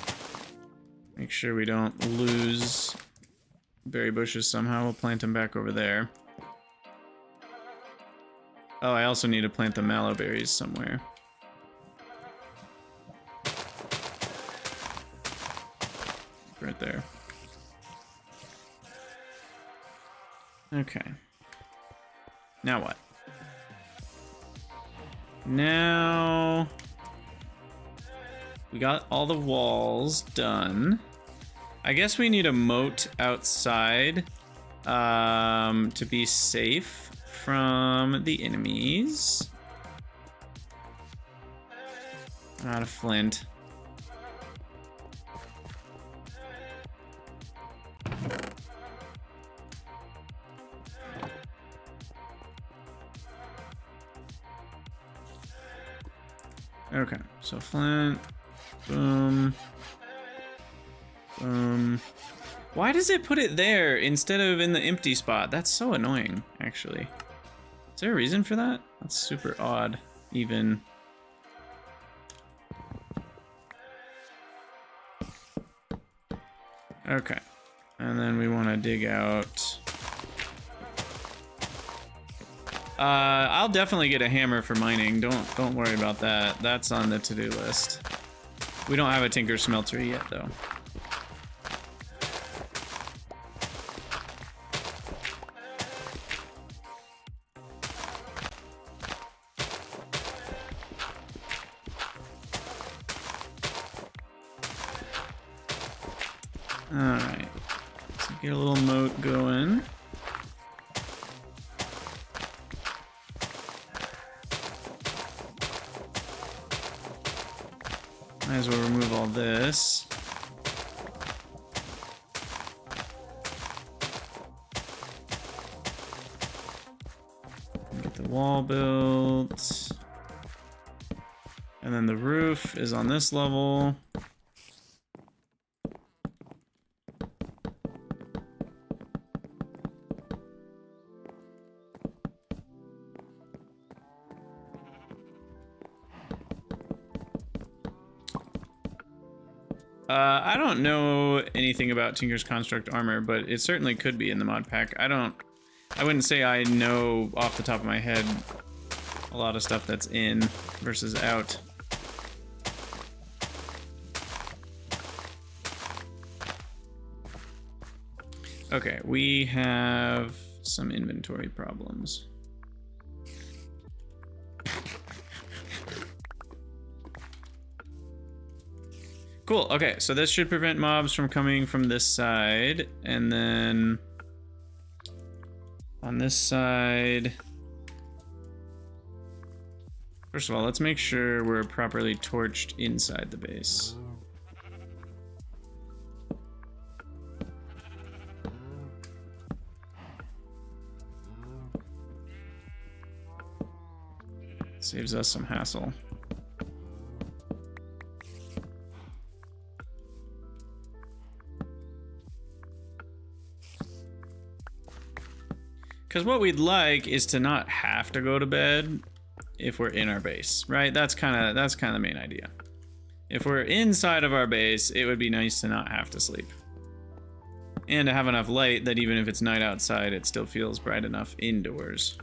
make sure we don't lose berry bushes somehow. We'll plant them back over there. Oh, I also need to plant the mallow berries somewhere. Right there. Okay. Now what? Now we got all the walls done. I guess we need a moat outside to be safe from the enemies. Out of flint. Okay, so flint, boom, boom. Why does it put it there instead of in the empty spot? That's so annoying, actually. Is there a reason for that? That's super odd, even. Okay, and then we want to dig out. I'll definitely get a hammer for mining. Don't worry about that. That's on the to-do list. We don't have a Tinker's Smeltery yet, though. All right. Let's get a little moat going. Might as well remove all this. Get the wall built. And then the roof is on this level. I don't know anything about Tinker's Construct armor, but it certainly could be in the mod pack. I wouldn't say I know off the top of my head a lot of stuff that's in versus out. Okay, we have some inventory problems. Cool, okay, so this should prevent mobs from coming from this side, and then on this side, first of all, let's make sure we're properly torched inside the base. Saves us some hassle. Because what we'd like is to not have to go to bed if we're in our base, right? That's kind of the main idea. If we're inside of our base, it would be nice to not have to sleep. And to have enough light that even if it's night outside, it still feels bright enough indoors.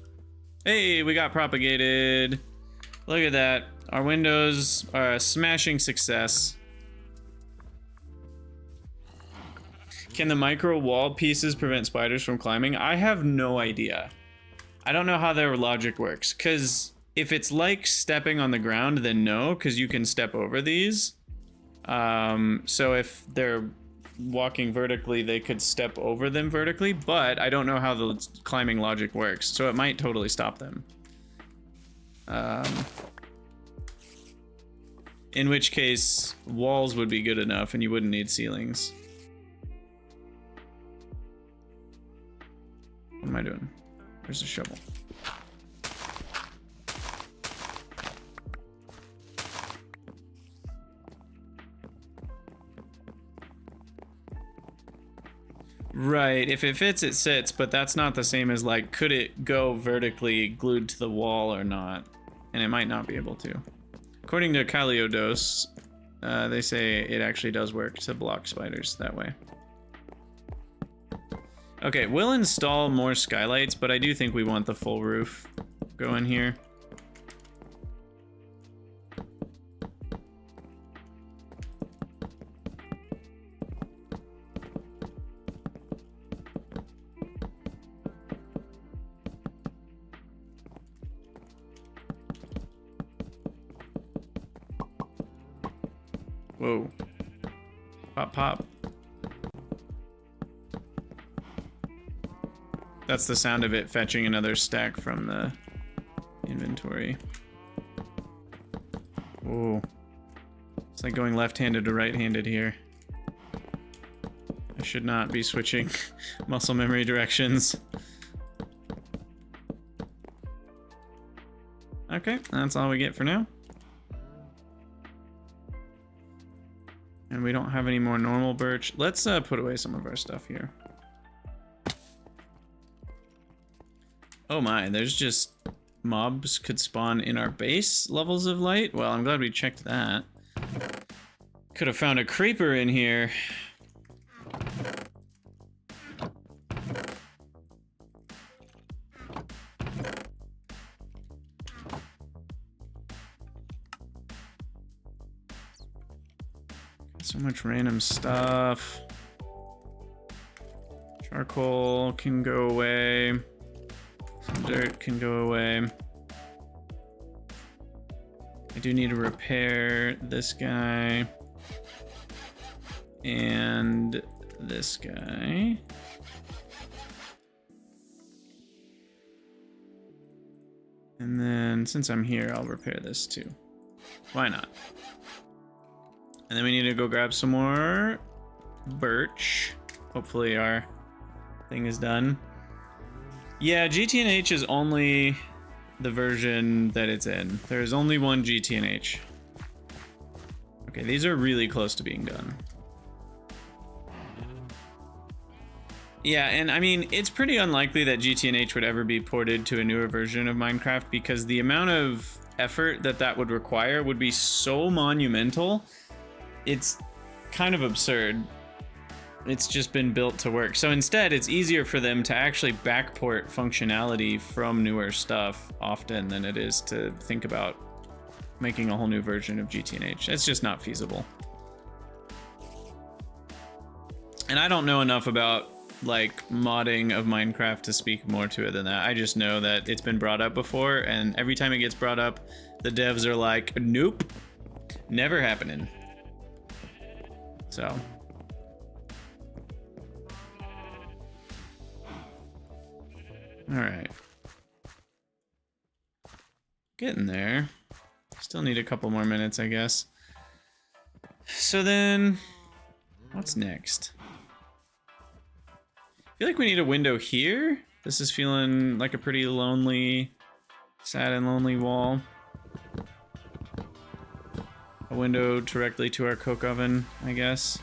Hey, we got propagated. Look at that. Our windows are a smashing success. Can the micro wall pieces prevent spiders from climbing? I have no idea. I don't know how their logic works, because if it's like stepping on the ground, then no, because you can step over these. So if they're walking vertically, they could step over them vertically, but I don't know how the climbing logic works, so it might totally stop them. In which case, walls would be good enough and you wouldn't need ceilings. What am I doing? Where's the shovel? Right, if it fits, it sits, but that's not the same as like, could it go vertically glued to the wall or not? And it might not be able to. According to Caliodos, they say it actually does work to block spiders that way. Okay, we'll install more skylights, but I do think we want the full roof going here. Whoa. Pop, pop. That's the sound of it fetching another stack from the inventory. Whoa. It's like going left-handed to right-handed here. I should not be switching muscle memory directions. Okay, that's all we get for now. And we don't have any more normal birch. Let's put away some of our stuff here. Oh my, there's just mobs could spawn in our base levels of light. Well, I'm glad we checked that. Could have found a creeper in here. So much random stuff. Charcoal can go away. Some dirt can go away. I do need to repair this guy. And this guy. And then since I'm here, I'll repair this too. Why not? And then we need to go grab some more birch. Hopefully our thing is done. Yeah, GTNH is only the version that it's in. There is only one GTNH. Okay, these are really close to being done. Yeah, and I mean, it's pretty unlikely that GTNH would ever be ported to a newer version of Minecraft because the amount of effort that that would require would be so monumental. It's kind of absurd. It's just been built to work. So instead, it's easier for them to actually backport functionality from newer stuff often than it is to think about making a whole new version of GTNH. It's just not feasible. And I don't know enough about like modding of Minecraft to speak more to it than that. I just know that it's been brought up before, and every time it gets brought up, the devs are like, nope, never happening. So. All right. Getting there. Still need a couple more minutes, I guess. So then, what's next? I feel like we need a window here. This is feeling like a pretty lonely, sad and lonely wall. A window directly to our coke oven, I guess.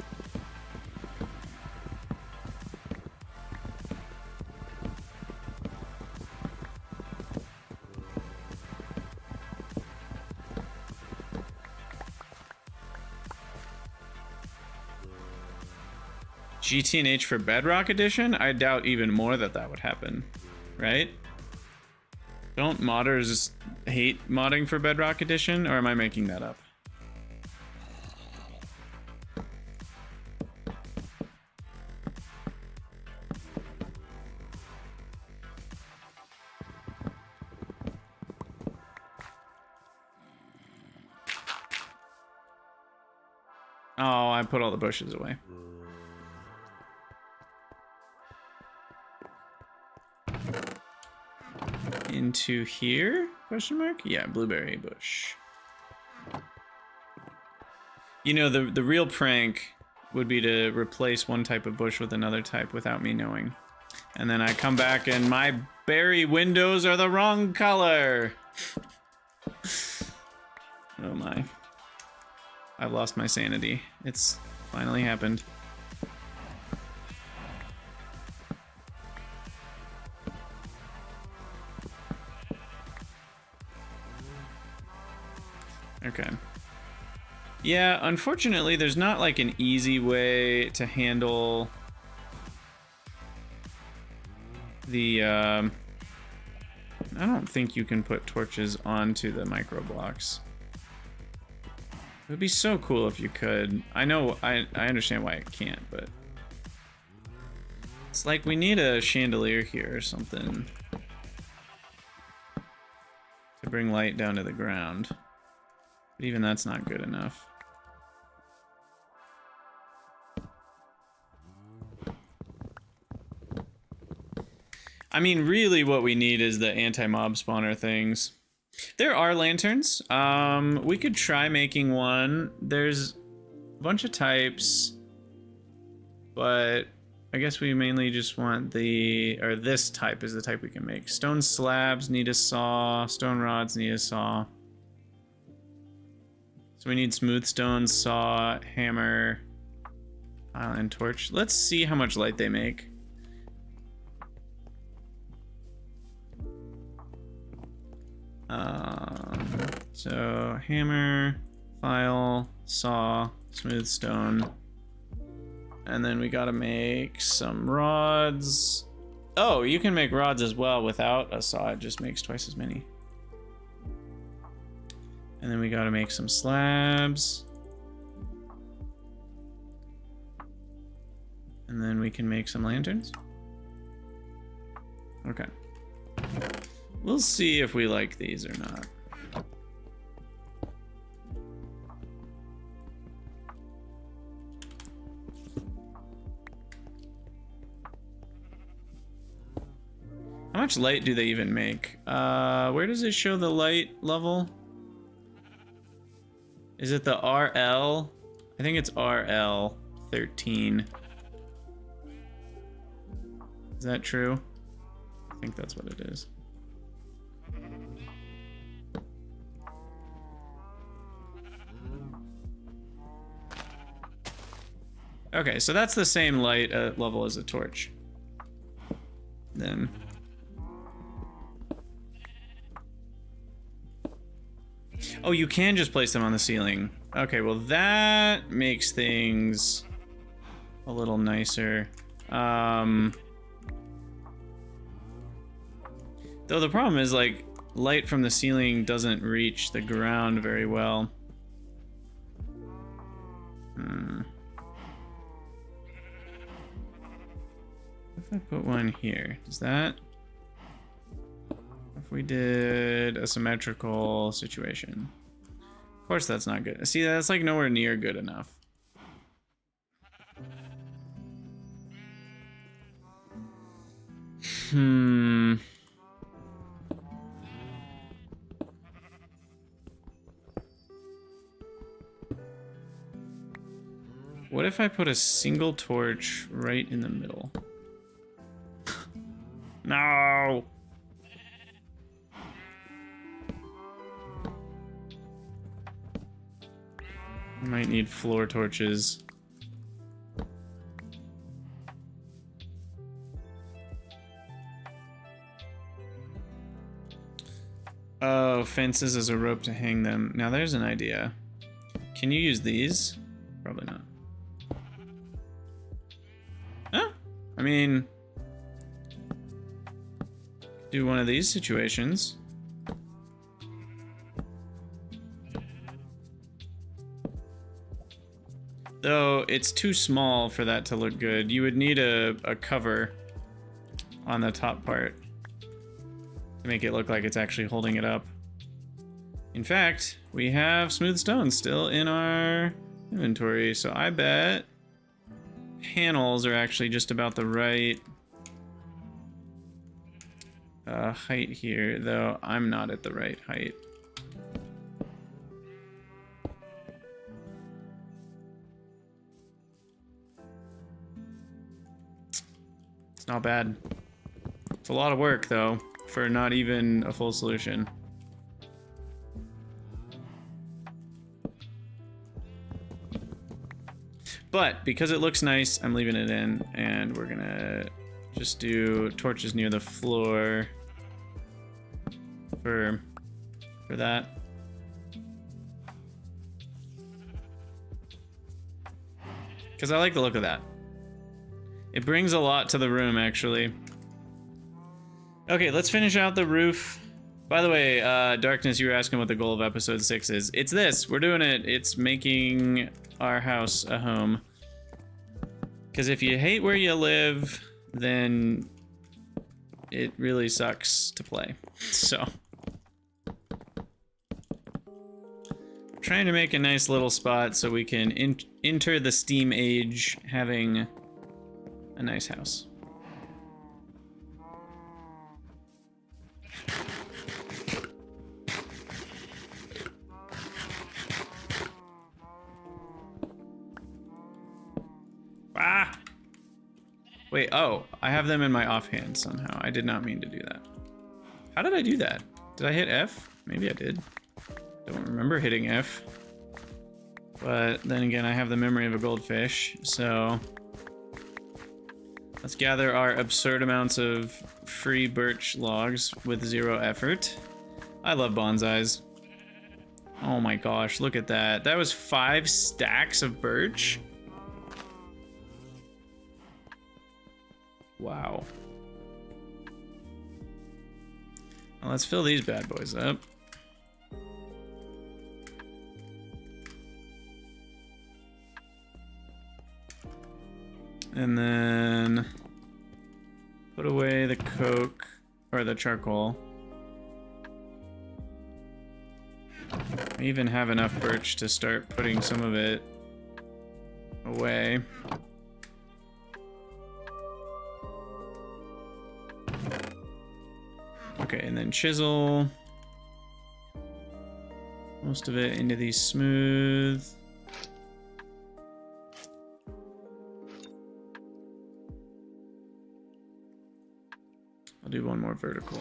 GTNH for Bedrock Edition? I doubt even more that that would happen, right? Don't modders hate modding for Bedrock Edition, or am I making that up? Oh, I put all the bushes away. Into here? Question mark? Yeah, blueberry bush. You know, the real prank would be to replace one type of bush with another type without me knowing. And then I come back and my berry windows are the wrong color. Oh my. I've lost my sanity. It's finally happened. Okay. Yeah, unfortunately, there's not like an easy way to handle the, I don't think you can put torches onto the micro blocks. It would be so cool if you could. I know, I understand why it can't, but it's like we need a chandelier here or something to bring light down to the ground. But even that's not good enough. I mean, really what we need is the anti-mob spawner things. There are lanterns. We could try making one. There's a bunch of types, but I guess we mainly just want or this type is the type we can make. Stone slabs need a saw. Stone rods need a saw. So we need smooth stone, saw, hammer, and torch. Let's see how much light they make. So hammer, file, saw, smooth stone, and then we gotta make some rods. Oh, you can make rods as well without a saw. It just makes twice as many. And then we gotta make some slabs. And then we can make some lanterns. Okay. We'll see if we like these or not. How much light do they even make? Where does it show the light level? Is it the RL? I think it's RL13. Is that true? I think that's what it is. Okay, so that's the same light level as a torch. Then. Oh, you can just place them on the ceiling. Okay, well that makes things a little nicer. Though the problem is, like, light from the ceiling doesn't reach the ground very well. If I put one here, does that... If we did a symmetrical situation. Of course that's not good. See, that's like nowhere near good enough. What if I put a single torch right in the middle? No! I might need floor torches. Oh, fences as a rope to hang them. Now there's an idea. Can you use these? Probably not. Huh? I mean... do one of these situations. Though it's too small for that to look good. You would need a cover on the top part to make it look like it's actually holding it up. In fact, we have smooth stone still in our inventory, so I bet panels are actually just about the right height here, though I'm not at the right height. It's not bad. It's a lot of work, though, for not even a full solution. But because it looks nice, I'm leaving it in, and we're gonna just do torches near the floor for that. Because I like the look of that. It brings a lot to the room, actually. Okay, let's finish out the roof. By the way, Darkness, you were asking what the goal of episode 6 is. It's this. We're doing it. It's making our house a home. Because if you hate where you live, then it really sucks to play. So, trying to make a nice little spot so we can enter the Steam age having a nice house. Ah! Wait, oh, I have them in my offhand somehow. I did not mean to do that. How did I do that? Did I hit F? Maybe I did. Don't remember hitting F. But then again, I have the memory of a goldfish, so let's gather our absurd amounts of free birch logs with 0 effort. I love bonsais. Oh my gosh, look at that. That was 5 stacks of birch. Wow. Well, let's fill these bad boys up. And then put away the coke, or the charcoal. I even have enough birch to start putting some of it away. Okay, and then chisel most of it into these smooth I'll do one more vertical.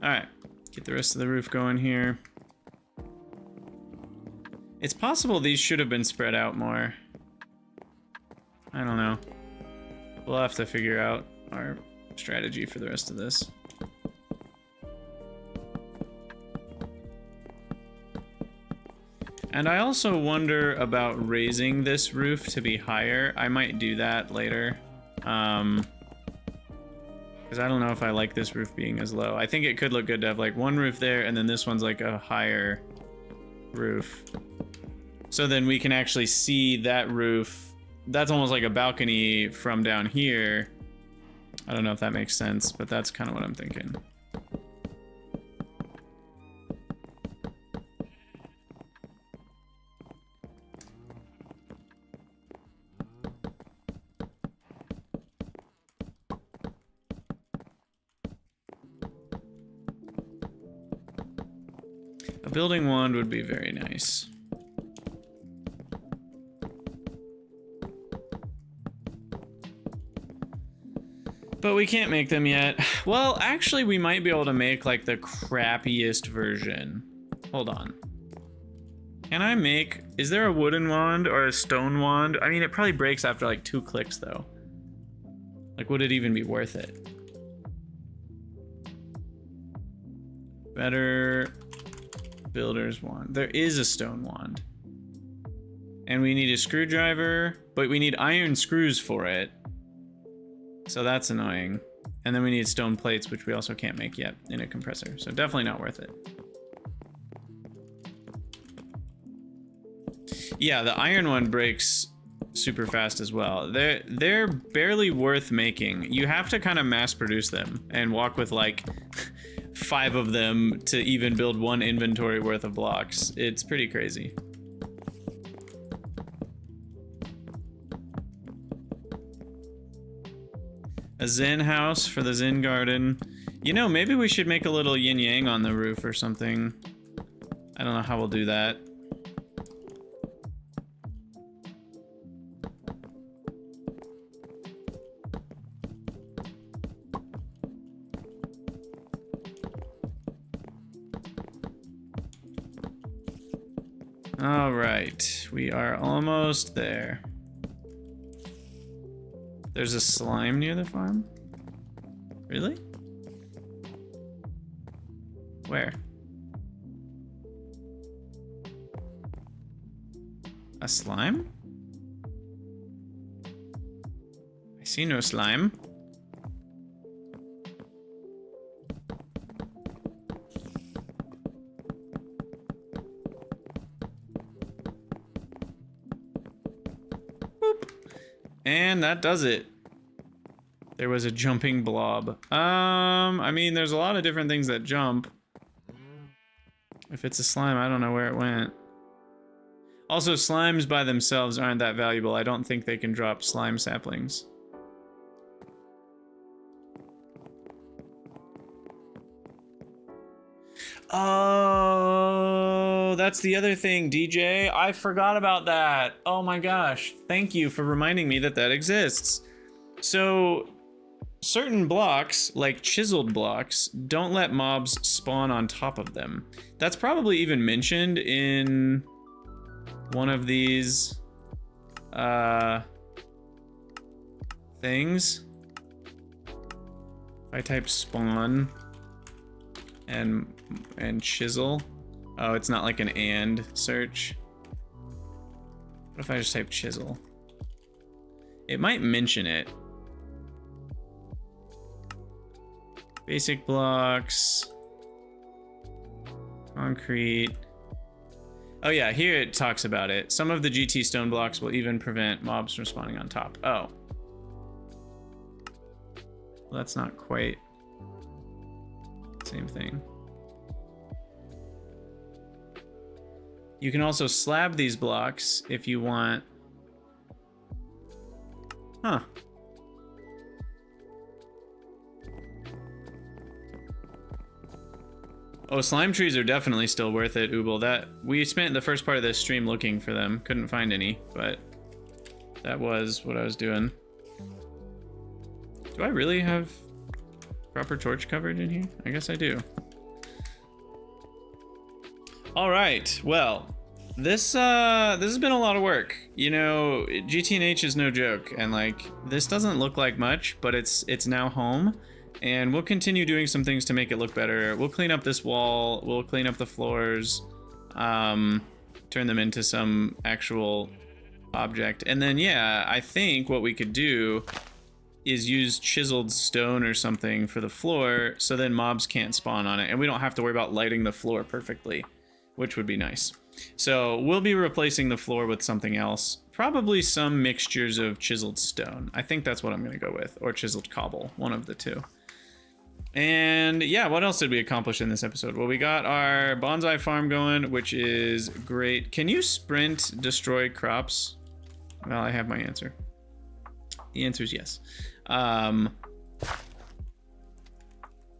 All right, get the rest of the roof going here. It's possible these should have been spread out more. I don't know. We'll have to figure out our strategy for the rest of this. And I also wonder about raising this roof to be higher. I might do that later. Because I don't know if I like this roof being as low. I think it could look good to have like one roof there and then this one's like a higher roof. So then we can actually see that roof. That's almost like a balcony from down here. I don't know if that makes sense, but that's kind of what I'm thinking. A building wand would be very nice. But we can't make them yet. Well, actually, we might be able to make like the crappiest version. Hold on. Can I make... Is there a wooden wand or a stone wand? I mean, it probably breaks after like 2 clicks, though. Like, would it even be worth it? Better builder's wand. There is a stone wand. And we need a screwdriver, but we need iron screws for it. So that's annoying. And then we need stone plates, which we also can't make yet in a compressor. So definitely not worth it. Yeah, the iron one breaks super fast as well. They're barely worth making. You have to kind of mass produce them and walk with like 5 of them to even build 1 inventory worth of blocks. It's pretty crazy. A Zen house for the Zen garden. You know, maybe we should make a little yin yang on the roof or something. I don't know how we'll do that. All right, we are almost there. There's a slime near the farm? Really? Where? A slime? I see no slime. And that does it. There was a jumping blob. I mean, there's a lot of different things that jump. If it's a slime, I don't know where it went. Also, slimes by themselves aren't that valuable. I don't think they can drop slime saplings. Oh, that's the other thing, DJ. I forgot about that. Oh my gosh. Thank you for reminding me that that exists. So, certain blocks, like chiseled blocks, don't let mobs spawn on top of them. That's probably even mentioned in one of these things. If I type spawn and chisel. Oh, it's not like an and search. What if I just type chisel? It might mention it. Basic blocks. Concrete. Oh yeah, here it talks about it. Some of the GT stone blocks will even prevent mobs from spawning on top. Oh. Well, that's not quite the same thing. You can also slab these blocks if you want. Huh. Oh, slime trees are definitely still worth it, Ubel. That we spent the first part of this stream looking for them. Couldn't find any, but that was what I was doing. Do I really have proper torch coverage in here? I guess I do. All right, well, this has been a lot of work. You know, GTNH is no joke, and like this doesn't look like much, but it's now home, and we'll continue doing some things to make it look better. We'll clean up this wall, we'll clean up the floors, turn them into some actual object, and then yeah, I think what we could do is use chiseled stone or something for the floor, so then mobs can't spawn on it, and we don't have to worry about lighting the floor perfectly, which would be nice. So we'll be replacing the floor with something else. Probably some mixtures of chiseled stone. I think that's what I'm gonna go with, or chiseled cobble, one of the two. And yeah, what else did we accomplish in this episode? Well, we got our bonsai farm going, which is great. Can you sprint destroy crops? Well, I have my answer. The answer is yes.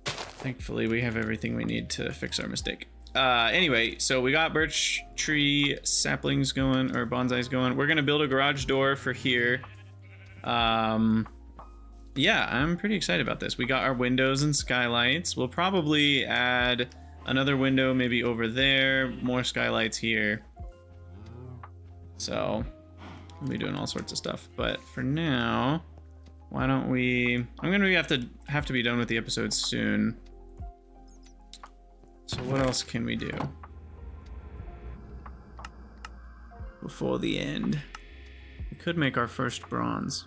Thankfully, we have everything we need to fix our mistake. Anyway, so we got birch tree saplings going, or bonsais going. We're gonna build a garage door for here. Yeah, I'm pretty excited about this. We got our windows and skylights. We'll probably add another window maybe over there, more skylights here. So we'll be doing all sorts of stuff. But for now, why don't we... I'm gonna have to be done with the episode soon. So what else can we do before the end? We could make our first bronze.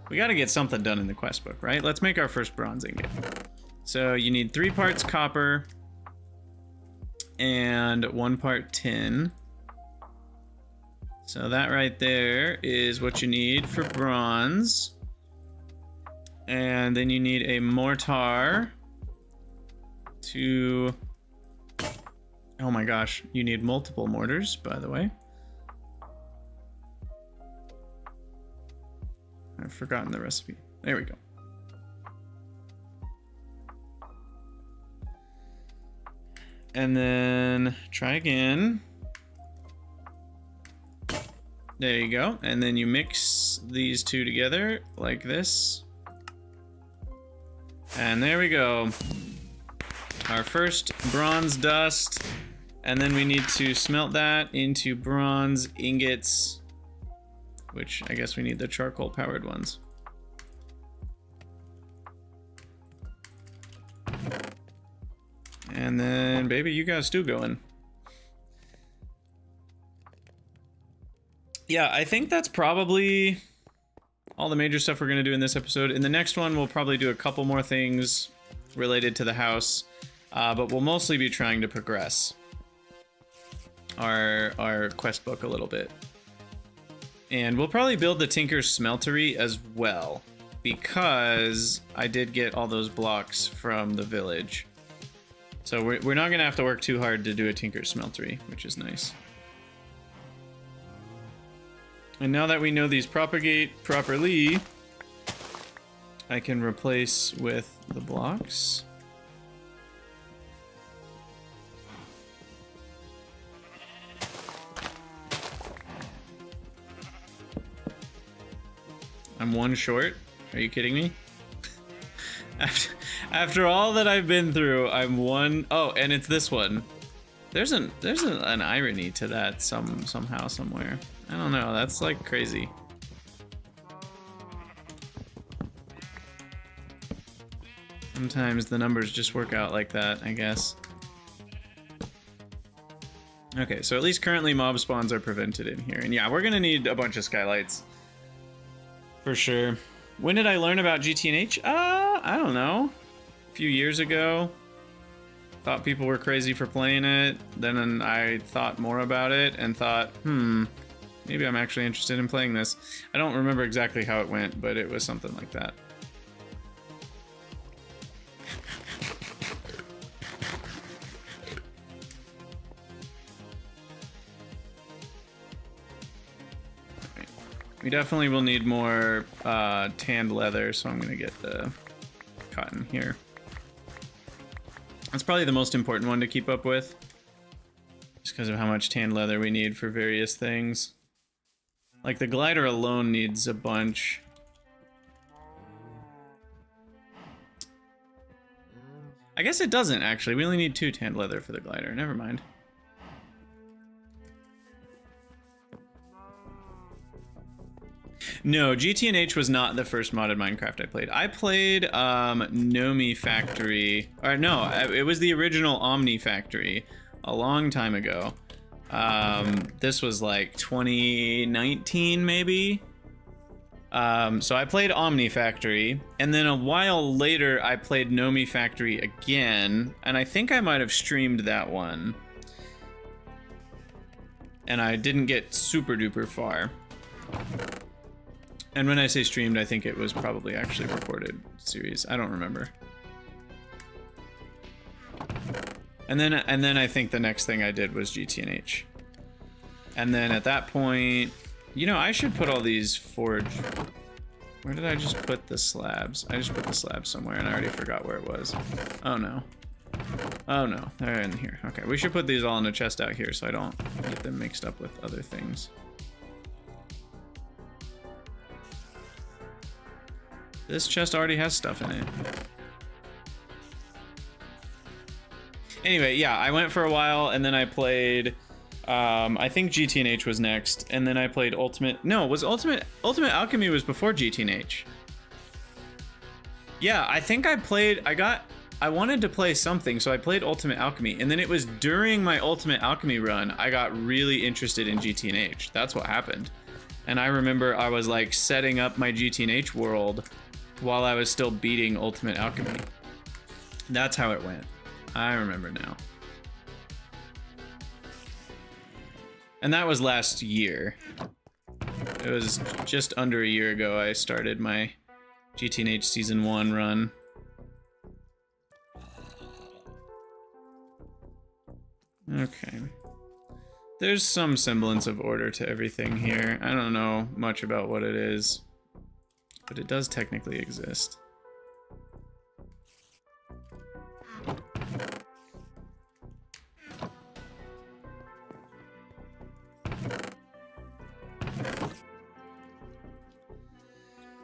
We got to get something done in the quest book, right? Let's make our first bronze ingot. So you need 3 parts copper and 1 part tin. So that right there is what you need for bronze. And then you need a mortar to... Oh my gosh, you need multiple mortars, by the way. I've forgotten the recipe. There we go. And then try again. There you go. And then you mix these two together like this. And there we go. Our first bronze dust. And then we need to smelt that into bronze ingots, which I guess we need the charcoal powered ones. And then, baby, you got a stew going. Yeah, I think that's probably all the major stuff we're going to do in this episode. In the next one, we'll probably do a couple more things related to the house, but we'll mostly be trying to progress our quest book a little bit. And we'll probably build the Tinker's Smeltery as well, because I did get all those blocks from the village. So we're not going to have to work too hard to do a Tinker's Smeltery, which is nice. And now that we know these propagate properly, I can replace with the blocks. I'm 1 short. Are you kidding me? After all that I've been through, I'm 1. Oh, and it's this one. There's an irony to that somehow, somewhere. I don't know. That's like crazy. Sometimes the numbers just work out like that, I guess. Okay, so at least currently mob spawns are prevented in here. And yeah, we're gonna need a bunch of skylights. For sure. When did I learn about GTNH? I don't know. A few years ago. Thought people were crazy for playing it. Then I thought more about it and thought, maybe I'm actually interested in playing this. I don't remember exactly how it went, but it was something like that. We definitely will need more tanned leather, so I'm gonna get the cotton here. That's probably the most important one to keep up with, just because of how much tan leather we need for various things. Like the glider alone needs a bunch. I guess it doesn't actually. We only need 2 tanned leather for the glider. Never mind. No, GTNH was not the first modded Minecraft I played. I played Nomi Factory. Or no, it was the original Omni Factory a long time ago. This was like 2019 maybe. So I played Omni Factory, and then a while later I played Nomi Factory again, and I think I might have streamed that one. And I didn't get super duper far. And when I say streamed, I think it was probably actually recorded series. I don't remember. And then I think the next thing I did was GTNH. And then at that point, you know, I should put all these forge. Where did I just put the slabs? I just put the slabs somewhere and I already forgot where it was. Oh no. Oh no, they're in here. Okay, we should put these all in a chest out here so I don't get them mixed up with other things. This chest already has stuff in it. Anyway, yeah, I went for a while and then I played, I think GTNH was next, and then I played Ultimate, no, was Ultimate Alchemy was before GTNH. Yeah, I think I played, I wanted to play something, so I played Ultimate Alchemy, and then it was during my Ultimate Alchemy run, I got really interested in GTNH. That's what happened. And I remember I was like setting up my GTNH world while I was still beating Ultimate Alchemy. That's how it went. I remember now. And that was last year. It was just under a year ago I started my GTNH Season 1 run. Okay. There's some semblance of order to everything here. I don't know much about what it is, but it does technically exist.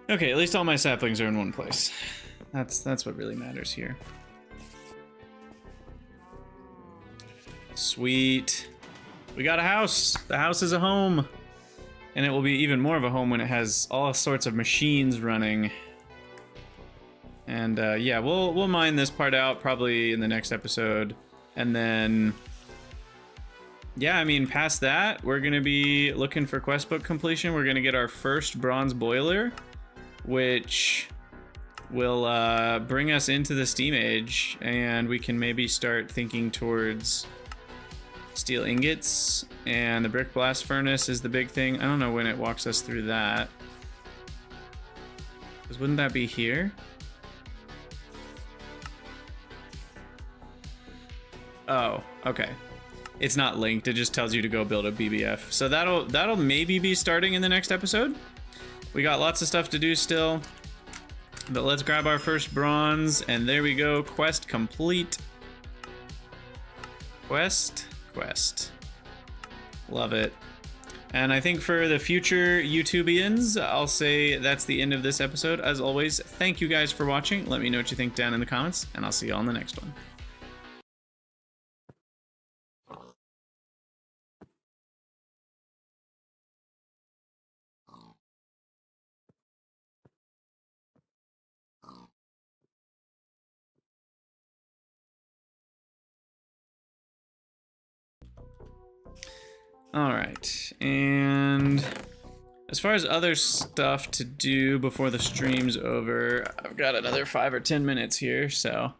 Okay, at least all my saplings are in one place. That's what really matters here. Sweet. We got a house. The house is a home. And it will be even more of a home when it has all sorts of machines running. And yeah, we'll mine this part out probably in the next episode. And then yeah, I mean, past that, we're gonna be looking for quest book completion. We're gonna get our first bronze boiler, which will bring us into the Steam Age, and we can maybe start thinking towards steel ingots, and the brick blast furnace is the big thing. I don't know when it walks us through that. Because wouldn't that be here? Oh, okay. It's not linked, it just tells you to go build a BBF. So that'll maybe be starting in the next episode. We got lots of stuff to do still, but let's grab our first bronze, and there we go, quest complete. Quest. Love it. And I think for the future YouTubians, I'll say that's the end of this episode. As always, thank you guys for watching. Let me know what you think down in the comments, and I'll see you all in the next one. All right, and as far as other stuff to do before the stream's over, I've got another 5 or 10 minutes here, so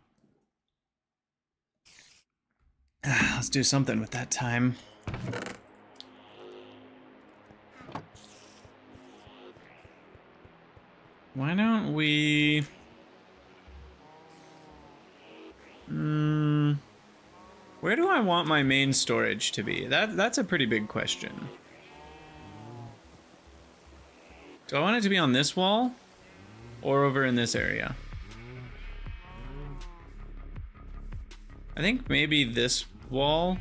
let's do something with that time. Why don't we... Where do I want my main storage to be? That's a pretty big question. Do I want it to be on this wall or over in this area? I think maybe this wall.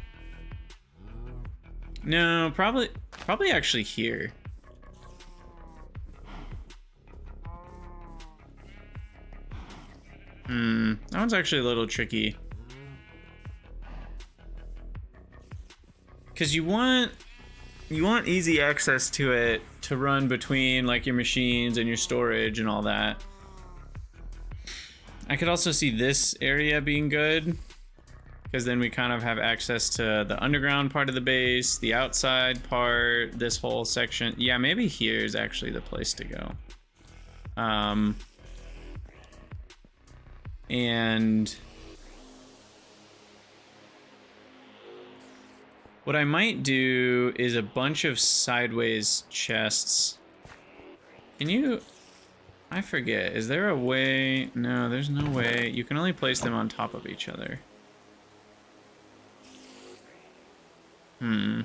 No, probably actually here. That one's actually a little tricky. Because you want easy access to it to run between like your machines and your storage and all that. I could also see this area being good, because then we kind of have access to the underground part of the base, the outside part, this whole section. Yeah, maybe here is actually the place to go. And what I might do is a bunch of sideways chests. Can you... I forget. Is there a way? No, there's no way. You can only place them on top of each other. And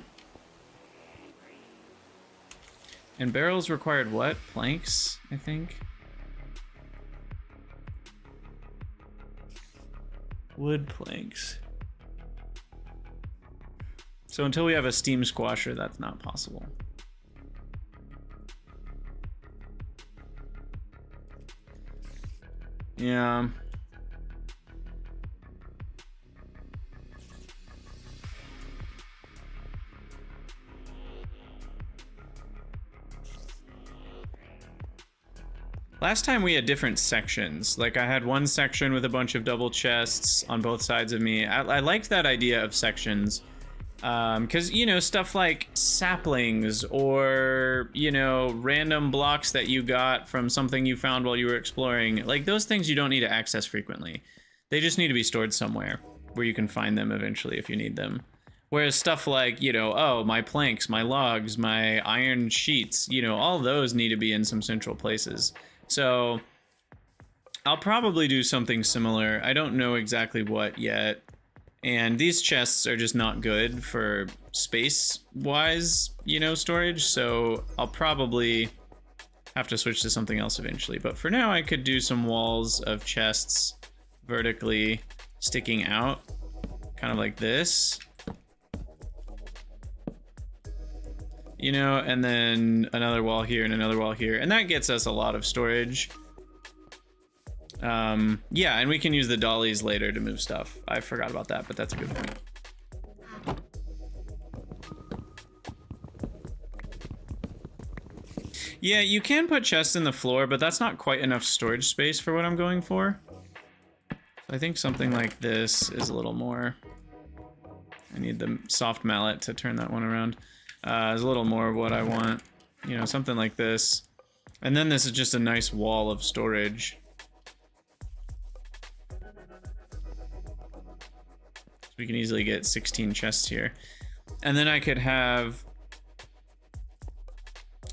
barrels required what? Planks, I think. Wood planks. So until we have a steam squasher, that's not possible. Yeah. Last time we had different sections. Like I had one section with a bunch of double chests on both sides of me. I liked that idea of sections. Because, you know, stuff like saplings or, you know, random blocks that you got from something you found while you were exploring, like those things you don't need to access frequently. They just need to be stored somewhere where you can find them eventually if you need them. Whereas stuff like, you know, oh, my planks, my logs, my iron sheets, you know, all those need to be in some central places. So I'll probably do something similar. I don't know exactly what yet. And these chests are just not good for space-wise, you know, storage. So I'll probably have to switch to something else eventually. But for now, I could do some walls of chests vertically sticking out, kind of like this. You know, and then another wall here and another wall here. And that gets us a lot of storage. Yeah, and we can use the dollies later to move stuff. I forgot about that, but that's a good point. Yeah, you can put chests in the floor, but that's not quite enough storage space for what I'm going for. I think something like this is a little more. I need the soft mallet to turn that one around. Is a little more of what I want. You know, something like this. And then this is just a nice wall of storage. We can easily get 16 chests here. And then I could have...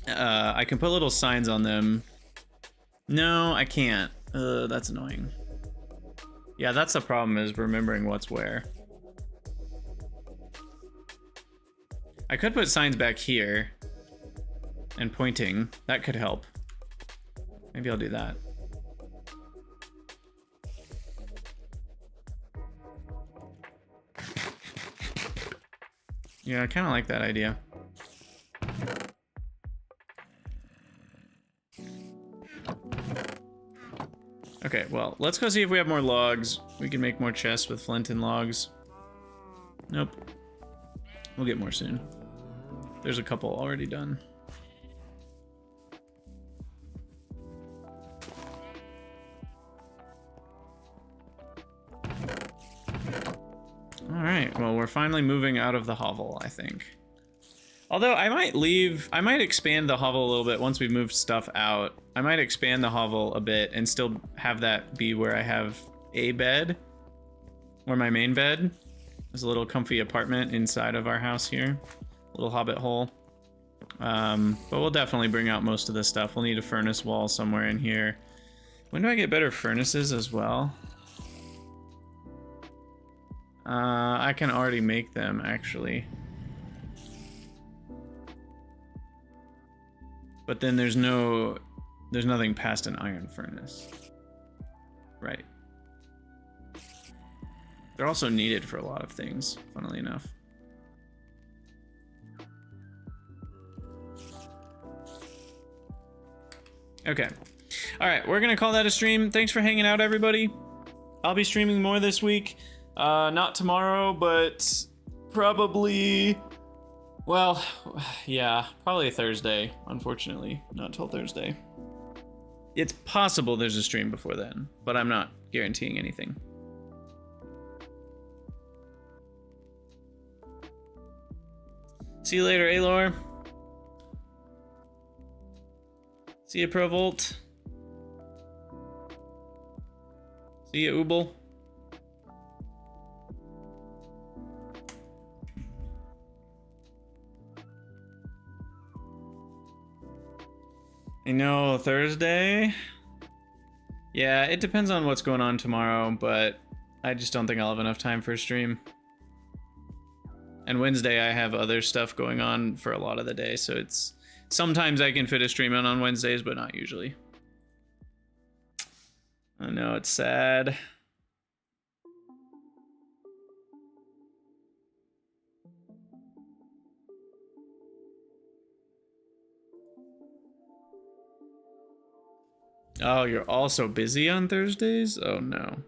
I can put little signs on them. No, I can't. That's annoying. Yeah, that's the problem, is remembering what's where. I could put signs back here. And pointing. That could help. Maybe I'll do that. Yeah, I kind of like that idea. Okay, well, let's go see if we have more logs. We can make more chests with flint and logs. Nope. We'll get more soon. There's a couple already done. Alright, well, we're finally moving out of the hovel, I think. Although, I might expand the hovel a little bit once we've moved stuff out. I might expand the hovel a bit and still have that be where I have a bed. Where my main bed is a little comfy apartment inside of our house here. Little hobbit hole. But we'll definitely bring out most of this stuff. We'll need a furnace wall somewhere in here. When do I get better furnaces as well? I can already make them, actually. But then there's nothing past an iron furnace. Right. They're also needed for a lot of things, funnily enough. Okay. All right, we're gonna call that a stream. Thanks for hanging out, everybody. I'll be streaming more this week. Not tomorrow, but probably, well, yeah, probably Thursday, unfortunately. Not till Thursday. It's possible there's a stream before then, but I'm not guaranteeing anything. See you later, Alor. See you, Provolt. See you, Ubel. I know, Thursday? Yeah, it depends on what's going on tomorrow, but I just don't think I'll have enough time for a stream. And Wednesday I have other stuff going on for a lot of the day, so it's... Sometimes I can fit a stream in on Wednesdays, but not usually. I know, it's sad. Oh, you're also busy on Thursdays? Oh no.